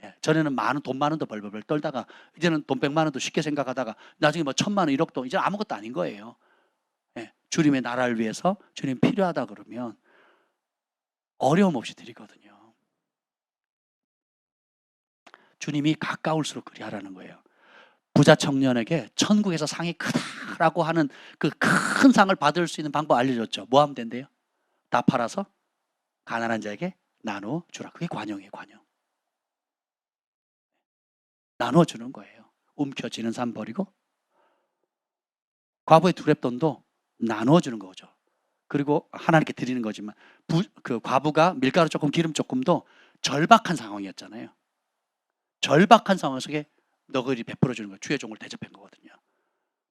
예, 전에는 돈 많은 도 벌벌 떨다가 이제는 돈 100만 원도 쉽게 생각하다가 나중에 뭐 1000만 원, 1억도 이제 아무것도 아닌 거예요. 예, 주님의 나라를 위해서 주님 필요하다 그러면 어려움 없이 드리거든요. 주님이 가까울수록 그리 하라는 거예요. 부자 청년에게 천국에서 상이 크다라고 하는 그 큰 상을 받을 수 있는 방법 알려줬죠. 뭐 하면 된대요? 다 팔아서 가난한 자에게 나눠 주라. 그게 관용이에요, 관용. 나눠 주는 거예요. 움켜쥐는 삶 버리고 과부의 두렙돈도 나눠 주는 거죠. 그리고 하나님께 드리는 거지만 그 과부가 밀가루 조금 기름 조금도 절박한 상황이었잖아요. 절박한 상황 속에 너그리 베풀어 주는 거예요. 주의 종을 대접한 거거든요.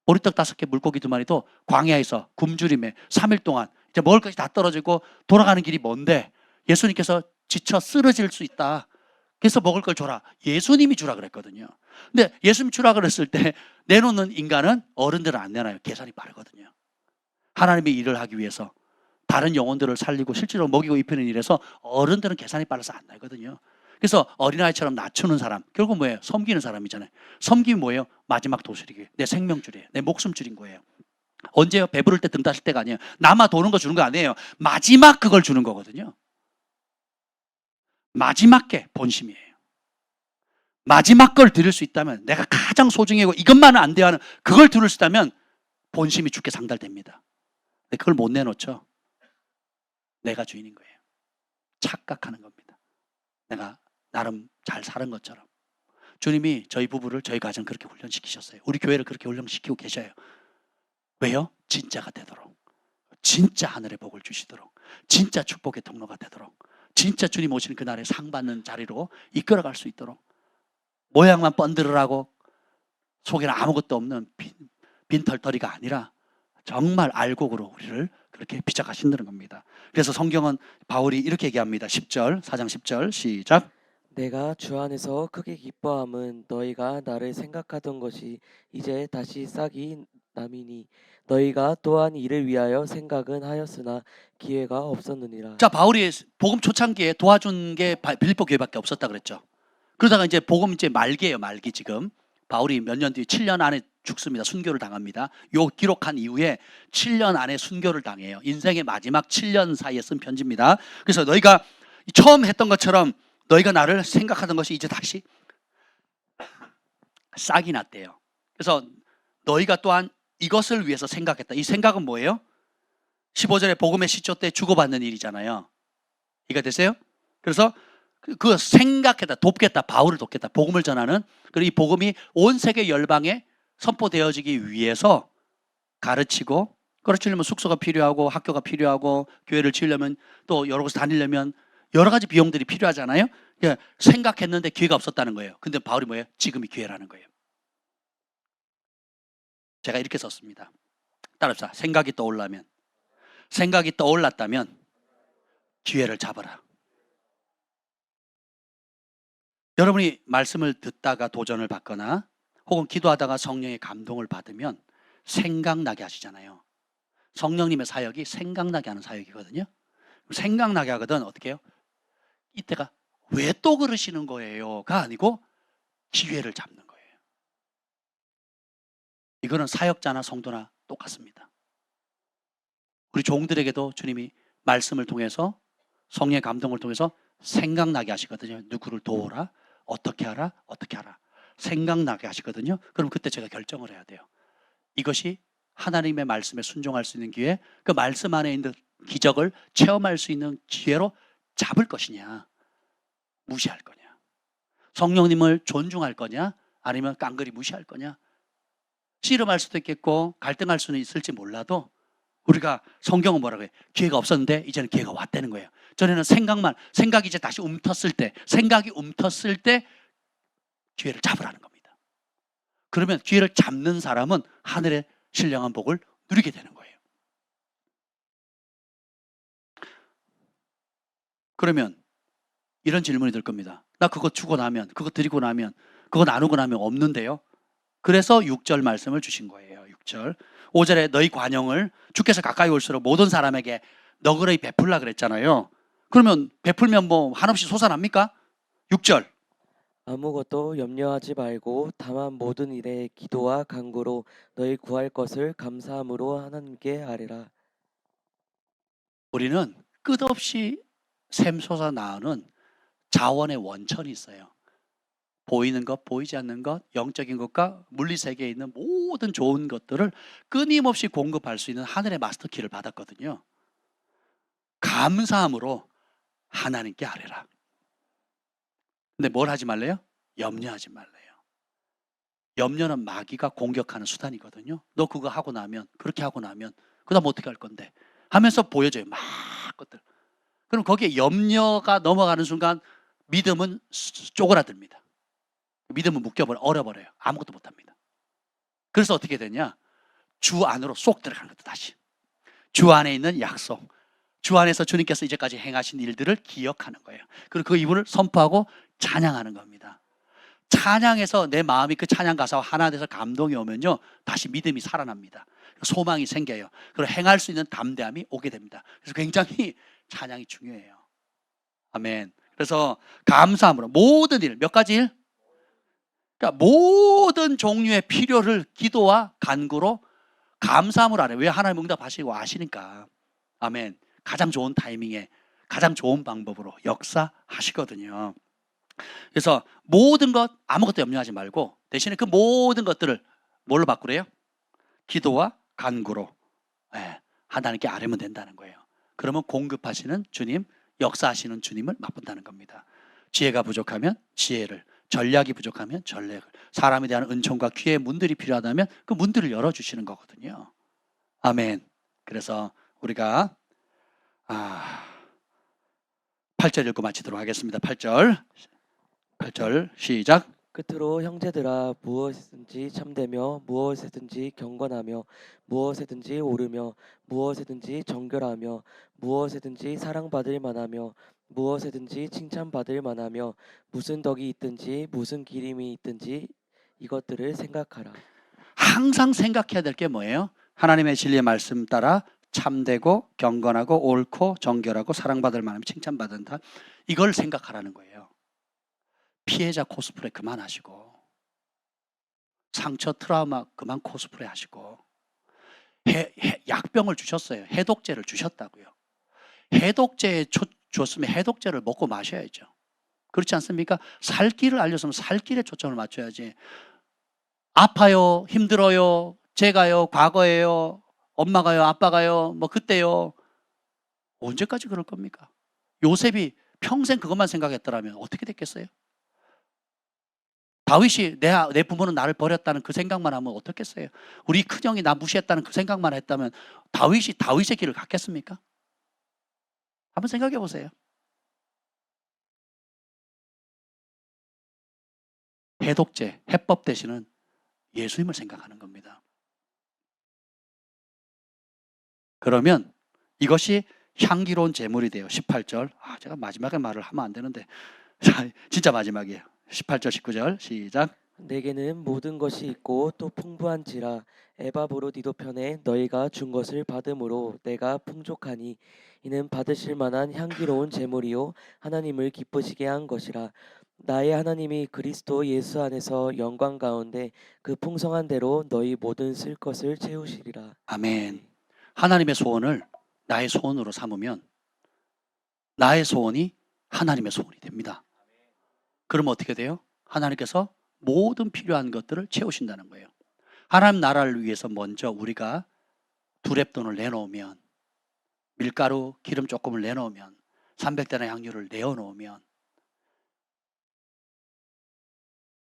보리떡 5개, 물고기 2마리도 광야에서 굶주림에 3일 동안 이제 먹을 것이 다 떨어지고 돌아가는 길이 먼데 예수님께서 지쳐 쓰러질 수 있다. 그래서 먹을 걸 줘라. 예수님이 주라 그랬거든요. 근데 예수님 주라 그랬을 때 내놓는 인간은, 어른들은 안 내놔요. 계산이 빠르거든요. 하나님의 일을 하기 위해서 다른 영혼들을 살리고 실제로 먹이고 입히는 일에서 어른들은 계산이 빨라서 안 나거든요. 그래서 어린아이처럼 낮추는 사람, 결국 뭐예요? 섬기는 사람이잖아요. 섬김이 뭐예요? 마지막 도시락이에요. 내 생명줄이에요. 내 목숨줄인 거예요. 언제요? 배부를 때 등 따실 때가 아니에요. 남아 도는 거 주는 거 아니에요. 마지막 그걸 주는 거거든요. 마지막 게 본심이에요. 마지막 걸 드릴 수 있다면, 내가 가장 소중히 하고 이것만은 안 돼야 하는 그걸 드릴 수 있다면 본심이 주께 상달됩니다. 근데 그걸 못 내놓죠. 내가 주인인 거예요. 착각하는 겁니다. 내가 나름 잘 사는 것처럼. 주님이 저희 부부를, 저희 가정 그렇게 훈련시키셨어요. 우리 교회를 그렇게 훈련시키고 계셔요. 왜요? 진짜가 되도록, 진짜 하늘의 복을 주시도록, 진짜 축복의 통로가 되도록, 진짜 주님 오시는 그날에 상 받는 자리로 이끌어갈 수 있도록. 모양만 번들으라고 속에는 아무것도 없는 빈털터리가 아니라 정말 알곡으로 우리를 그렇게 빚어가신다는 겁니다. 그래서 성경은 바울이 이렇게 얘기합니다. 10절, 4장 10절 시작. 내가 주 안에서 크게 기뻐함은 너희가 나를 생각하던 것이 이제 다시 싹이 남이니 너희가 또한 이를 위하여 생각은 하였으나 기회가 없었느니라. 자, 바울이 복음 초창기에 도와준 게 빌립보 교회밖에 없었다 그랬죠. 그러다가 이제 복음 이제 말기예요, 말기 지금. 바울이 몇 년 뒤에 7년 안에 죽습니다. 순교를 당합니다. 요 기록한 이후에 7년 안에 순교를 당해요. 인생의 마지막 7년 사이에 쓴 편지입니다. 그래서 너희가 처음 했던 것처럼 너희가 나를 생각하던 것이 이제 다시 싹이 났대요. 그래서 너희가 또한 이것을 위해서 생각했다. 이 생각은 뭐예요? 15절에 복음의 시초 때 주고받는 일이잖아요. 이해가 되세요? 그래서 그 생각했다, 돕겠다, 바울을 돕겠다, 복음을 전하는, 그리고 이 복음이 온 세계 열방에 선포되어지기 위해서 가르치고, 가르치려면 숙소가 필요하고 학교가 필요하고 교회를 지으려면 또 여러 곳에 다니려면 여러 가지 비용들이 필요하잖아요. 그러니까 생각했는데 기회가 없었다는 거예요. 근데 바울이 뭐예요? 지금이 기회라는 거예요. 제가 이렇게 썼습니다. 따라합시다. 생각이 떠올랐다면 기회를 잡아라. 여러분이 말씀을 듣다가 도전을 받거나 혹은 기도하다가 성령의 감동을 받으면 생각나게 하시잖아요. 성령님의 사역이 생각나게 하는 사역이거든요. 생각나게 하거든 어떻게 해요? 이때가 왜 또 그러시는 거예요가 아니고 기회를 잡는 거예요. 이거는 사역자나 성도나 똑같습니다. 우리 종들에게도 주님이 말씀을 통해서, 성령의 감동을 통해서 생각나게 하시거든요. 누구를 도우라, 어떻게 하라, 어떻게 하라. 생각나게 하시거든요. 그럼 그때 제가 결정을 해야 돼요. 이것이 하나님의 말씀에 순종할 수 있는 기회, 그 말씀 안에 있는 기적을 체험할 수 있는 기회로 잡을 것이냐, 무시할 거냐. 성령님을 존중할 거냐, 아니면 깡그리 무시할 거냐. 씨름할 수도 있겠고 갈등할 수는 있을지 몰라도 우리가, 성경은 뭐라고 해요? 기회가 없었는데 이제는 기회가 왔다는 거예요. 전에는 생각이 이제 다시 생각이 움텄을 때 기회를 잡으라는 겁니다. 그러면 기회를 잡는 사람은 하늘의 신령한 복을 누리게 되는 거예요. 그러면 이런 질문이 들 겁니다. 나 그거 주고 나면, 그거 드리고 나면, 그거 나누고 나면 없는데요. 그래서 6절 말씀을 주신 거예요. 6절. 5절에 너희 관용을 주께서 가까이 올수록 모든 사람에게 너그러이 베풀라 그랬잖아요. 그러면 베풀면 뭐 한없이 솟아납니까? 6절. 아무것도 염려하지 말고 다만 모든 일에 기도와 간구로 너희 구할 것을 감사함으로 하나님께 아뢰라. 우리는 끝없이 샘솟아 나오는 자원의 원천이 있어요. 보이는 것, 보이지 않는 것, 영적인 것과 물리세계에 있는 모든 좋은 것들을 끊임없이 공급할 수 있는 하늘의 마스터키를 받았거든요. 감사함으로 하나님께 아뢰라. 근데 뭘 하지 말래요? 염려하지 말래요. 염려는 마귀가 공격하는 수단이거든요. 너 그거 하고 나면, 그렇게 하고 나면 그 다음 어떻게 할 건데? 하면서 보여줘요. 막 것들. 그럼 거기에 염려가 넘어가는 순간 믿음은 쪼그라듭니다. 믿음은 얼어버려요. 아무것도 못합니다. 그래서 어떻게 되냐? 주 안으로 쏙 들어가는 것도 다시. 주 안에 있는 약속. 주 안에서 주님께서 이제까지 행하신 일들을 기억하는 거예요. 그리고 그 이분을 선포하고 찬양하는 겁니다. 찬양해서 내 마음이 그 찬양 가사와 하나 돼서 감동이 오면요, 다시 믿음이 살아납니다. 소망이 생겨요. 그리고 행할 수 있는 담대함이 오게 됩니다. 그래서 굉장히 찬양이 중요해요. 아멘. 그래서 감사함으로 모든 일, 몇 가지 일? 그러니까 모든 종류의 필요를 기도와 간구로 감사함으로 하래요. 왜? 하나님 응답하시고 아시니까. 아멘. 가장 좋은 타이밍에 가장 좋은 방법으로 역사하시거든요. 그래서 모든 것 아무것도 염려하지 말고 대신에 그 모든 것들을 뭘로 바꾸래요? 기도와 간구로 하나님께 아뢰면 된다는 거예요. 그러면 공급하시는 주님, 역사하시는 주님을 맛본다는 겁니다. 지혜가 부족하면 지혜를, 전략이 부족하면 전략을, 사람에 대한 은총과 기회의 문들이 필요하다면 그 문들을 열어주시는 거거든요. 아멘. 그래서 우리가 8절 읽고 마치도록 하겠습니다. 8절 시작. 끝으로 형제들아, 무엇이든지 참되며 무엇이든지 경건하며 무엇이든지 옳으며 무엇이든지 정결하며 무엇이든지 사랑받을 만하며 무엇이든지 칭찬받을 만하며 무슨 덕이 있든지 무슨 기림이 있든지 이것들을 생각하라. 항상 생각해야 될 게 뭐예요? 하나님의 진리의 말씀 따라 참되고 경건하고 옳고 정결하고 사랑받을 만하면 칭찬받는다. 이걸 생각하라는 거예요. 피해자 코스프레 그만하시고, 상처 트라우마 그만 코스프레 하시고, 약병을 주셨어요. 해독제를 주셨다고요. 해독제 줬으면 해독제를 먹고 마셔야죠. 그렇지 않습니까? 살 길을 알려주면 살 길에 초점을 맞춰야지. 아파요, 힘들어요, 제가요, 과거예요, 엄마가요, 아빠가요, 뭐 그때요. 언제까지 그럴 겁니까? 요셉이 평생 그것만 생각했더라면 어떻게 됐겠어요? 다윗이 내 부모는 나를 버렸다는 그 생각만 하면 어떻겠어요? 우리 큰형이 나 무시했다는 그 생각만 했다면 다윗이 다윗의 길을 갔겠습니까? 한번 생각해 보세요. 해독제, 해법 대신은 예수님을 생각하는 겁니다. 그러면 이것이 향기로운 제물이 돼요. 18절. 제가 마지막에 말을 하면 안 되는데 진짜 마지막이에요. 18절 19절 시작. 내게는 모든 것이 있고 또 풍부한지라 에바브로디도 편에 너희가 준 것을 받음으로 내가 풍족하니 이는 받으실 만한 향기로운 제물이요 하나님을 기쁘시게 한 것이라. 나의 하나님이 그리스도 예수 안에서 영광 가운데 그 풍성한 대로 너희 모든 쓸 것을 채우시리라. 아멘. 하나님의 소원을 나의 소원으로 삼으면 나의 소원이 하나님의 소원이 됩니다. 그러면 어떻게 돼요? 하나님께서 모든 필요한 것들을 채우신다는 거예요. 하나님 나라를 위해서 먼저 우리가 두렙돈을 내놓으면, 밀가루 기름 조금을 내놓으면, 300대나 향유를 내어놓으면,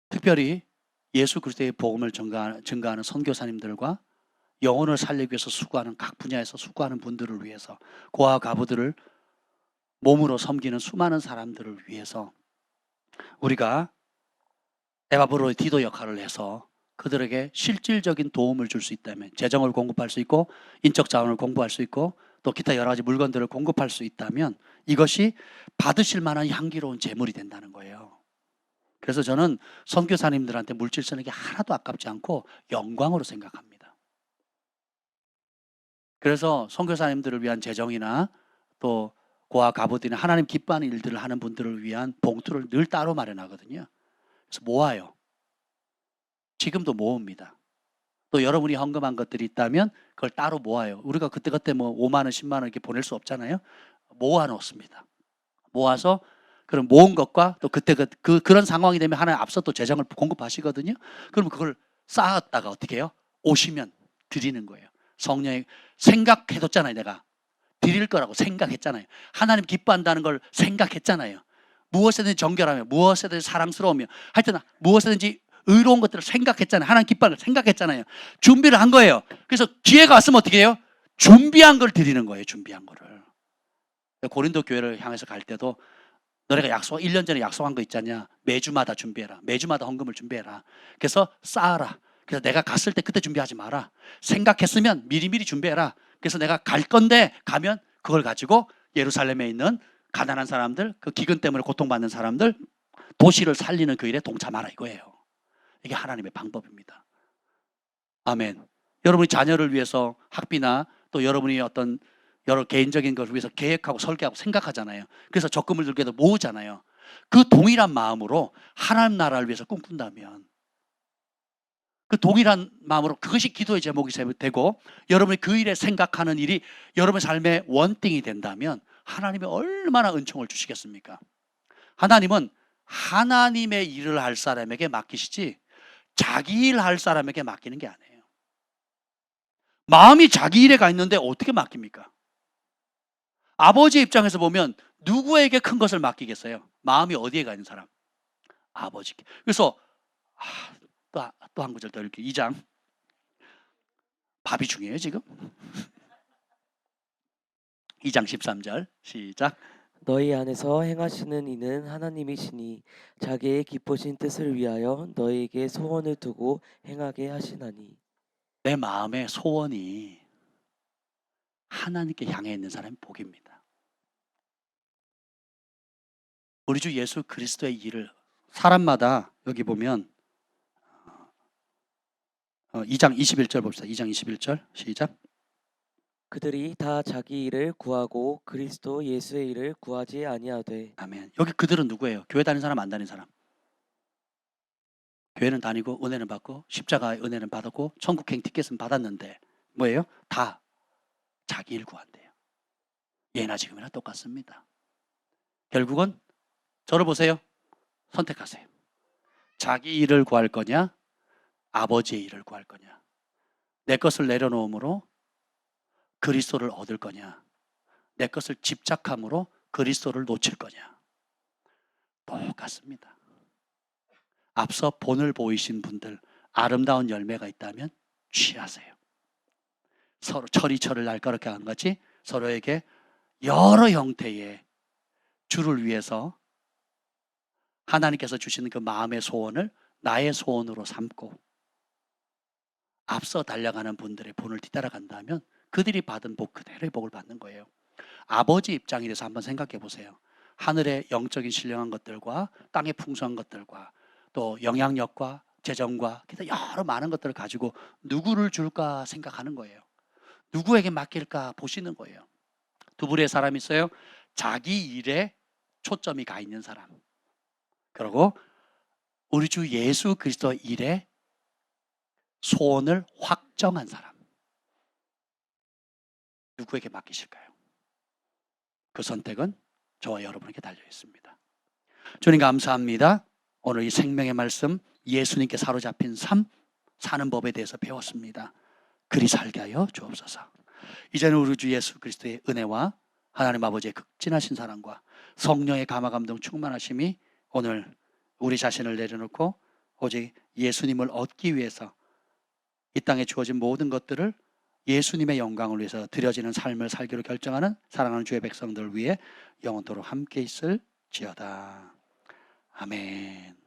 특별히 예수 그리스도의 복음을 증가하는 선교사님들과 영혼을 살리기 위해서 수고하는 각 분야에서 수고하는 분들을 위해서, 고아 가부들을 몸으로 섬기는 수많은 사람들을 위해서 우리가 에바브로디도 역할을 해서 그들에게 실질적인 도움을 줄 수 있다면, 재정을 공급할 수 있고 인적 자원을 공부할 수 있고 또 기타 여러 가지 물건들을 공급할 수 있다면 이것이 받으실 만한 향기로운 제물이 된다는 거예요. 그래서 저는 선교사님들한테 물질 쓰는 게 하나도 아깝지 않고 영광으로 생각합니다. 그래서 선교사님들을 위한 재정이나 또 고아 가부들이나 하나님 기뻐하는 일들을 하는 분들을 위한 봉투를 늘 따로 마련하거든요. 그래서 모아요. 지금도 모읍니다. 또 여러분이 헌금한 것들이 있다면 그걸 따로 모아요. 우리가 그때그때 뭐 5만 원, 10만 원 이렇게 보낼 수 없잖아요. 모아 놓습니다. 모아서 그런 모은 것과 또 그때 그런 상황이 되면 하나님 앞서 또 재정을 공급하시거든요. 그럼 그걸 쌓았다가 어떻게 해요? 오시면 드리는 거예요. 성령이 생각해뒀잖아요. 내가 드릴 거라고 생각했잖아요. 하나님 기뻐한다는 걸 생각했잖아요. 무엇이든지 정결하며 무엇이든지 사랑스러우며 하여튼 무엇이든지 의로운 것들을 생각했잖아요. 하나님 기뻐하는 걸 생각했잖아요. 준비를 한 거예요. 그래서 기회가 왔으면 어떻게 해요? 준비한 걸 드리는 거예요. 준비한 거를. 고린도 교회를 향해서 갈 때도 너네가 1년 전에 약속한 거 있잖냐. 매주마다 준비해라. 매주마다 헌금을 준비해라. 그래서 쌓아라. 그래서 내가 갔을 때 그때 준비하지 마라. 생각했으면 미리미리 준비해라. 그래서 내가 갈 건데 가면 그걸 가지고 예루살렘에 있는 가난한 사람들, 그 기근 때문에 고통받는 사람들, 도시를 살리는 그 일에 동참하라 이거예요. 이게 하나님의 방법입니다. 아멘. 여러분이 자녀를 위해서 학비나 또 여러분이 어떤 여러 개인적인 것을 위해서 계획하고 설계하고 생각하잖아요. 그래서 적금을 들게도 모으잖아요. 그 동일한 마음으로 하나님 나라를 위해서 꿈꾼다면 그 동일한 마음으로 그것이 기도의 제목이 되고 여러분이 그 일에 생각하는 일이 여러분의 삶의 원띵이 된다면 하나님이 얼마나 은총을 주시겠습니까? 하나님은 하나님의 일을 할 사람에게 맡기시지 자기 일 할 사람에게 맡기는 게 아니에요. 마음이 자기 일에 가 있는데 어떻게 맡깁니까? 아버지의 입장에서 보면 누구에게 큰 것을 맡기겠어요? 마음이 어디에 가 있는 사람? 아버지께. 그래서 또 한 구절 더 읽을게요. 2장. 밥이 중요해요 지금? 2장 13절 시작. 너희 안에서 행하시는 이는 하나님이시니 자기의 기쁘신 뜻을 위하여 너희에게 소원을 두고 행하게 하시나니. 내 마음의 소원이 하나님께 향해 있는 사람이 복입니다. 우리 주 예수 그리스도의 일을 사람마다 여기 보면 2장 21절 봅시다. 2장 21절 시작. 그들이 다 자기 일을 구하고 그리스도 예수의 일을 구하지 아니하되. 아멘. 여기 그들은 누구예요? 교회 다니는 사람 안 다니는 사람? 교회는 다니고 은혜는 받고 십자가의 은혜는 받았고 천국행 티켓은 받았는데 뭐예요? 다 자기 일 구한대요. 예나 지금이나 똑같습니다. 결국은 저를 보세요. 선택하세요. 자기 일을 구할 거냐? 아버지의 일을 구할 거냐? 내 것을 내려놓음으로 그리스도를 얻을 거냐? 내 것을 집착함으로 그리스도를 놓칠 거냐? 똑같습니다. 앞서 본을 보이신 분들 아름다운 열매가 있다면 취하세요. 서로 철이 철을 날카롭게 한 것이 서로에게 여러 형태의 주를 위해서 하나님께서 주시는 그 마음의 소원을 나의 소원으로 삼고 앞서 달려가는 분들의 본을 뒤따라간다면 그들이 받은 복 그대로의 복을 받는 거예요. 아버지 입장에 대해서 한번 생각해 보세요. 하늘의 영적인 신령한 것들과 땅의 풍성한 것들과 또 영향력과 재정과 여러 많은 것들을 가지고 누구를 줄까 생각하는 거예요. 누구에게 맡길까 보시는 거예요. 두 부류의 사람이 있어요. 자기 일에 초점이 가 있는 사람. 그리고 우리 주 예수 그리스도 일에 소원을 확정한 사람. 누구에게 맡기실까요? 그 선택은 저와 여러분에게 달려 있습니다. 주님 감사합니다. 오늘 이 생명의 말씀 예수님께 사로잡힌 삶 사는 법에 대해서 배웠습니다. 그리 살게 하여 주옵소서. 이제는 우리 주 예수 그리스도의 은혜와 하나님 아버지의 극진하신 사랑과 성령의 감화 감동 충만하심이 오늘 우리 자신을 내려놓고 오직 예수님을 얻기 위해서 이 땅에 주어진 모든 것들을 예수님의 영광을 위해서 드려지는 삶을 살기로 결정하는 사랑하는 주의 백성들 위해 영원토록 함께 있을지어다. 아멘.